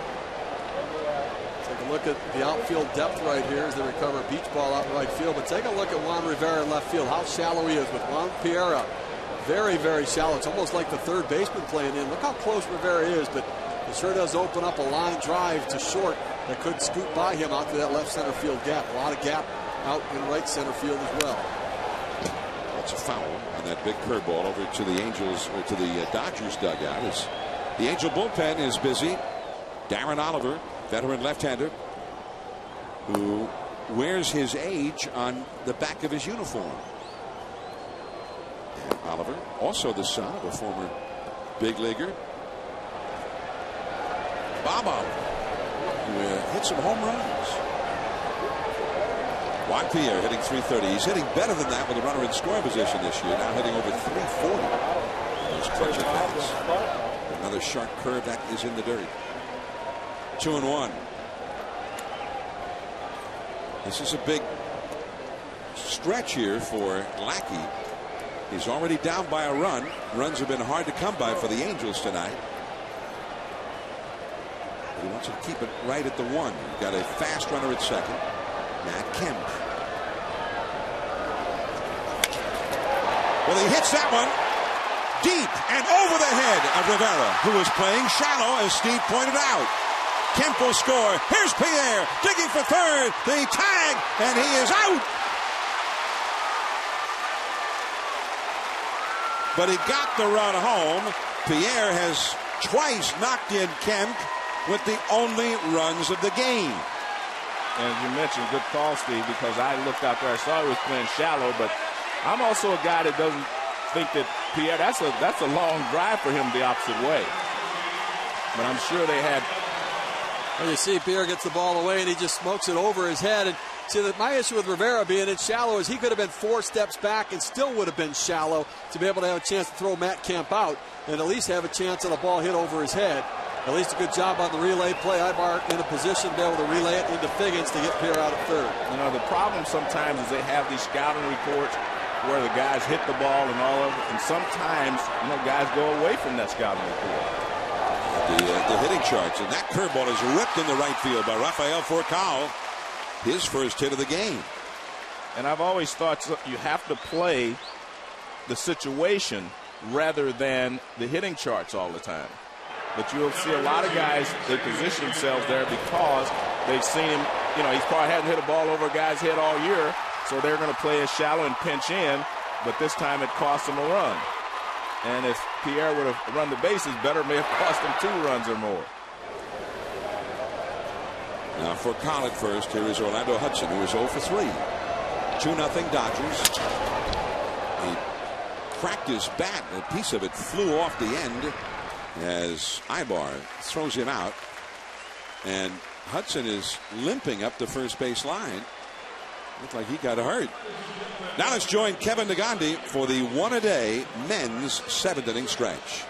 [SPEAKER 3] Take a look at the outfield depth right here as they recover a beach ball out in right field. But take a look at Juan Rivera in left field, how shallow he is with Juan Pierre. Very, very shallow. It's almost like the third baseman playing in. Look how close Rivera is, but it sure does open up a line drive to short that could scoot by him out to that left center field gap. A lot of gap out in right center field as well.
[SPEAKER 1] That's a foul on that big curveball over to the Angels, or to the Dodgers dugout. As the Angel bullpen is busy. Darren Oliver, veteran left-hander, who wears his age on the back of his uniform. And Oliver, also the son of a former big leaguer, Bob Oliver, who hit some home runs. Juan Pierre hitting .330. He's hitting better than that with a runner in scoring position this year. Now hitting over .340. Those clutch at bats. Another sharp curve that is in the dirt. 2-1. This is a big stretch here for Lackey. He's already down by a run. Runs have been hard to come by for the Angels tonight. He wants to keep it right at the 1. You've got a fast runner at second, Matt Kemp. Well, he hits that one deep and over the head of Rivera, who is playing shallow, as Steve pointed out. Kemp will score. Here's Pierre digging for third. The tag, and he is out. But he got the run home. Pierre has twice knocked in Kemp with the only runs of the game.
[SPEAKER 2] And as you mentioned, good call, Steve, because I looked out there. I saw he was playing shallow, but I'm also a guy that doesn't think that Pierre, that's a long drive for him the opposite way. But I'm sure they had.
[SPEAKER 3] Well, you see Pierre gets the ball away and he just smokes it over his head. And see, that my issue with Rivera being in shallow is he could have been 4 steps back and still would have been shallow to be able to have a chance to throw Matt Kemp out and at least have a chance of the ball hit over his head. At least a good job on the relay play. Ibar in a position to be able to relay it into Figgins to get Pierre out at third.
[SPEAKER 2] You know, the problem sometimes is they have these scouting reports where the guys hit the ball and all of it, and sometimes, you know, guys go away from that scouting report.
[SPEAKER 1] The hitting charts, and that curveball is ripped into right field by Rafael Furcal, his first hit of the game.
[SPEAKER 2] And I've always thought you have to play the situation rather than the hitting charts all the time. But you'll see a lot of guys, they position themselves there because they've seen him, you know, he's probably hadn't hit a ball over a guy's head all year, so they're going to play it shallow and pinch in, but this time it cost him a run. And if Pierre would have run the bases better, it may have cost him 2 runs or more.
[SPEAKER 1] Now for Collett first, here is Orlando Hudson, who is 0 for 3. 2-0 Dodgers. He cracked his bat. A piece of it flew off the end as Ibar throws him out. And Hudson is limping up the first base line. Looked like he got hurt. Now let's join Kevin Negandhi for the one-a-day men's 7th inning stretch.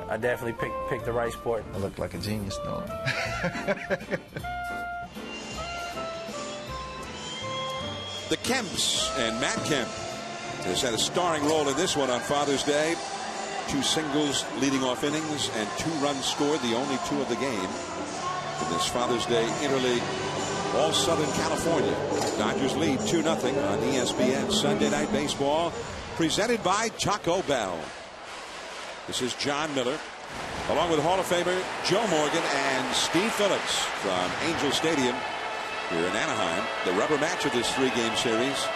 [SPEAKER 5] I definitely picked the right sport.
[SPEAKER 8] I look like a genius, though.
[SPEAKER 1] The Kemps, and Matt Kemp has had a starring role in this one on Father's Day. 2 singles leading off innings and 2 runs scored, the only 2 of the game in this Father's Day interleague, all Southern California. Dodgers lead 2-0 on ESPN Sunday Night Baseball, presented by Taco Bell. This is John Miller, along with Hall of Famer Joe Morgan and Steve Phillips from Angel Stadium here in Anaheim. The rubber match of this 3-game series.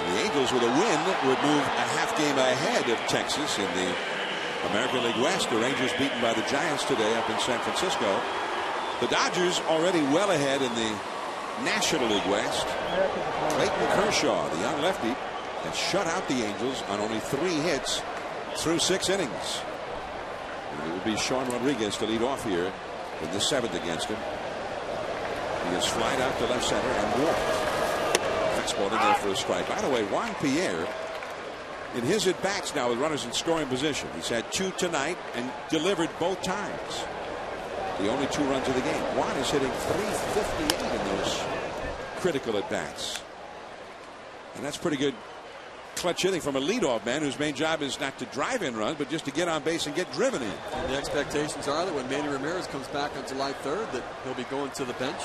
[SPEAKER 1] And the Angels, with a win, would move a half game ahead of Texas in the American League West, the Rangers beaten by the Giants today up in San Francisco. The Dodgers already well ahead in the National League West. Clayton Kershaw, the young lefty, has shut out the Angels on only 3 hits through 6 innings. And it will be Sean Rodriguez to lead off here in the 7th against him. He has flied out to left center and walked. Fastball in there for a strike. By the way, Juan Pierre, in his at-bats now with runners in scoring position, he's had 2 tonight and delivered both times. The only 2 runs of the game. Juan is hitting .358 in those critical at-bats. And that's pretty good clutch hitting from a leadoff man whose main job is not to drive in runs, but just to get on base and get driven in.
[SPEAKER 3] And the expectations are that when Manny Ramirez comes back on July 3rd, that he'll be going to the bench.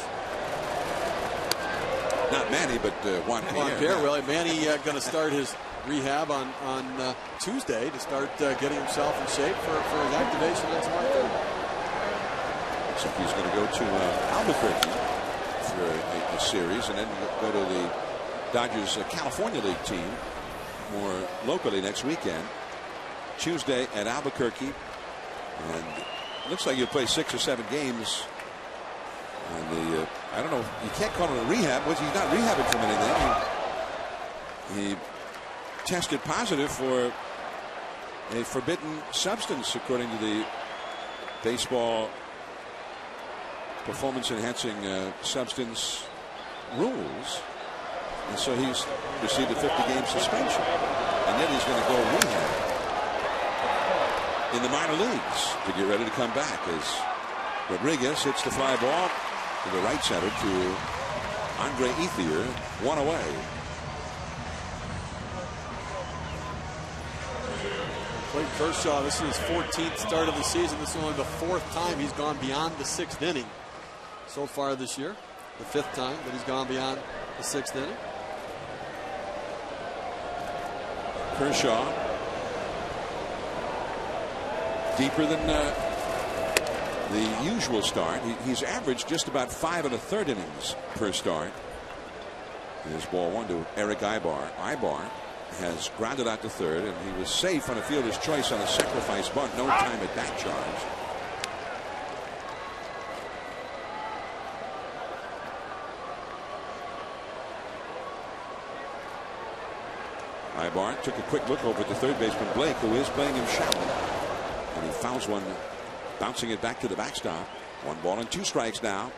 [SPEAKER 1] Not Manny, but Juan Pierre.
[SPEAKER 3] Juan Pierre, really. Manny going to start his rehab on Tuesday to start getting himself in shape for his activation on July 3rd.
[SPEAKER 1] Looks like he's going to go to Albuquerque for a series and then go to the Dodgers California League team more locally next weekend. Tuesday at Albuquerque, and it looks like he'll play 6 or 7 games on the I don't know, you can't call it a rehab. He's not rehabbing from anything. He tested positive for a forbidden substance according to the baseball performance enhancing substance rules. And so he's received a 50-game suspension. And then he's going to go rehab in the minor leagues to get ready to come back as Rodriguez hits the fly ball to the right center to Andre Ethier, 1 away.
[SPEAKER 3] Clayton Kershaw, this is his 14th start of the season. This is only the 4th time he's gone beyond the 6th inning so far this year. The 5th time that he's gone beyond the 6th inning.
[SPEAKER 1] Kershaw deeper than the usual start. He's averaged just about 5 1/3 innings per start. Here's ball 1 to Eric Ibar. Ibar has grounded out to third, and he was safe on a fielder's choice on a sacrifice bunt. No time at that charge. Ibar took a quick look over at the third baseman Blake, who is playing him shallow, and he fouls one, bouncing it back to the backstop. 1 ball and 2 strikes now.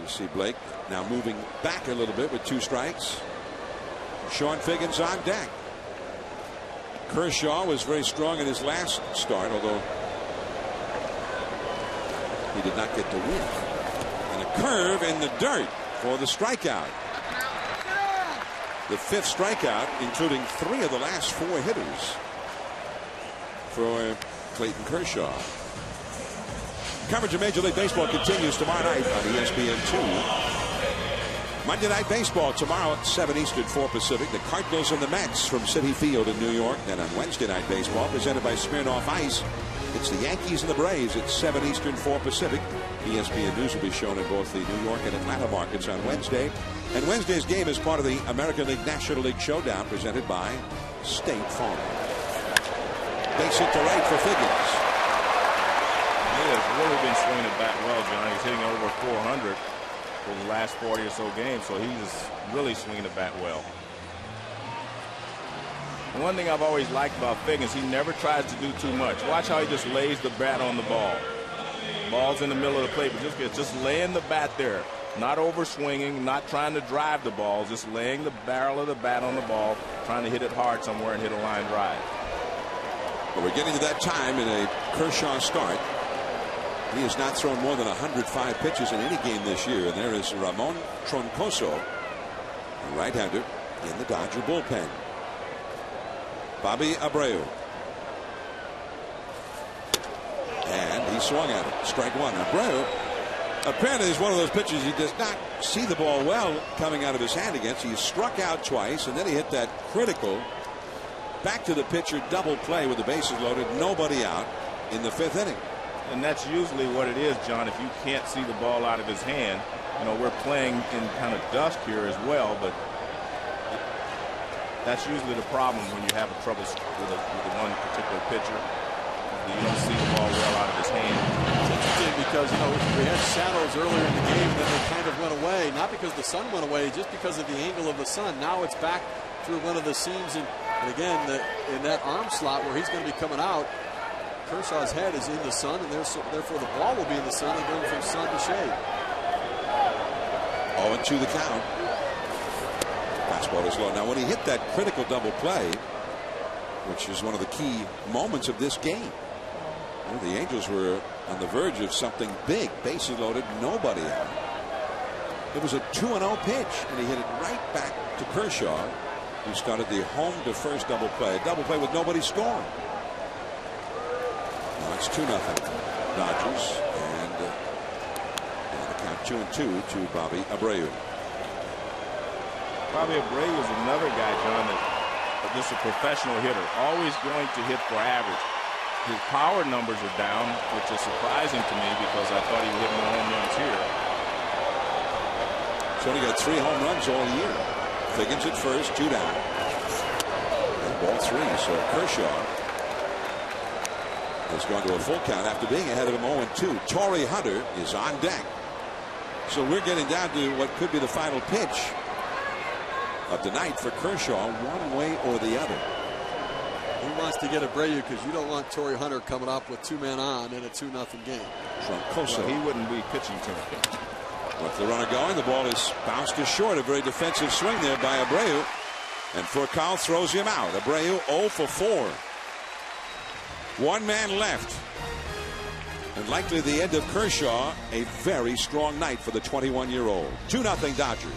[SPEAKER 1] You see Blake now moving back a little bit with 2 strikes. Sean Figgins on deck. Kershaw was very strong in his last start, although he did not get the win. And a curve in the dirt for the strikeout. The 5th strikeout, including 3 of the last 4 hitters for Clayton Kershaw. Coverage of Major League Baseball continues tomorrow night on ESPN2. Monday Night Baseball tomorrow at 7 Eastern, 4 Pacific. The Cardinals and the Mets from Citi Field in New York. Then on Wednesday Night Baseball, presented by Smirnoff Ice, it's the Yankees and the Braves at 7 Eastern, 4 Pacific. ESPN News will be shown in both the New York and Atlanta markets on Wednesday. And Wednesday's game is part of the American League National League Showdown presented by State Farm. Base hit to right for Figgins.
[SPEAKER 2] He has really been swinging it back well, John. He's hitting over 400 for the last 40 or so games, so he's really swinging it back well. And one thing I've always liked about Figgins, he never tries to do too much. Watch how he just lays the bat on the ball. Ball's in the middle of the plate, but just laying the bat there. Not over swinging, not trying to drive the ball, just laying the barrel of the bat on the ball, trying to hit it hard somewhere and hit a line drive.
[SPEAKER 1] Well, we're getting to that time in a Kershaw start. He has not thrown more than 105 pitches in any game this year. And there is Ramon Troncoso, a right-hander in the Dodger bullpen. Bobby Abreu. And he swung at it. Strike 1. Abreu apparently is one of those pitchers he does not see the ball well coming out of his hand against. He struck out twice, and then he hit that critical back to the pitcher double play with the bases loaded, nobody out in the 5th inning.
[SPEAKER 2] And that's usually what it is, John. If you can't see the ball out of his hand, you know, we're playing in kind of dust here as well, but That's usually the problem when you have a trouble with one particular pitcher. You don't see the ball well out of his hand.
[SPEAKER 3] It's interesting because, you know, we had shadows earlier in the game, and then they kind of went away. Not because the sun went away, just because of the angle of the sun. Now it's back through one of the seams, and again, in that arm slot where he's going to be coming out, Kershaw's head is in the sun, and therefore the ball will be in the sun and going from sun to shade.
[SPEAKER 1] 0-2 the count. Fastball is low. Now, when he hit that critical double play, which is one of the key moments of this game, the Angels were on the verge of something big. Bases loaded, nobody out. It was a 2-0 pitch, and he hit it right back to Kershaw, who started the home to first double play. A double play with nobody scoring. Now it's 2-0 Dodgers, and the count 2-2 to Bobby Abreu.
[SPEAKER 2] Bobby Abreu is another guy, John, that just a professional hitter, always going to hit for average. His power numbers are down, which is surprising to me because I thought he would hit more home runs here.
[SPEAKER 1] He's only got 3 home runs all year. Figgins at first, 2 down. And ball 3. So Kershaw has gone to a full count after being ahead of him 0-2. Torrey Hunter is on deck. So we're getting down to what could be the final pitch of the night for Kershaw, one way or the other.
[SPEAKER 3] He wants to get Abreu because you don't want Torrey Hunter coming up with 2 men on in a 2-0 game.
[SPEAKER 1] Troncoso.
[SPEAKER 2] Well, he wouldn't be pitching to him.
[SPEAKER 1] With the runner going, the ball is bounced to short. A very defensive swing there by Abreu. And Furcal throws him out. Abreu 0 for 4. 1 man left. And likely the end of Kershaw, a very strong night for the 21-year-old. 2-0 Dodgers.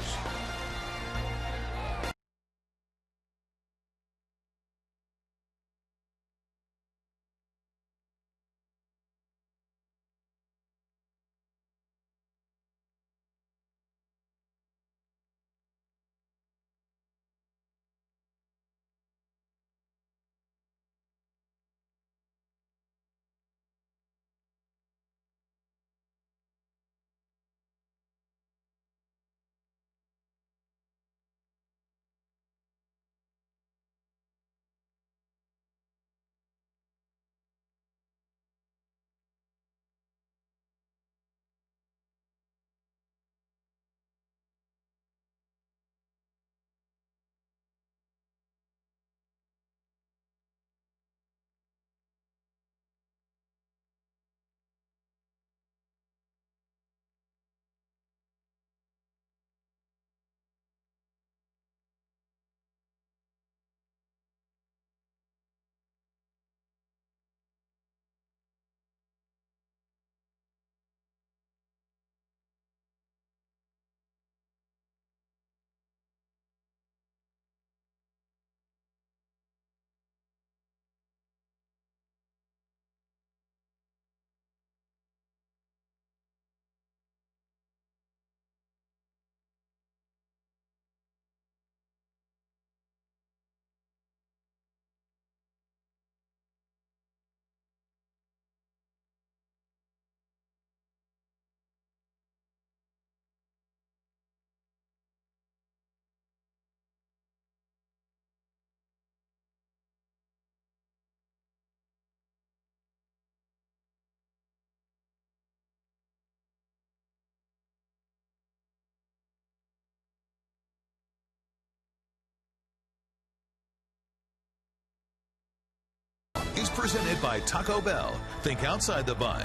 [SPEAKER 7] Is presented by Taco Bell. Think outside the bun.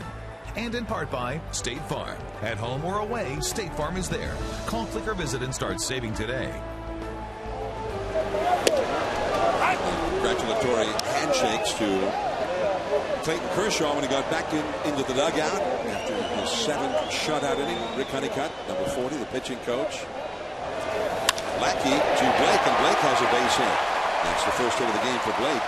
[SPEAKER 7] And in part by State Farm. At home or away, State Farm is there. Call, click, or visit and start saving today.
[SPEAKER 1] Congratulatory handshakes to Clayton Kershaw when he got back into the dugout after his 7th shutout inning. Rick Honeycutt, number 40, the pitching coach. Lackey to Blake, and Blake has a base hit. That's the first hit of the game for Blake.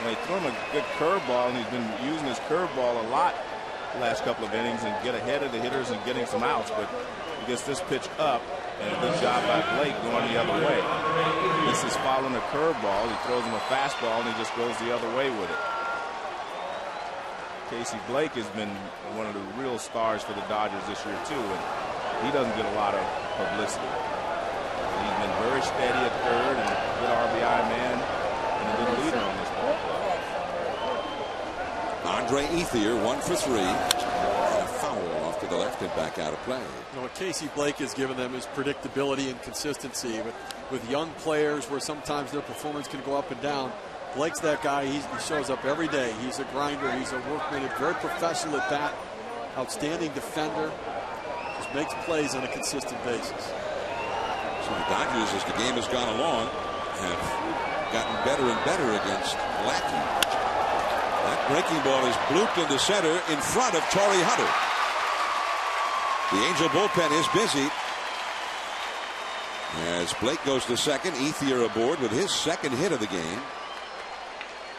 [SPEAKER 2] They threw him a good curveball, and he's been using his curveball a lot the last couple of innings and get ahead of the hitters and getting some outs. But he gets this pitch up, and a good job by Blake going the other way. This is following a curveball. He throws him a fastball, and he just goes the other way with it. Casey Blake has been one of the real stars for the Dodgers this year, too, and he doesn't get a lot of publicity. He
[SPEAKER 1] Andre Ethier 1 for 3. And a foul off to the left and back out of play.
[SPEAKER 3] You know, what Casey Blake has given them is predictability and consistency. With young players where sometimes their performance can go up and down, Blake's that guy. He shows up every day. He's a grinder. He's a workman. Very professional at bat. Outstanding defender. Just makes plays on a consistent basis.
[SPEAKER 1] So the Dodgers, as the game has gone along, have gotten better and better against Lackey. That breaking ball is blooped into center in front of Torrey Hunter. The Angel bullpen is busy. As Blake goes to second, Ethier aboard with his second hit of the game.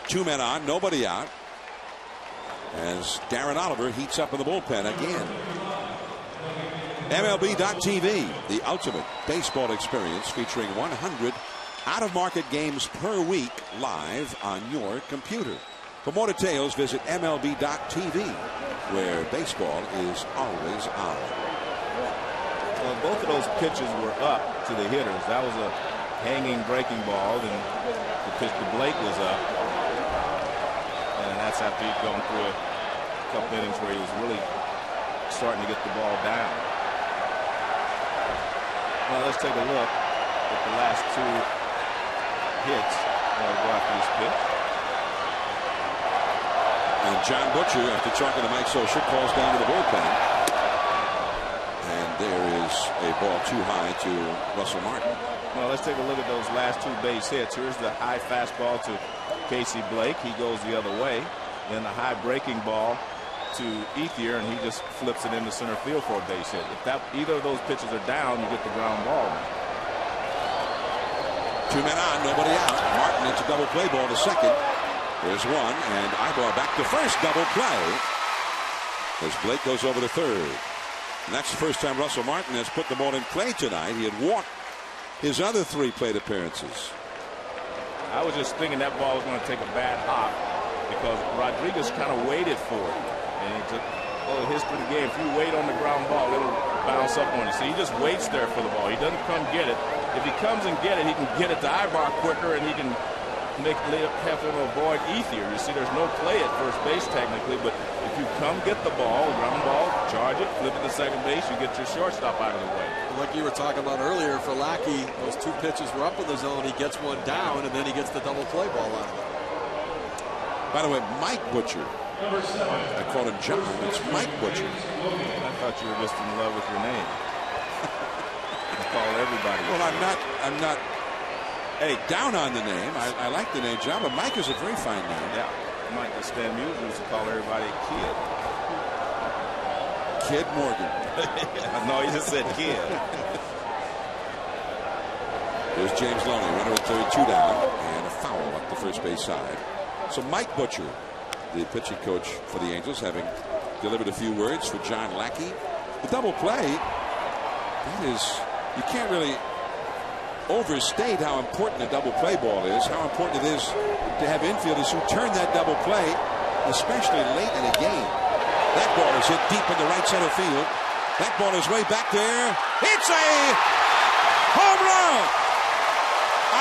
[SPEAKER 1] 2 men on, nobody out. As Darren Oliver heats up in the bullpen again. MLB.TV, the ultimate baseball experience, featuring 100 out-of-market games per week live on your computer. For more details, visit MLB.TV, where baseball is always on.
[SPEAKER 2] Well, both of those pitches were up to the hitters. That was a hanging breaking ball, and the pitch to Blake was up. And that's after he'd gone through a couple innings where he was really starting to get the ball down. Well, let's take a look at the last 2 hits that go after this pitch.
[SPEAKER 1] And John Butcher, after talking to Mike Scioscia, calls down to the bullpen. And there is a ball too high to Russell Martin.
[SPEAKER 2] Well, let's take a look at those last 2 base hits. Here's the high fastball to Casey Blake. He goes the other way. Then the high breaking ball to Ethier, and he just flips it into center field for a base hit. If either of those pitches are down, you get the ground ball.
[SPEAKER 1] 2 men on, nobody out. Martin, it's a double play ball to second. There's one, and Ibar back to first, double play. As Blake goes over to third. And that's the first time Russell Martin has put the ball in play tonight. He had walked his other 3 plate appearances.
[SPEAKER 2] I was just thinking that ball was going to take a bad hop because Rodriguez kind of waited for it. And it's a little history of the game. If you wait on the ground ball, it'll bounce up on you. See, he just waits there for the ball. He doesn't come get it. If he comes and get it, he can get it to Ibar quicker, and he can have to avoid Ethier. You see, there's no play at first base technically, but if you come get the ball, ground ball, charge it, flip it to second base, you get your shortstop out of the way.
[SPEAKER 3] Like you were talking about earlier, for Lackey, those 2 pitches were up in the zone. He gets one down, and then he gets the double play ball out of it.
[SPEAKER 1] By the way, Mike Butcher. I called him John. It's Mike Butcher.
[SPEAKER 2] I thought you were just in love with your name. I call everybody.
[SPEAKER 1] Well, I'm not. Hey, down on the name. I like the name John, but Mike is a very fine name.
[SPEAKER 2] Yeah, Mike Stan Musial used to call everybody Kid.
[SPEAKER 1] Kid Morgan.
[SPEAKER 2] No, he just said Kid.
[SPEAKER 1] There's James Loney, runner at third, 2 down, and a foul up the first base side. So Mike Butcher, the pitching coach for the Angels, having delivered a few words for John Lackey. The double play, that is, you can't really overstate how important a double play ball is, how important it is to have infielders who turn that double play, especially late in a game. That ball is hit deep into right center field. That ball is way back there. It's a home run!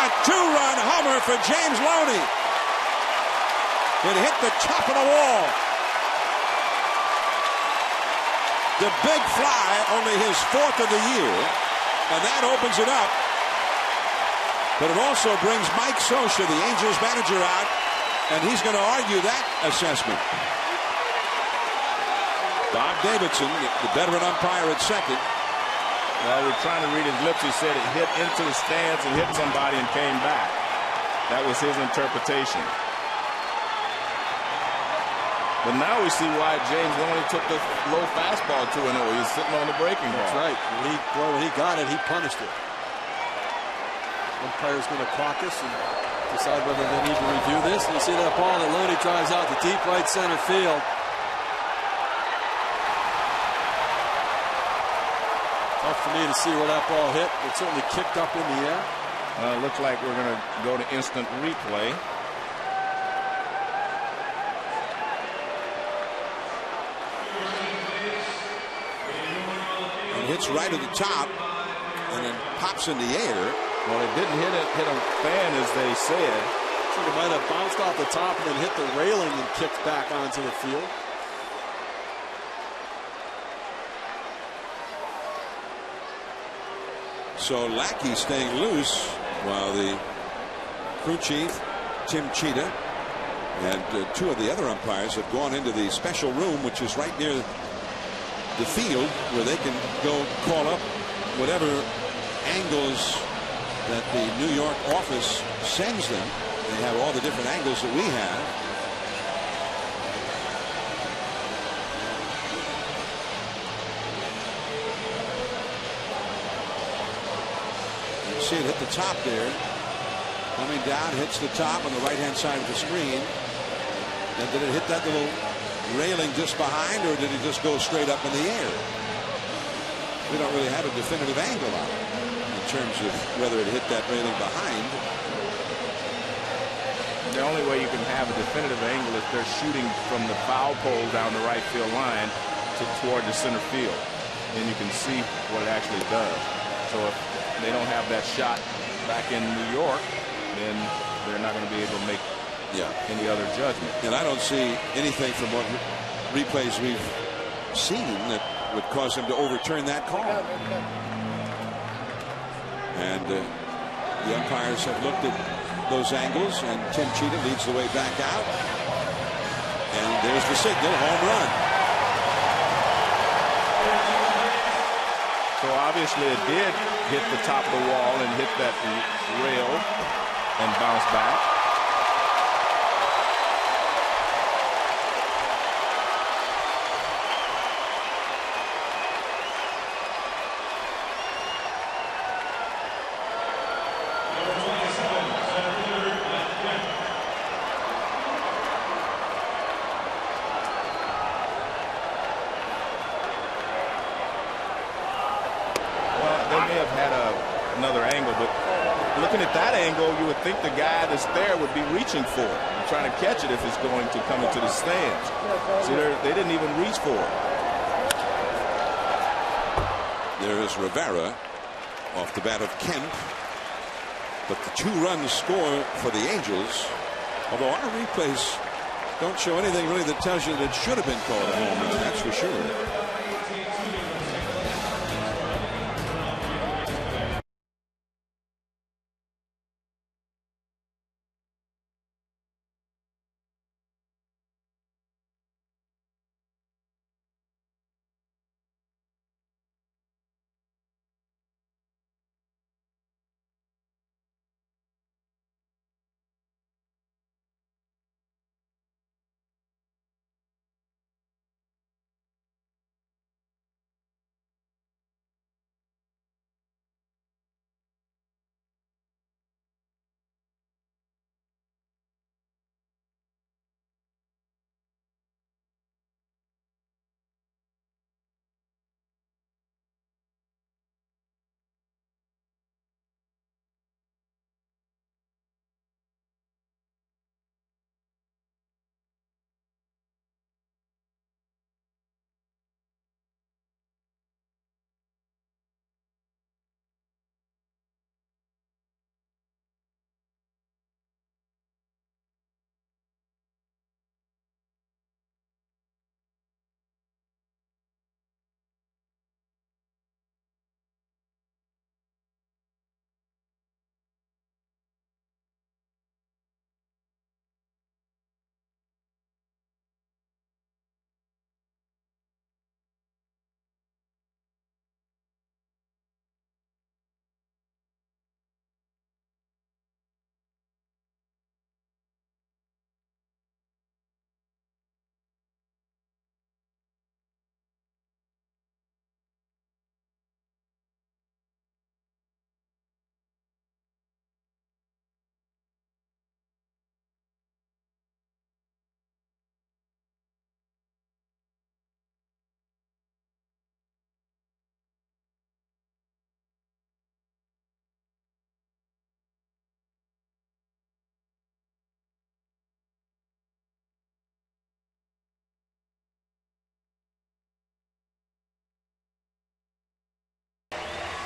[SPEAKER 1] A 2-run homer for James Loney. It hit the top of the wall. The big fly, only his 4th of the year, and that opens it up. But it also brings Mike Scioscia, the Angels manager, out, and he's going to argue that assessment. Bob Davidson, the veteran umpire at second.
[SPEAKER 2] Well, we're trying to read his lips. He said it hit into the stands and hit somebody and came back. That was his interpretation. But now we see why James Loney took the low fastball 2-0. He's sitting on the breaking ball.
[SPEAKER 3] That's right. When he got it, he punished it. Umpire's going to caucus and decide whether they need to review this. And you see that ball that Loney drives out to deep right center field. Tough for me to see where that ball hit. It certainly kicked up in the air.
[SPEAKER 2] It looks like we're going to go to instant replay.
[SPEAKER 1] Hits right at the top and then pops in the air.
[SPEAKER 2] Well, it didn't hit a fan, as they said.
[SPEAKER 3] Looks like it might have bounced off the top and then hit the railing and kicked back onto the field.
[SPEAKER 1] So Lackey staying loose while the crew chief, Tim Cheetah, and two of the other umpires have gone into the special room, which is right near the field, where they can go call up whatever angles that the New York office sends them. They have all the different angles that we have. You see it hit the top there. Coming down, hits the top on the right-hand side of the screen. And did it hit that little railing just behind, or did it just go straight up in the air? We don't really have a definitive angle on it in terms of whether it hit that railing behind.
[SPEAKER 2] The only way you can have a definitive angle is they're shooting from the foul pole down the right field line toward the center field. Then you can see what it actually does. So if they don't have that shot back in New York, then they're not going to be able to make any other judgment. And
[SPEAKER 1] I don't see anything from what replays we've seen that would cause them to overturn that call. And the umpires have looked at those angles, and Tim Cheetah leads the way back out. And there's the signal, home run.
[SPEAKER 2] So obviously it did hit the top of the wall and hit that rail and bounce back. You would think the guy that's there would be reaching for it and trying to catch it if it's going to come into the stands. See, they didn't even reach for it.
[SPEAKER 1] There is Rivera off the bat of Kemp. But the 2-run score for the Angels, although our replays don't show anything really that tells you that it should have been called a home run, that's for sure.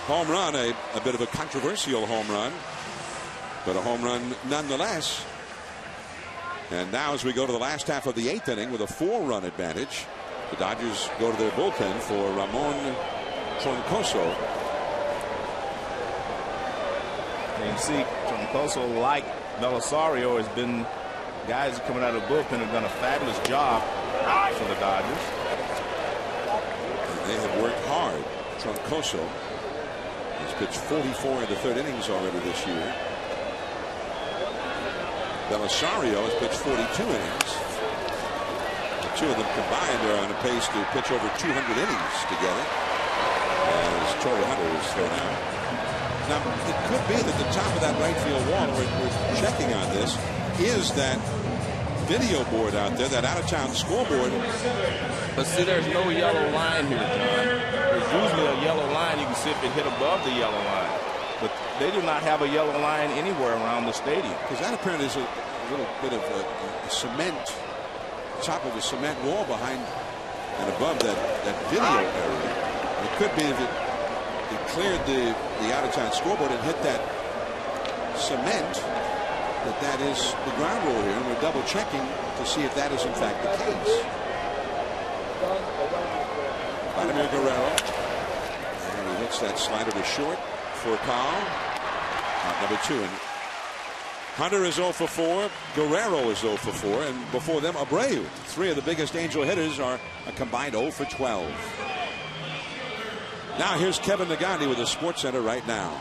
[SPEAKER 1] Home run, a bit of a controversial home run, but a home run nonetheless. And now as we go to the last half of the 8th inning with a 4-run advantage, the Dodgers go to their bullpen for Ramon Troncoso.
[SPEAKER 2] And you see Troncoso, like Belisario, has been guys coming out of the bullpen have done a fabulous job for the Dodgers.
[SPEAKER 1] And they have worked hard. Troncoso has pitched 44 in the 3rd innings already this year. Belisario has pitched 42 innings. The two of them combined are on a pace to pitch over 200 innings together as Torrey Hunter is thrown out. Now, it could be that the top of that right field wall, we're checking on this, is that video board out there, that out-of-town scoreboard.
[SPEAKER 2] But see, there's no yellow line here, John. There's usually a yellow line. You can see if it hit above the yellow line. But they do not have a yellow line anywhere around the stadium.
[SPEAKER 1] Because that apparently is a little bit of a cement, top of a cement wall behind and above that video area. It could be if it cleared the out-of-town scoreboard and hit that cement, that is the ground rule here. And we're double checking to see if that is in fact the case. Vladimir Guerrero. And he hits that slider to short for Kyle. Number 2. And Hunter is 0 for 4. Guerrero is 0 for 4. And before them, Abreu. 3 of the biggest Angel hitters are a combined 0 for 12. Now here's Kevin Nagandi with the Sports Center right now.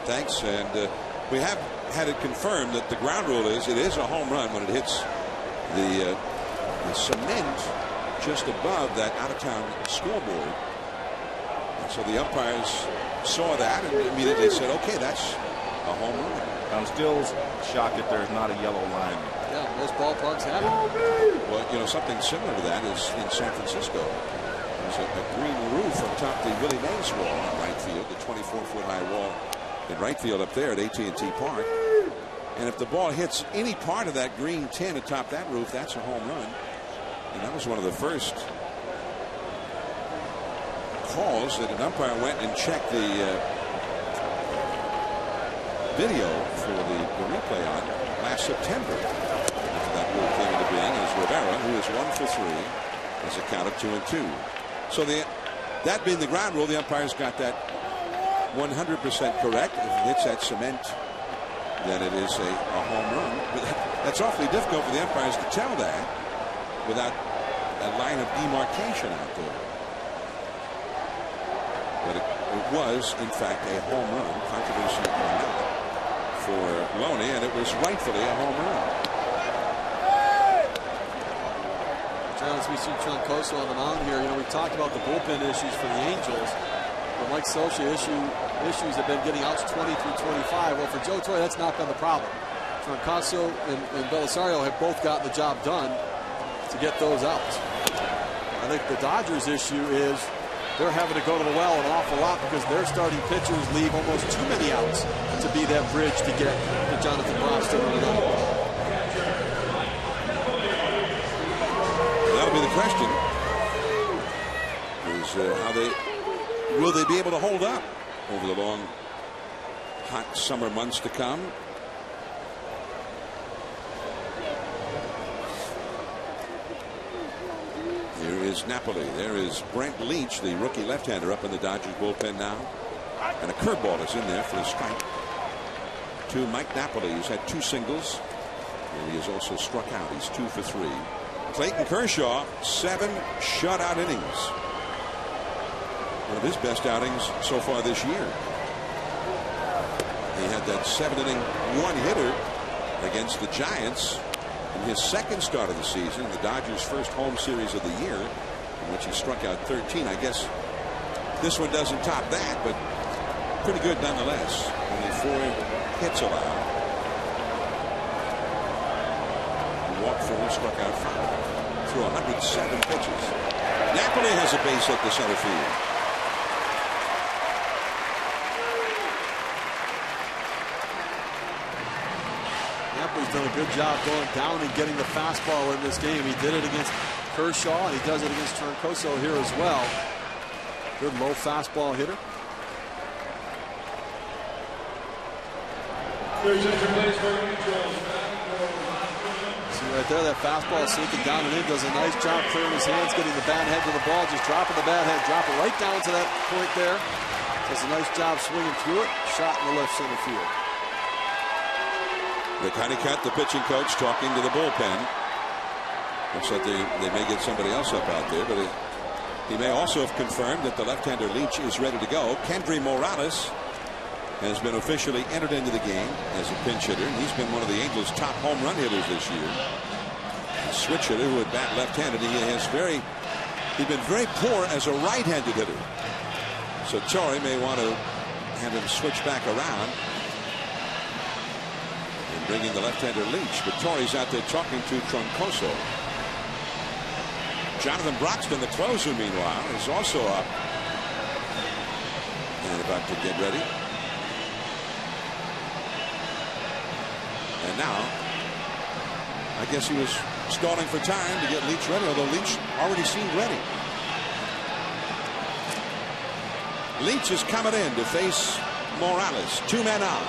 [SPEAKER 1] Thanks. And we have had it confirmed that the ground rule is it is a home run when it hits the cement just above that out-of-town scoreboard. And so the umpires saw that and immediately said, okay, that's a home run.
[SPEAKER 2] I'm still shocked that there's not a yellow line.
[SPEAKER 3] Yeah, most ballparks have it.
[SPEAKER 1] Well, you know, something similar to that is in San Francisco. There's a green roof on top of the Willie Mays wall in right field, the 24-foot high wall in right field up there at AT&T Park. And if the ball hits any part of that green tin atop that roof, that's a home run. And that was one of the first calls that an umpire went and checked the video for the replay on last September. After that rule came into being, is Rivera, who is 1 for 3, as a count of 2-2. So that being the ground rule, the umpires got that 100% correct. If it hits that cement, then it is a home run. But that's awfully difficult for the umpires to tell that without a line of demarcation out there. But it was, in fact, a home run, controversy or not, for Loney, and it was rightfully a home run.
[SPEAKER 3] John, as we see Troncoso on the mound here, you know, we talked about the bullpen issues for the Angels. But Mike Scioscia issues have been getting outs 20 through 25. Well, for Joe Torre, that's not been the problem. Troncoso and Belisario have both gotten the job done to get those outs. I think the Dodgers' issue is they're having to go to the well an awful lot because their starting pitchers leave almost too many outs to be that bridge to get to Jonathan Broston or another.
[SPEAKER 1] That'll be the question. Is will they be able to hold up over the long, hot summer months to come? Here is Napoli. There is Brent Leach, the rookie left-hander, up in the Dodgers bullpen now. And a curveball is in there for a strike to Mike Napoli, who's had 2 singles. And he has also struck out. He's 2 for 3. Clayton Kershaw, 7 shutout innings. One of his best outings so far this year. He had that 7-inning one-hitter against the Giants in his second start of the season, the Dodgers' first home series of the year, in which he struck out 13. I guess this one doesn't top that, but pretty good nonetheless. Only 4 hits allowed. He walked 4, struck out 5. through 107 pitches. Napoli has a base hit to center field.
[SPEAKER 3] Napoli's done a good job going down and getting the fastball in this game. He did it against Kershaw, and he does it against Troncoso here as well. Good low fastball hitter. See right there, that fastball sinking down and in. Does a nice job clearing his hands, getting the bat head to the ball, just dropping the bat head, dropping right down to that point there. Does a nice job swinging through it. Shot in the left center field.
[SPEAKER 1] Rick Honeycutt, the pitching coach, talking to the bullpen. Looks like they may get somebody else up out there, but he may also have confirmed that the left-hander Leach is ready to go. Kendry Morales has been officially entered into the game as a pinch hitter, and he's been one of the Angels' top home run hitters this year. A switch hitter who would bat left-handed. He's been very poor as a right-handed hitter. So Torrey may want to have him switch back around and bring in the left-hander Leach. But Torrey's out there talking to Troncoso. Jonathan Broxton, the closer, meanwhile, is also up and about to get ready. And now, I guess he was stalling for time to get Leach ready, although Leach already seemed ready. Leach is coming in to face Morales. Two men out.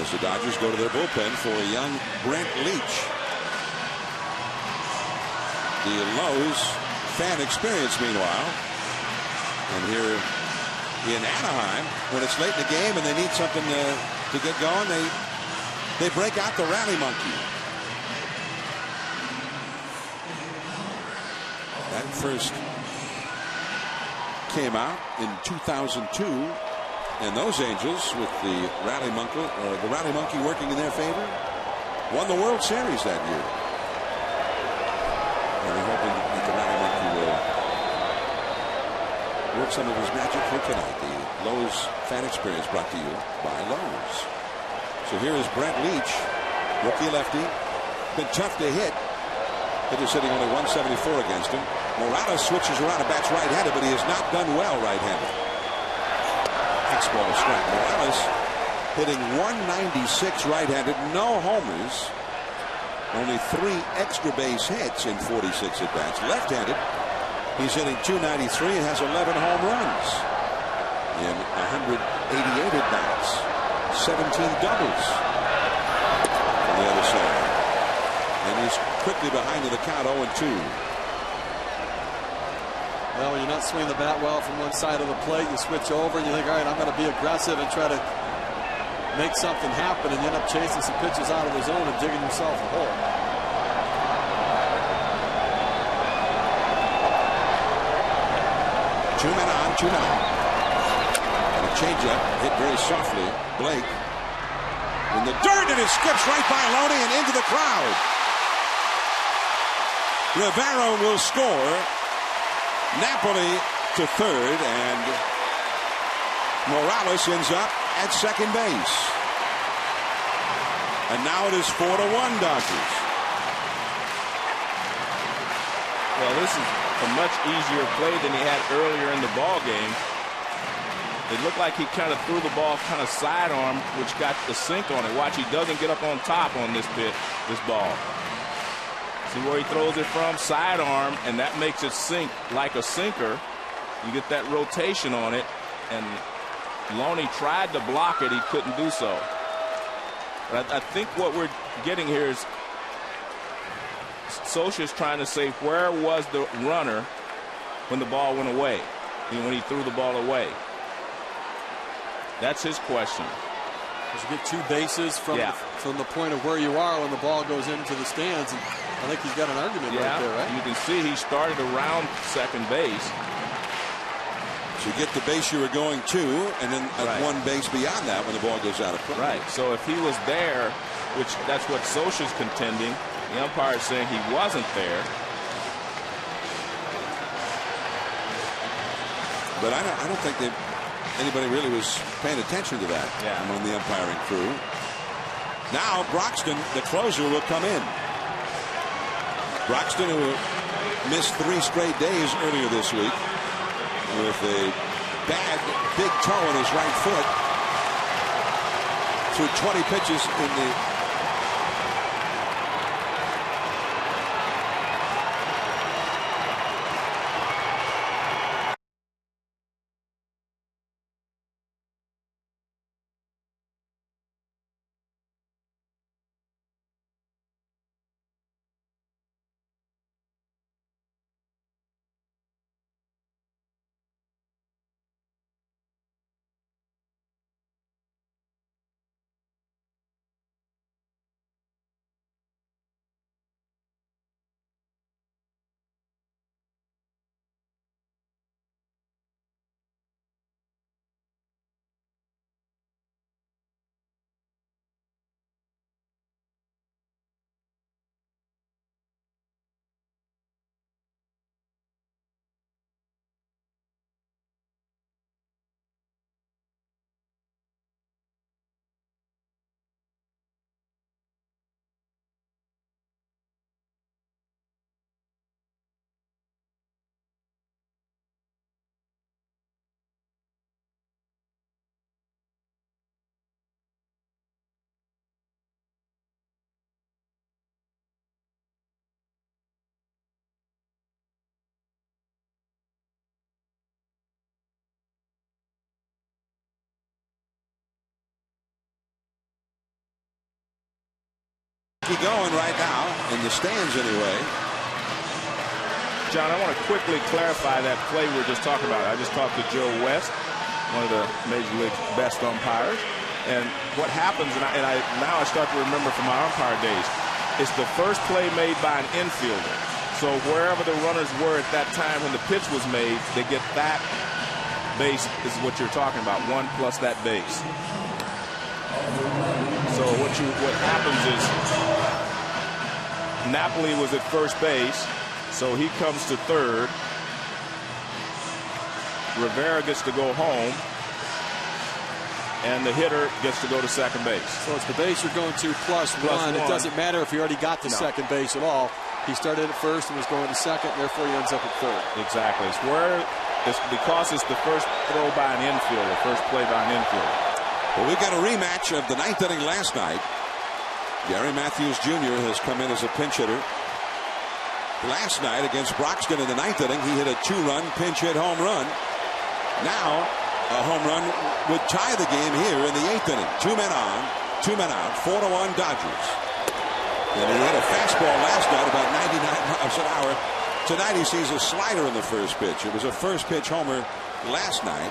[SPEAKER 1] As the Dodgers go to their bullpen for a young Brent Leach. The Lowe's fan experience, meanwhile. And here in Anaheim, when it's late in the game and they need something to get going, they break out the rally monkey. That first came out in 2002. And those Angels, with the rally monkey working in their favor, won the World Series that year. And we're hoping that the rally monkey will work some of his magic here tonight. The Lowe's fan experience brought to you by Lowe's. So here is Brent Leach, rookie lefty. Been tough to hit. Hitters hitting only 174 against him. Morales switches around and bats right-handed, but he has not done well right-handed. Ball strike. Morales hitting 196 right-handed, no homers, only 3 extra base hits in 46 at-bats. Left-handed, he's hitting 293 and has 11 home runs in 188 at-bats, 17 doubles from the other side, and he's quickly behind in the count 0-2.
[SPEAKER 3] Well, when you're not swinging the bat well from one side of the plate, you switch over and you think, all right, I'm going to be aggressive and try to make something happen, and you end up chasing some pitches out of the zone and digging yourself a hole.
[SPEAKER 1] Two men on, 2 men out. And a changeup hit very softly. Blake in the dirt, and it skips right by Loney and into the crowd. Rivera will score. Napoli to third, and Morales ends up at second base. And now it is 4-1 Dodgers.
[SPEAKER 2] Well, this is a much easier play than he had earlier in the ball game. It looked like he kind of threw the ball kind of sidearm, which got the sink on it. Watch, he doesn't get up on top on this ball. See where he throws it from? Sidearm, and that makes it sink like a sinker. You get that rotation on it, and Loney tried to block it. He couldn't do so. But I think what we're getting here is Scioscia's trying to say, where was the runner when the ball went away, when he threw the ball away? That's his question.
[SPEAKER 3] Because you get 2 bases from the point of where you are when the ball goes into the stands. And I think he's got an argument right there, right?
[SPEAKER 2] You can see he started around second base.
[SPEAKER 1] So you get the base you were going to, and then at 1 base beyond that when the ball goes out of play.
[SPEAKER 2] Right. So if he was there, which that's what Scioscia's contending, the umpire is saying he wasn't there.
[SPEAKER 1] But I don't think anybody really was paying attention to that among the umpiring crew. Now Broxton, the closer, will come in. Broxton, who missed 3 straight days earlier this week with a bad big toe in his right foot, threw 20 pitches in the going right now in the stands anyway.
[SPEAKER 2] John, I want to quickly clarify that play we were just talking about. I just talked to Joe West, one of the Major League's best umpires, and what happens, and I now I start to remember from my umpire days, it's the first play made by an infielder. So wherever the runners were at that time when the pitch was made, they get that base is what you're talking about, 1 plus that base. So what happens is Napoli was at first base, so he comes to third. Rivera gets to go home, and the hitter gets to go to second base.
[SPEAKER 3] So it's the base you're going to plus one. It doesn't matter if you already got to second base at all. He started at first and was going to second, therefore he ends up at third.
[SPEAKER 2] Exactly. Because it's the first throw by an infielder, first play by an infielder.
[SPEAKER 1] Well, we've got a rematch of the 9th inning last night. Gary Matthews Jr. has come in as a pinch hitter. Last night against Broxton in the 9th inning, he hit a 2-run pinch hit home run. Now a home run would tie the game here in the 8th inning. 2 men on, 2 men out, 4-1 Dodgers. And he hit a fastball last night about 99 miles an hour. Tonight he sees a slider in the first pitch. It was a first pitch homer last night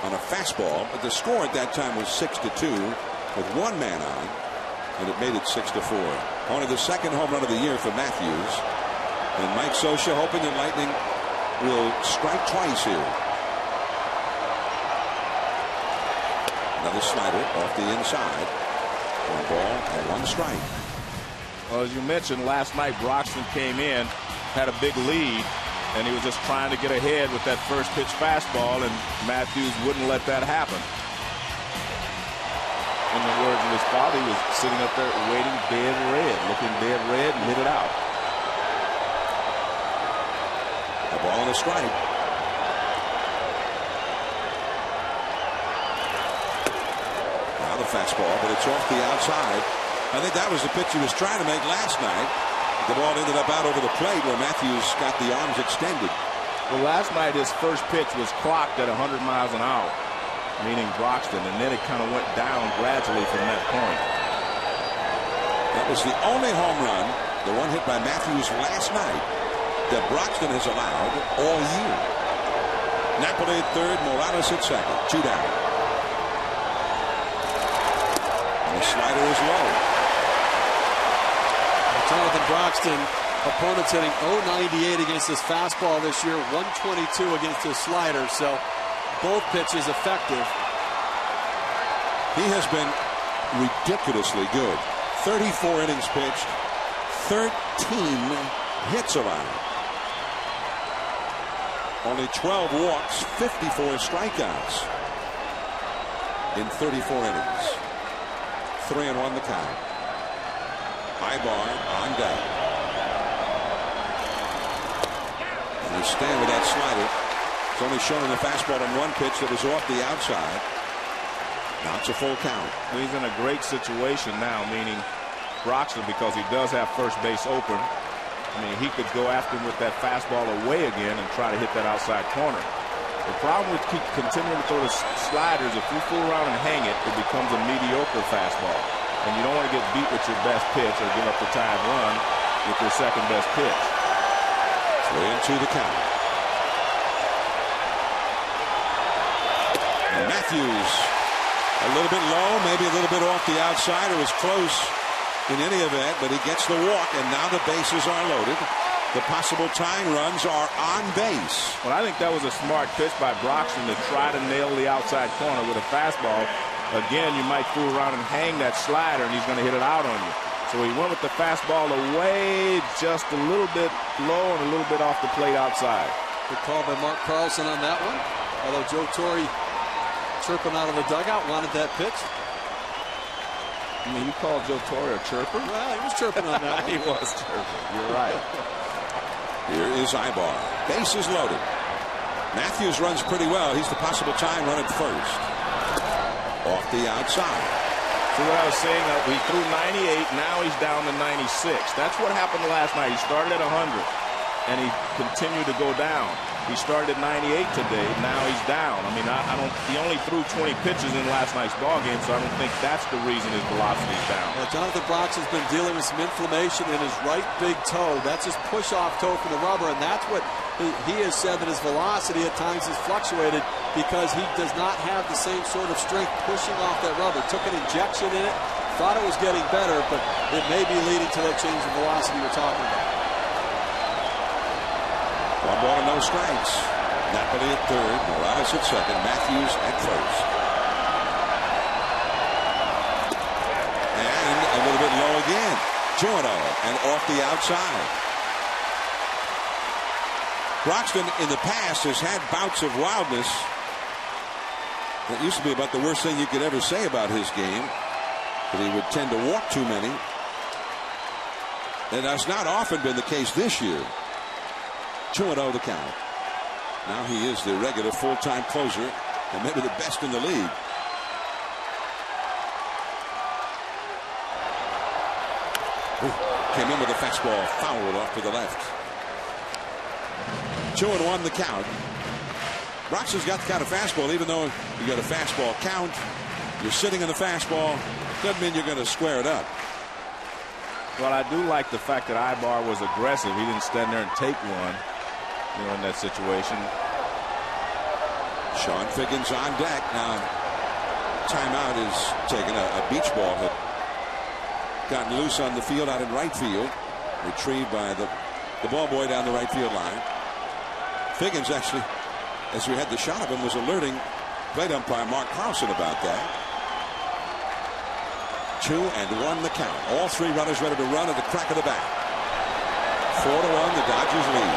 [SPEAKER 1] on a fastball, but the score at that time was 6-2 with one man on, and it made it 6-4. Only the second home run of the year for Matthews. And Mike Scioscia hoping that Lightning will strike twice here. Another slider off the inside. 1 ball and 1 strike.
[SPEAKER 2] Well, as you mentioned, last night Broxton came in, had a big lead, and he was just trying to get ahead with that first pitch fastball, and Matthews wouldn't let that happen. In the words of his father, he was sitting up there waiting dead red, looking dead red, and lit it out.
[SPEAKER 1] A ball and a strike. Now the fastball, but it's off the outside. I think that was the pitch he was trying to make last night. The ball ended up out over the plate where Matthews got the arms extended.
[SPEAKER 2] Well, last night his first pitch was clocked at 100 miles an hour, meaning Broxton, and then it kind of went down gradually from that point.
[SPEAKER 1] That was the only home run, the one hit by Matthews last night, that Broxton has allowed all year. Napoli at third, Morales at second, 2 down. And the slider is low.
[SPEAKER 3] Jonathan Broxton, opponents hitting .098 against his fastball this year, 122 against his slider, so both pitches effective.
[SPEAKER 1] He has been ridiculously good. 34 innings pitched, 13 hits allowed. Only 12 walks, 54 strikeouts in 34 innings. 3-1 the count. Ibar on deck. And he's staying with that slider. It's only shown in the fastball on one pitch that was off the outside. Now it's a full count.
[SPEAKER 2] Well, he's in a great situation now, meaning Broxton, because he does have first base open. I mean, he could go after him with that fastball away again and try to hit that outside corner. The problem with continuing to throw the sliders, if you fool around and hang it, it becomes a mediocre fastball. And you don't want to get beat with your best pitch or give up the tied run with your second best pitch.
[SPEAKER 1] 3-2 the count. And Matthews a little bit low, maybe a little bit off the outside. It was close in any event, but he gets the walk, and now the bases are loaded. The possible tying runs are on base.
[SPEAKER 2] Well, I think that was a smart pitch by Broxton to try to nail the outside corner with a fastball. Again, you might fool around and hang that slider, and he's going to hit it out on you. So he went with the fastball away, just a little bit low and a little bit off the plate outside.
[SPEAKER 3] Good call by Mark Carlson on that one. Although Joe Torre, chirping out of the dugout, wanted that pitch.
[SPEAKER 2] I mean, you called Joe Torre a chirper?
[SPEAKER 3] Well, he was chirping on that one.
[SPEAKER 2] He was chirping. You're right.
[SPEAKER 1] Here is Ibar. Base is loaded. Matthews runs pretty well. He's the possible tying run at first. Off the outside.
[SPEAKER 2] See what I was saying? He threw 98. Now he's down to 96. That's what happened last night. He started at 100, and he continued to go down. He started at 98 today. Now he's down. I mean, he only threw 20 pitches in last night's ball game, so I don't think that's the reason his velocity is down.
[SPEAKER 3] Well, Jonathan Broxton's been dealing with some inflammation in his right big toe. That's his push-off toe from the rubber, and that's what he has said, that his velocity at times has fluctuated because he does not have the same sort of strength pushing off that rubber. Took an injection in it, thought it was getting better, but it may be leading to that change in velocity we're talking about.
[SPEAKER 1] 1 ball and no strikes. Napoli at third, Morales at second, Matthews at first. And a little bit low again. 2-0 and off the outside. Broxton in the past has had bouts of wildness. That used to be about the worst thing you could ever say about his game. That he would tend to walk too many. And that's not often been the case this year. 2-0 the count. Now he is the regular full-time closer and maybe the best in the league. Ooh, came in with a fastball, fouled off to the left. 2-1 the count. Broxton's got the kind of fastball, even though you got a fastball count, you're sitting in the fastball, doesn't mean you're going to square it up.
[SPEAKER 2] Well, I do like the fact that Ibar was aggressive. He didn't stand there and take one, in that situation.
[SPEAKER 1] Sean Figgins on deck now. timeout is taken. A beach ball had gotten loose on the field out in right field. Retrieved by the ball boy down the right field line. Figgins actually, as we had the shot of him, was alerting plate umpire Mark Carlson about that. 2-1 the count. All three runners ready to run at the crack of the bat. 4-1 the Dodgers lead.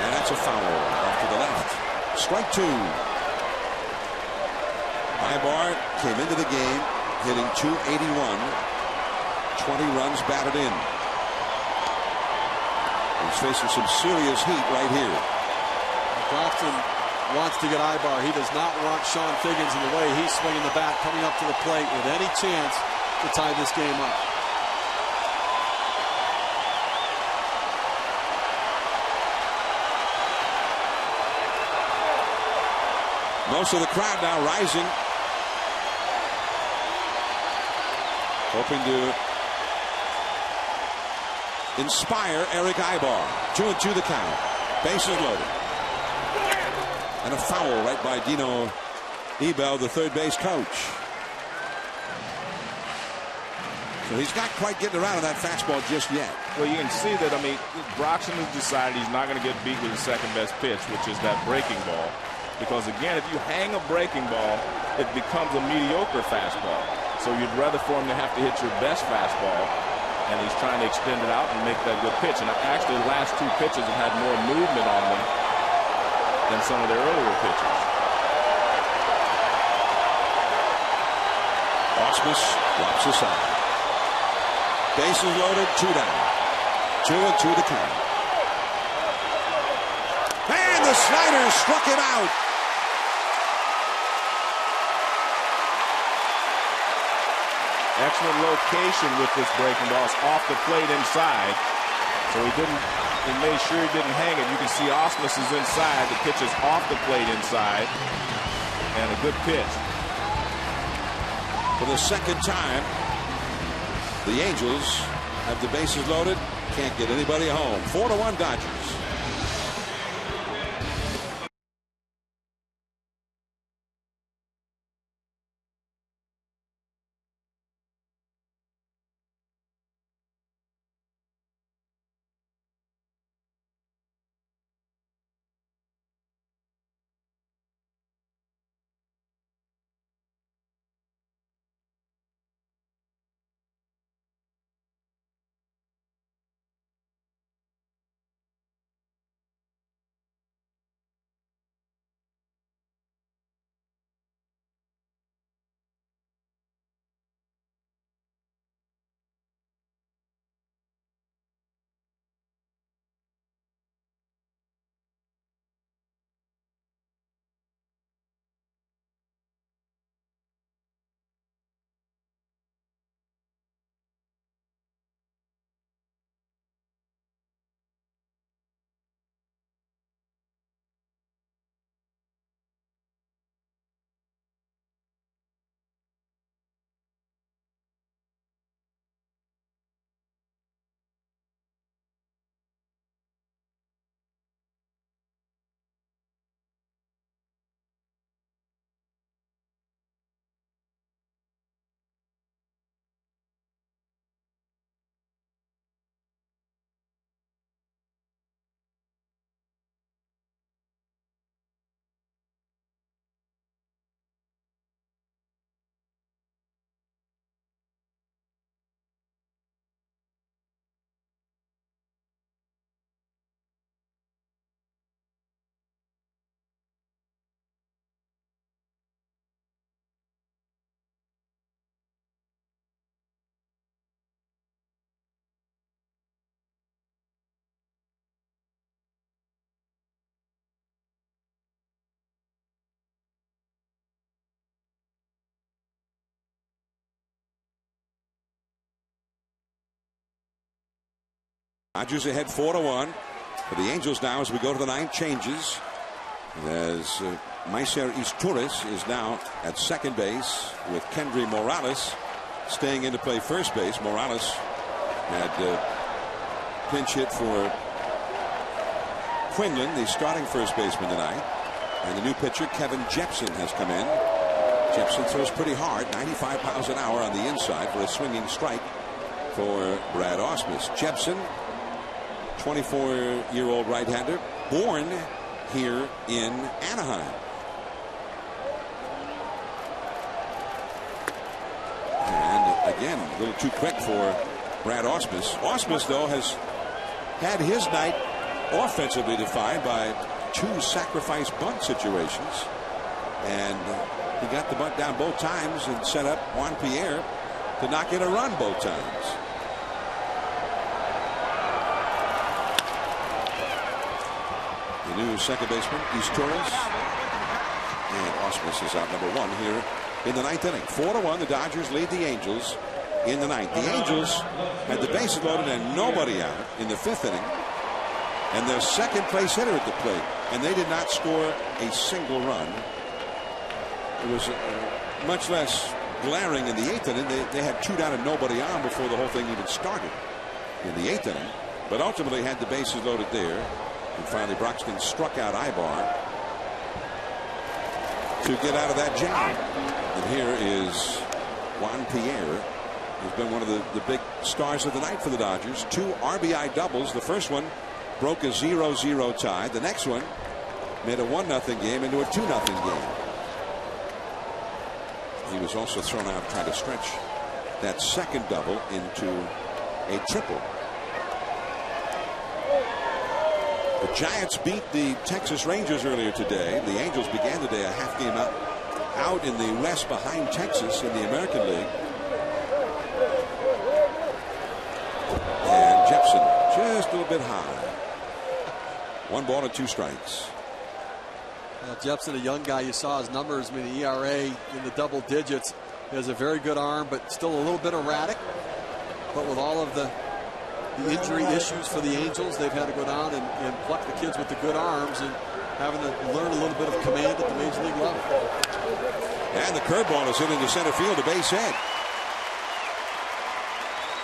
[SPEAKER 1] And that's a foul off to the left. Strike two. Ibar came into the game hitting .281. 20 runs batted in. He's facing some serious heat right here.
[SPEAKER 3] Broxton wants to get Ibar. He does not want Sean Figgins in the way. He's swinging the bat, coming up to the plate with any chance to tie this game up.
[SPEAKER 1] Most of the crowd now rising, hoping to inspire Eric Ibar. 2-2 the count. Bases loaded. And a foul right by Dino Ebel, the third base coach. So he's not quite getting around on that fastball just yet.
[SPEAKER 2] Well, you can see that, I mean, Broxton has decided he's not going to get beat with his second best pitch, which is that breaking ball. Because, again, if you hang a breaking ball, it becomes a mediocre fastball. So you'd rather for him to have to hit your best fastball, and he's trying to extend it out and make that good pitch. And actually, the last two pitches have had more movement on them than some of their earlier pitches.
[SPEAKER 1] Ausmus drops aside. Bases loaded, 2 down. 2-2 the count. And the slider struck him out.
[SPEAKER 2] Excellent location with this breaking ball. It's off the plate inside. So he made sure he didn't hang it. You can see Ausmus is inside. The pitch is off the plate inside. And a good pitch.
[SPEAKER 1] For the second time, the Angels have the bases loaded. Can't get anybody home. 4-1 Dodgers. Dodgers ahead 4-1. For the Angels now, as we go to the ninth, changes. As Maicer Izturis is now at second base with Kendry Morales staying in to play first base. Morales had pinch hit for Quinlan, the starting first baseman tonight. And the new pitcher, Kevin Jepson, has come in. Jepson throws pretty hard, 95 miles an hour on the inside for a swinging strike for Brad Ausmus. Jepson, 24-year-old right-hander, born here in Anaheim. And again, a little too quick for Brad Ausmus. Ausmus, though, has had his night offensively defined by 2 sacrifice bunt situations. And he got the bunt down both times and set up Juan Pierre to knock in a run both times. The new second baseman, East Torres. And Ausmus is out number 1 here in the 9th inning. 4-1, the Dodgers lead the Angels in the 9th. The Angels had the bases loaded and nobody out in the 5th inning. And their second place hitter at the plate. And they did not score a single run. It was much less glaring in the 8th inning. They had 2 down and nobody on before the whole thing even started in the 8th inning. But ultimately had the bases loaded there. And finally Broxton struck out Ibar to get out of that jam. And here is Juan Pierre, who's been one of the big stars of the night for the Dodgers. 2 RBI doubles. The first one broke a 0-0 tie. The next one made a 1-0 game into a 2-0 game. He was also thrown out trying to stretch that second double into a triple. The Giants beat the Texas Rangers earlier today. The Angels began the day a half game out in the West behind Texas in the American League. And Jepson just a little bit high. 1 ball and 2 strikes.
[SPEAKER 3] Well, Jepson, a young guy, you saw his numbers, I mean, the ERA in the double digits. He has a very good arm, but still a little bit erratic. But with all of the injury issues for the Angels, they've had to go down and pluck the kids with the good arms and having to learn a little bit of command at the major league level.
[SPEAKER 1] And the curveball is hit into center field, a base hit.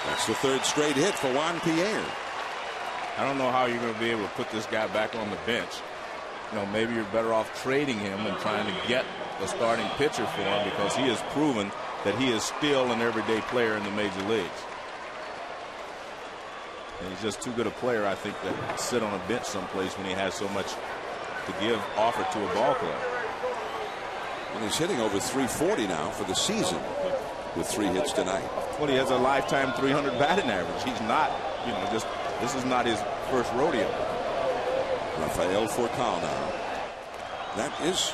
[SPEAKER 1] That's the 3rd straight hit for Juan Pierre.
[SPEAKER 2] I don't know how you're going to be able to put this guy back on the bench. You know, maybe you're better off trading him and trying to get a starting pitcher for him, because he has proven that he is still an everyday player in the major leagues. And he's just too good a player, I think, to sit on a bench someplace when he has so much to give offered to a ball club.
[SPEAKER 1] And he's hitting over 340 now for the season with 3 hits tonight.
[SPEAKER 2] Well, he has a lifetime 300 batting average. He's not, you know, just this is not his first rodeo.
[SPEAKER 1] Rafael Furcal now. That is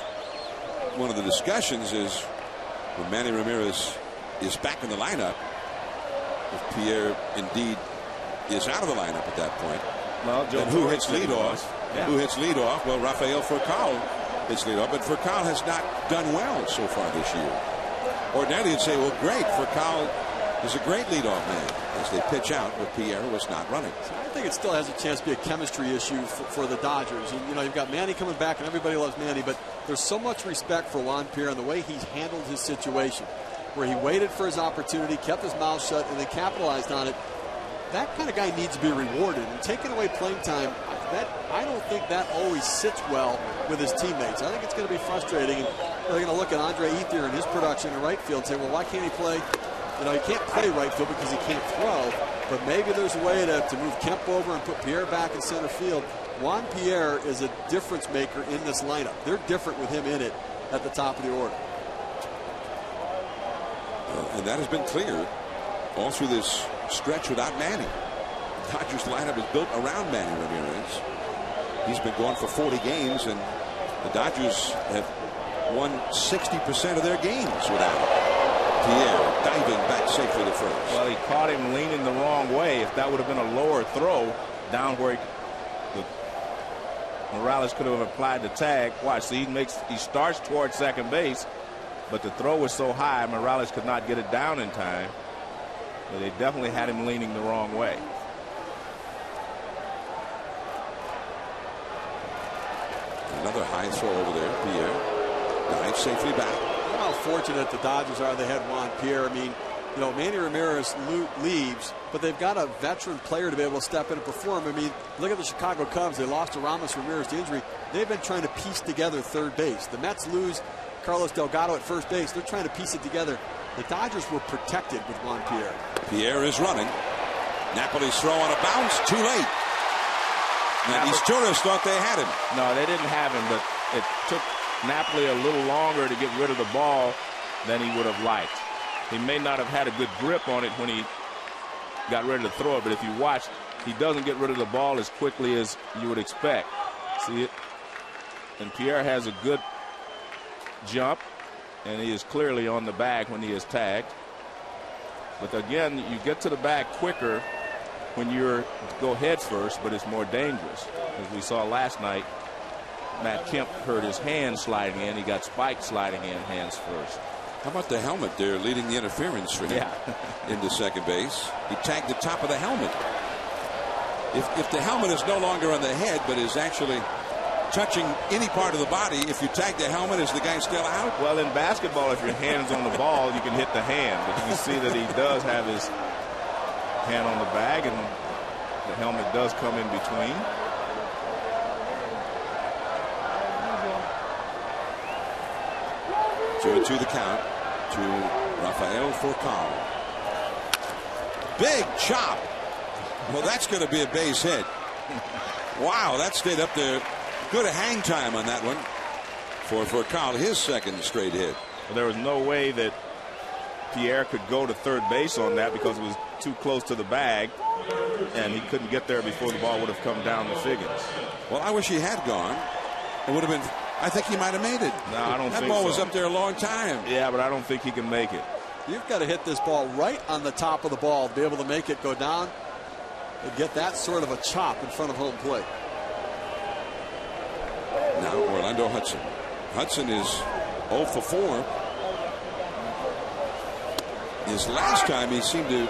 [SPEAKER 1] one of the discussions, is when Manny Ramirez is back in the lineup, if Pierre indeed is out of the lineup at that point.
[SPEAKER 2] Well,
[SPEAKER 1] then who hits leadoff? Yeah. Who hits leadoff? Well, Rafael Furcal hits leadoff, but Furcal has not done well so far this year. Ordinarily, you'd say, well, great, Furcal is a great leadoff man, as they pitch out, but Pierre was not running.
[SPEAKER 3] So I think it still has a chance to be a chemistry issue for the Dodgers. And, you know, you've got Manny coming back, and everybody loves Manny, but there's so much respect for Juan Pierre and the way he's handled his situation, where he waited for his opportunity, kept his mouth shut, and then capitalized on it. That kind of guy needs to be rewarded. And taking away playing time, I don't think that always sits well with his teammates. I think it's going to be frustrating. And they're going to look at Andre Ethier and his production in right field and say, well, why can't he play? You know, he can't play right field because he can't throw. But maybe there's a way to move Kemp over and put Pierre back in center field. Juan Pierre is a difference maker in this lineup. They're different with him in it at the top of the order.
[SPEAKER 1] And that has been clear all through this stretch without Manny. The Dodgers lineup is built around Manny Ramirez. He's been going for 40 games, and the Dodgers have won 60% of their games without Pierre diving back safely to first.
[SPEAKER 2] Well, he caught him leaning the wrong way. If that would have been a lower throw down where Morales could have applied the tag. Watch, see, he starts towards second base, but the throw was so high Morales could not get it down in time. But they definitely had him leaning the wrong way.
[SPEAKER 1] Another high throw over there. Pierre dives safely back.
[SPEAKER 3] How fortunate the Dodgers are they had Juan Pierre. I mean, you know, Manny Ramirez leaves, but they've got a veteran player to be able to step in and perform. I mean, look at the Chicago Cubs. They lost to Ramos Ramirez to injury. They've been trying to piece together third base. The Mets lose Carlos Delgado at first base. They're trying to piece it together. The Dodgers were protected with Juan Pierre.
[SPEAKER 1] Pierre is running. Napoli's throw on a bounce, too late. And these tourists thought they had him.
[SPEAKER 2] No, they didn't have him, but it took Napoli a little longer to get rid of the ball than he would have liked. He may not have had a good grip on it when he got ready to throw it, but if you watch, he doesn't get rid of the ball as quickly as you would expect. See it? And Pierre has a good jump, and he is clearly on the bag when he is tagged. But again, you get to the bag quicker when you go head first, but it's more dangerous. As we saw last night, Matt Kemp hurt his hand sliding in. He got Spike sliding in hands first.
[SPEAKER 1] How about the helmet there leading the interference for him into second base? He tagged the top of the helmet. If the helmet is no longer on the head but is actually touching any part of the body, if you tag the helmet, is the guy still out?
[SPEAKER 2] Well, in basketball, if your hand's on the ball, you can hit the hand. But you can see that he does have his hand on the bag, and the helmet does come in between.
[SPEAKER 1] To the count to Rafael Furcal. Big chop. Well, that's going to be a base hit. Wow, that stayed up there. Good hang time on that one for Furcal, his second straight hit.
[SPEAKER 2] Well, there was no way that Pierre could go to third base on that because it was too close to the bag, and he couldn't get there before the ball would have come down to Figgins.
[SPEAKER 1] Well, I wish he had gone. It would have been. I think he might have made it.
[SPEAKER 2] No, I don't think so.
[SPEAKER 1] That ball was up there a long time.
[SPEAKER 2] Yeah, but I don't think he can make it.
[SPEAKER 3] You've got to hit this ball right on the top of the ball to be able to make it go down and get that sort of a chop in front of home plate.
[SPEAKER 1] Now Orlando Hudson. Hudson is 0 for 4. His last time he seemed to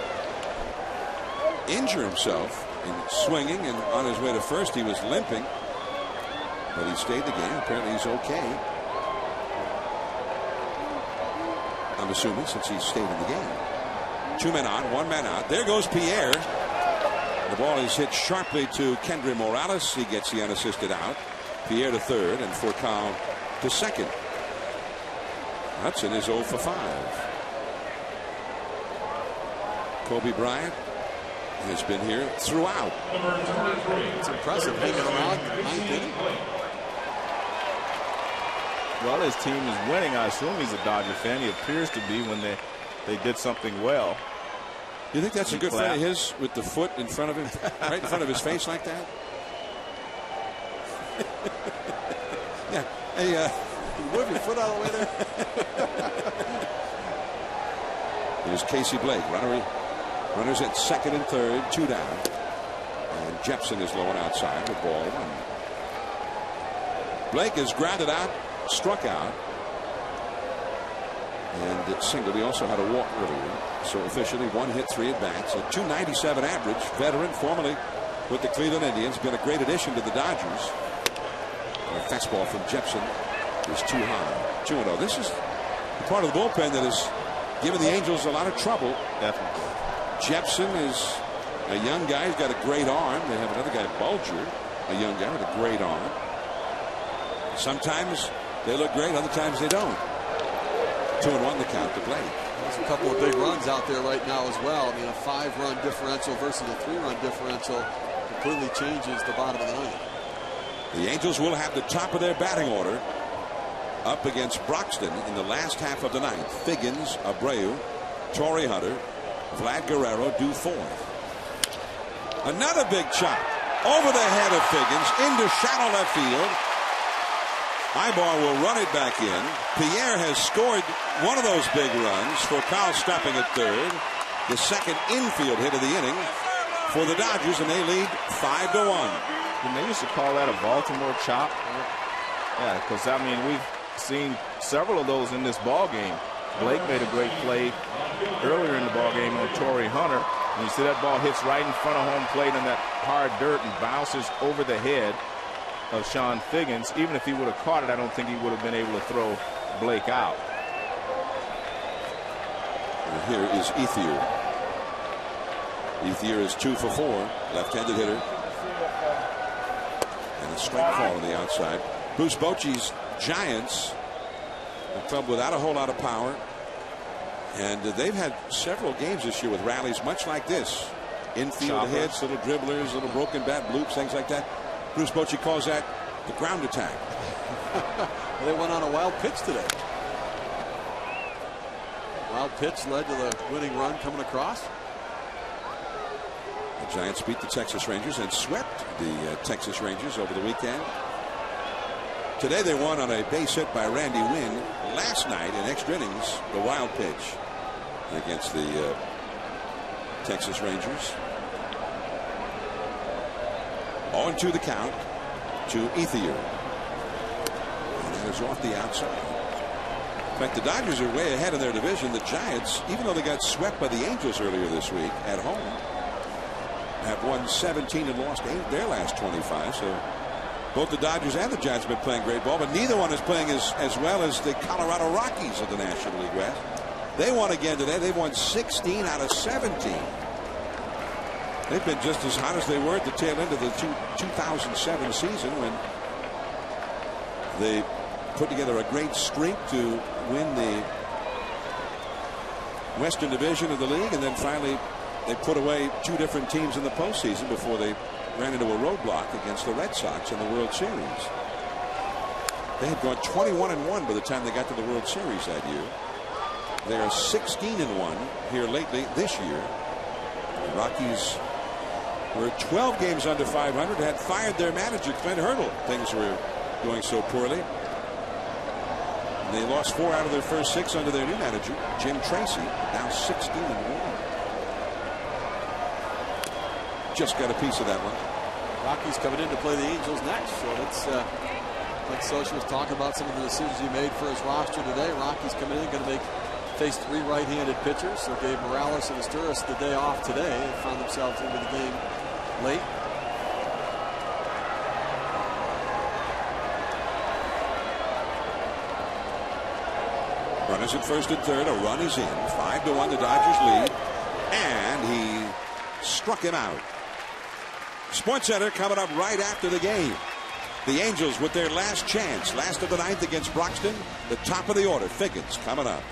[SPEAKER 1] injure himself in swinging, and on his way to first he was limping. But he stayed the game. Apparently he's okay. I'm assuming, since he stayed in the game. 2 men on, 1 man out. There goes Pierre. The ball is hit sharply to Kendry Morales. He gets the unassisted out. Pierre to third, and Furcal to second. Hudson is 0 for 5. Kobe Bryant has been here throughout.
[SPEAKER 3] It's impressive hanging around the ninth inning.
[SPEAKER 2] Well, his team is winning. I assume he's a Dodger fan. He appears to be when they did something well.
[SPEAKER 1] You think that's a good friend of his with the foot in front of him, right in front of his face like that? Yeah. Hey,
[SPEAKER 3] you move your foot out of the way there.
[SPEAKER 1] Here's Casey Blake. Runners at second and third, 2 down. And Jepson is low and outside with ball 1. Blake is grounded out, struck out, and singled. He also had a walk earlier. So officially 1 hit, 3 at bats. A .297 average. Veteran, formerly with the Cleveland Indians. Been a great addition to the Dodgers. A fastball from Jepson is too high. 2-0. This is the part of the bullpen that has given the Angels a lot of trouble.
[SPEAKER 2] Definitely.
[SPEAKER 1] Jepson is a young guy. He's got a great arm. They have another guy, Bulger, a young guy with a great arm. Sometimes they look great, other times they don't. 2-1 the count to Blake.
[SPEAKER 3] There's a couple of big runs out there right now as well. I mean, a 5-run differential versus a 3-run differential completely changes the bottom of the ninth.
[SPEAKER 1] The Angels will have the top of their batting order up against Broxton in the last half of the ninth. Figgins, Abreu, Torrey Hunter, Vlad Guerrero due fourth. Another big chop over the head of Figgins into shallow left field. Ibar will run it back in. Pierre has scored one of those big runs for Kyle stopping at third. The second infield hit of the inning for the Dodgers, and they lead 5-1.
[SPEAKER 2] And they used to call that a Baltimore chop. Yeah, because I mean we've seen several of those in this ball game. Blake made a great play earlier in the ball game on Torrey Hunter. And you see that ball hits right in front of home plate in that hard dirt and bounces over the head of Sean Figgins. Even if he would have caught it, I don't think he would have been able to throw Blake out.
[SPEAKER 1] And here is Ethier. Ethier is 2 for 4. Left-handed hitter. And a strike call on the outside. Bruce Bochy's Giants have come without a whole lot of power. And they've had several games this year with rallies much like this. Infield hits, little dribblers, little broken bat bloops, things like that. Bruce Bochy calls that the ground attack.
[SPEAKER 3] They went on a wild pitch today. Wild pitch led to the winning run coming across.
[SPEAKER 1] The Giants beat the Texas Rangers and swept the Texas Rangers over the weekend. Today they won on a base hit by Randy Winn. Last night in extra innings, the wild pitch against the Texas Rangers. 0-2 the count to Ethier. And that is off the outside. In fact, the Dodgers are way ahead in their division. The Giants, even though they got swept by the Angels earlier this week at home, have won 17 and lost 8 their last 25. So both the Dodgers and the Giants have been playing great ball, but neither one is playing as well as the Colorado Rockies of the National League West. They won again today. They've won 16 out of 17. They've been just as hot as they were at the tail end of the 2007 season when they put together a great streak to win the Western Division of the league, and then finally they put away 2 different teams in the postseason before they ran into a roadblock against the Red Sox in the World Series. They had gone 21-1 by the time they got to the World Series that year. They are 16-1 here lately this year. The Rockies were 12 games under 500, had fired their manager Clint Hurdle. Things were going so poorly. And they lost 4 out of their first 6 under their new manager Jim Tracy. Now 16-1. Just got a piece of that one.
[SPEAKER 3] Rockies coming in to play the Angels next. So that's like Socha was talking about some of the decisions he made for his roster today. Rockies coming in, going to face 3 right-handed pitchers. So gave Morales and Asturis the day off today. They found themselves into the game late.
[SPEAKER 1] Runners at first and third. A run is in. 5-1 the Dodgers lead. And he struck him out. SportsCenter coming up right after the game. The Angels with their last chance. Last of the 9th against Broxton. The top of the order. Figgins coming up.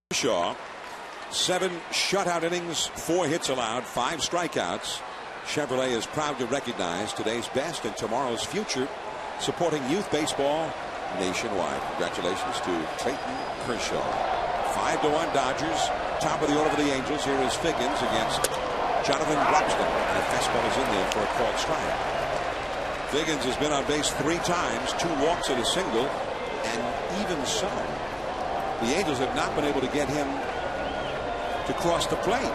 [SPEAKER 1] Kershaw, 7 shutout innings, 4 hits allowed, 5 strikeouts, Chevrolet is proud to recognize today's best and tomorrow's future, supporting youth baseball nationwide. Congratulations to Clayton Kershaw. 5-1 Dodgers. Top of the order for the Angels. Here is Figgins against Jonathan Broxton. And a fastball is in there for a called strike. Figgins has been on base 3 times, 2 walks and a single, and even so, the Angels have not been able to get him to cross the plate.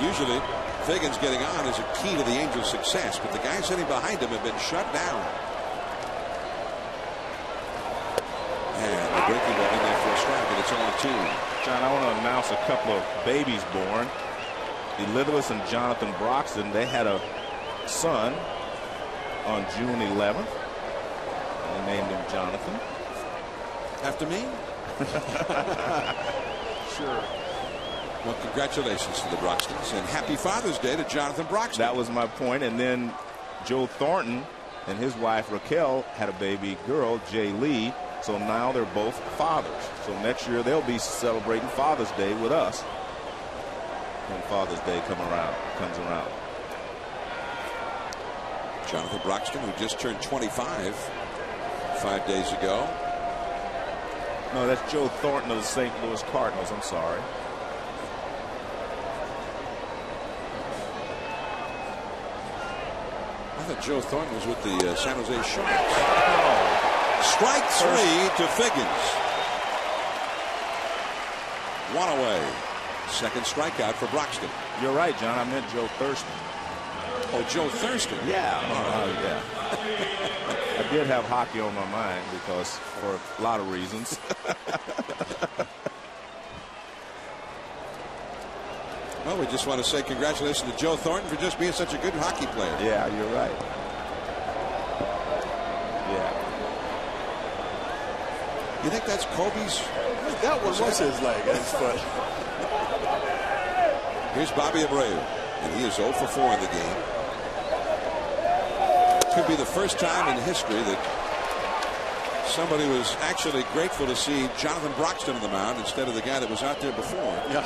[SPEAKER 1] Usually, Figgins getting on is a key to the Angels' success, but the guys sitting behind him have been shut down. And the breaking ball in there for a strike, and it's on 2.
[SPEAKER 2] John, I want to announce a couple of babies born. Elizabeth and Jonathan Broxton, they had a son on June 11th. They named him Jonathan.
[SPEAKER 1] After me?
[SPEAKER 3] Sure.
[SPEAKER 1] Well, congratulations to the Broxtons, and happy Father's Day to Jonathan Broxton.
[SPEAKER 2] That was my point. And then Joe Thornton and his wife Raquel had a baby girl, Jay Lee. So now they're both fathers. So next year they'll be celebrating Father's Day with us when Father's Day comes around.
[SPEAKER 1] Jonathan Broxton, who just turned 25 5 days ago.
[SPEAKER 2] No, that's Joe Thornton of the St. Louis Cardinals. I'm sorry.
[SPEAKER 1] I thought Joe Thornton was with the San Jose Sharks. Strike 3 to Figgins. 1 away. Second strikeout for Broxton.
[SPEAKER 2] You're right, John. I meant Joe Thurston.
[SPEAKER 1] Oh, Joe Thurston.
[SPEAKER 2] Yeah. Yeah. I did have hockey on my mind because for a lot of reasons.
[SPEAKER 1] Well, we just want to say congratulations to Joe Thornton for just being such a good hockey player.
[SPEAKER 2] Yeah, you're right. Yeah.
[SPEAKER 1] You think that's Kobe's?
[SPEAKER 3] That one was his leg and his foot.
[SPEAKER 1] Here's Bobby Abreu, and he is 0 for 4 in the game. Could be the first time in history that somebody was actually grateful to see Jonathan Broxton on the mound instead of the guy that was out there before.
[SPEAKER 3] Yeah.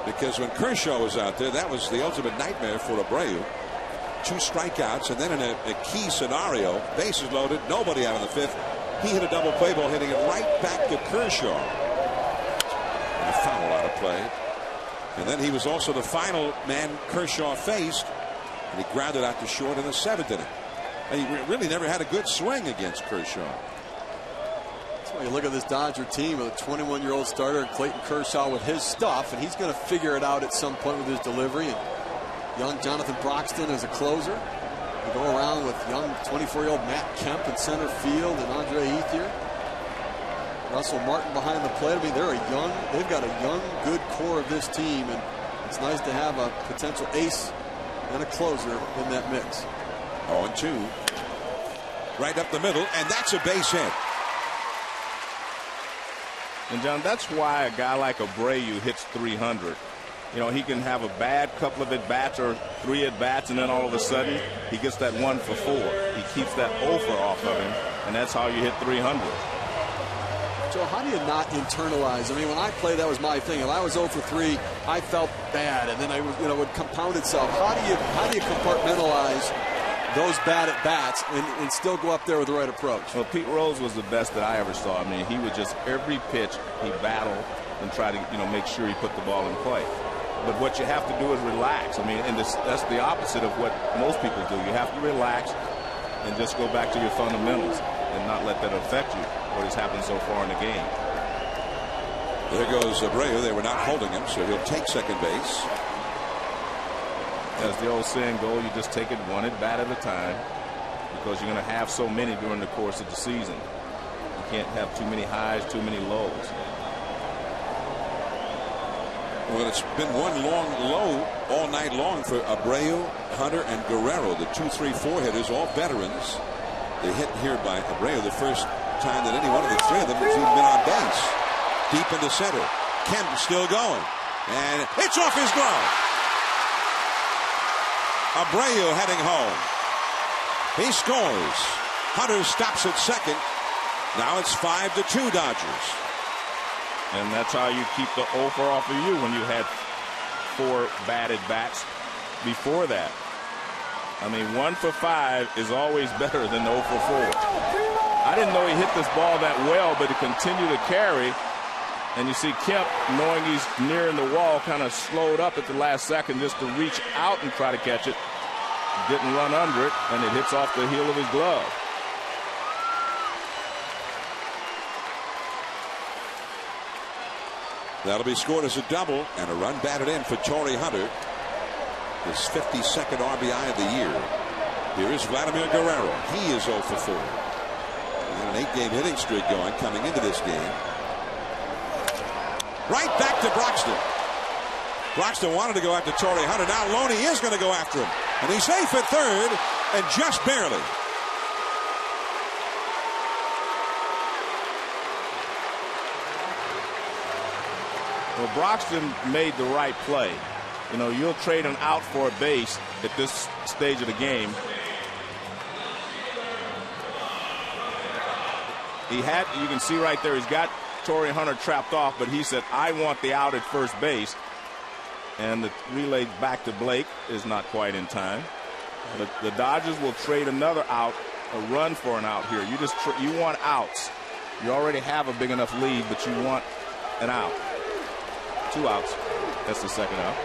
[SPEAKER 1] Because when Kershaw was out there, that was the ultimate nightmare for Abreu. 2 strikeouts, and then in a key scenario, bases loaded, nobody out in the 5th. He hit a double play ball, hitting it right back to Kershaw. And a foul out of play. And then he was also the final man Kershaw faced, and he grounded out to short in the 7th inning. And he really never had a good swing against Kershaw.
[SPEAKER 3] That's why you look at this Dodger team with a 21-year-old starter and Clayton Kershaw with his stuff, and he's going to figure it out at some point with his delivery. And young Jonathan Broxton as a closer. We go around with young 24-year-old Matt Kemp in center field and Andre Ethier. Russell Martin behind the plate. I mean, they've got a young, good core of this team, and it's nice to have a potential ace and a closer in that mix.
[SPEAKER 1] 0-2. Right up the middle, and that's a base hit.
[SPEAKER 2] And John, that's why a guy like Abreu hits 300. You know, he can have a bad couple of at-bats or 3 at-bats, and then all of a sudden he gets that 1 for 4. He keeps that offer off of him, and that's how you hit 300.
[SPEAKER 3] Joe, how do you not internalize? I mean, when I played, that was my thing. If I was 0 for 3, I felt bad, and then I would compound itself. How do you compartmentalize those bad at bats and still go up there with the right approach?
[SPEAKER 2] Well, Pete Rose was the best that I ever saw. I mean, he would just every pitch he battled and try to make sure he put the ball in play. But what you have to do is relax. I mean, and that's the opposite of what most people do. You have to relax and just go back to your fundamentals and not let that affect you. What has happened so far in the game.
[SPEAKER 1] There goes Abreu. They were not holding him, so he'll take second base.
[SPEAKER 2] As the old saying goes, you just take it 1 at bat at a time, because you're going to have so many during the course of the season. You can't have too many highs, too many lows.
[SPEAKER 1] Well, it's been one long low all night long for Abreu, Hunter, and Guerrero, the 2, 3, 4 hitters, all veterans. They hit here by Abreu the first time that any one of the 3 of them has even been on base. Deep into center. Kemp still going. And it's off his glove. Abreu heading home. He scores. Hunter stops at second. Now it's 5-2 Dodgers.
[SPEAKER 2] And that's how you keep the offer off of you when you had 4 bad at bats before that. I mean, 1 for 5 is always better than 0 for 4. I didn't know he hit this ball that well, but he continued to carry. And you see Kemp, knowing he's nearing the wall, kind of slowed up at the last second just to reach out and try to catch it. Didn't run under it, and it hits off the heel of his glove.
[SPEAKER 1] That'll be scored as a double, and a run batted in for Torrey Hunter. His 52nd RBI of the year. Here is Vladimir Guerrero. He is 0 for 4. He had an 8-game hitting streak going coming into this game. Right back to Broxton. Broxton wanted to go after Torrey Hunter. Now Loney is going to go after him. And he's safe at third, and just barely.
[SPEAKER 2] Well, Broxton made the right play. You know, you'll trade an out for a base at this stage of the game. You can see right there, he's got Torrey Hunter trapped off, but he said, I want the out at first base. And the relay back to Blake is not quite in time. The Dodgers will trade another out, a run for an out here. You want outs. You already have a big enough lead, but you want an out. 2 outs. That's the second out.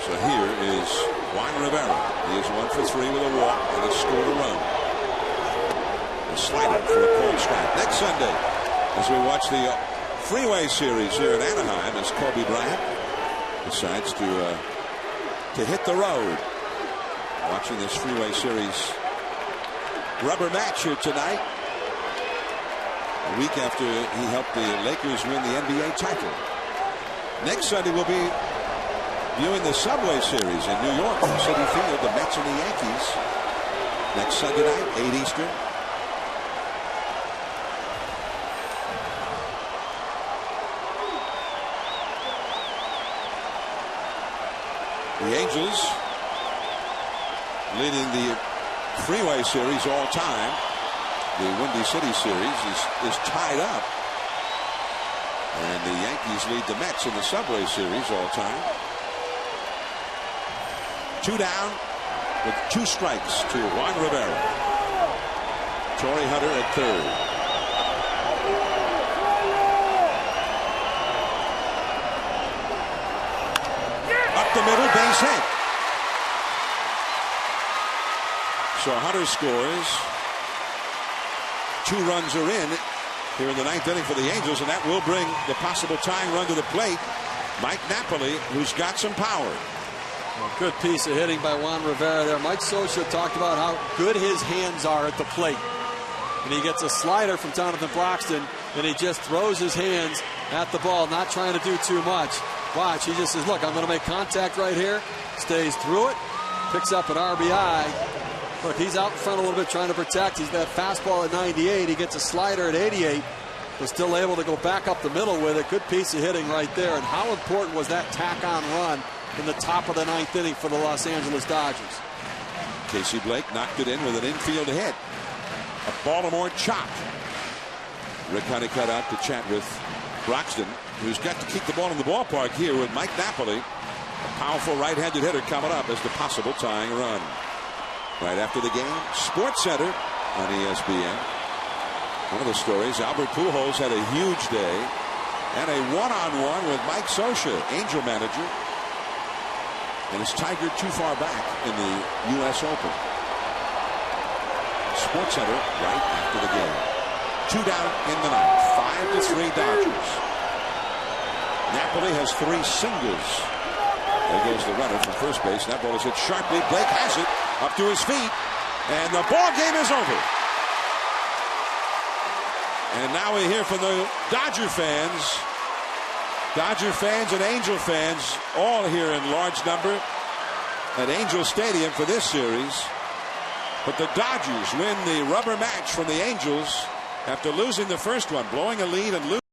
[SPEAKER 1] So here is Juan Rivera. He is 1 for 3 with a walk and has scored a run. A slider for a cold strike. Next Sunday, as we watch the Freeway Series here in Anaheim, as Kobe Bryant decides to hit the road. Watching this Freeway Series rubber match here tonight, a week after he helped the Lakers win the NBA title. Next Sunday we'll be viewing the Subway Series in New York, Citi Field, the Mets and the Yankees. Next Sunday night, 8 Eastern. The Angels leading the Freeway Series all time. The Windy City Series is tied up. And the Yankees lead the Mets in the Subway Series all time. 2 down with 2 strikes to Juan Rivera. Torrey Hunter at third. Up the middle, base hit. So Hunter scores. 2 runs are in here in the 9th inning for the Angels, and that will bring the possible tying run to the plate. Mike Napoli, who's got some power.
[SPEAKER 3] Well, good piece of hitting by Juan Rivera there. Mike Scioscia talked about how good his hands are at the plate. And he gets a slider from Jonathan Broxton, and he just throws his hands at the ball, not trying to do too much. Watch, he just says, look, I'm going to make contact right here. Stays through it, picks up an RBI. Look, he's out in front a little bit trying to protect. He's that fastball at 98. He gets a slider at 88, but still able to go back up the middle with it. Good piece of hitting right there. And how important was that tack-on run in the top of the 9th inning for the Los Angeles Dodgers?
[SPEAKER 1] Casey Blake knocked it in with an infield hit. A Baltimore chop. Rick Honeycutt out to chat with Broxton, who's got to keep the ball in the ballpark here with Mike Napoli. A powerful right-handed hitter coming up as the possible tying run. Right after the game, Sports Center on ESPN. One of the stories, Albert Pujols had a huge day and a one-on-one with Mike Scioscia, Angel manager, and is Tiger too far back in the U.S. Open. Sports Center right after the game. 2 down in the 9th, 5-3 Dodgers. Napoli has 3 singles. There goes the runner from first base. That ball is hit sharply. Blake has it up to his feet, and the ball game is over. And now we hear from the Dodger fans and Angel fans, all here in large number at Angel Stadium for this series. But the Dodgers win the rubber match from the Angels after losing the first one, blowing a lead and losing.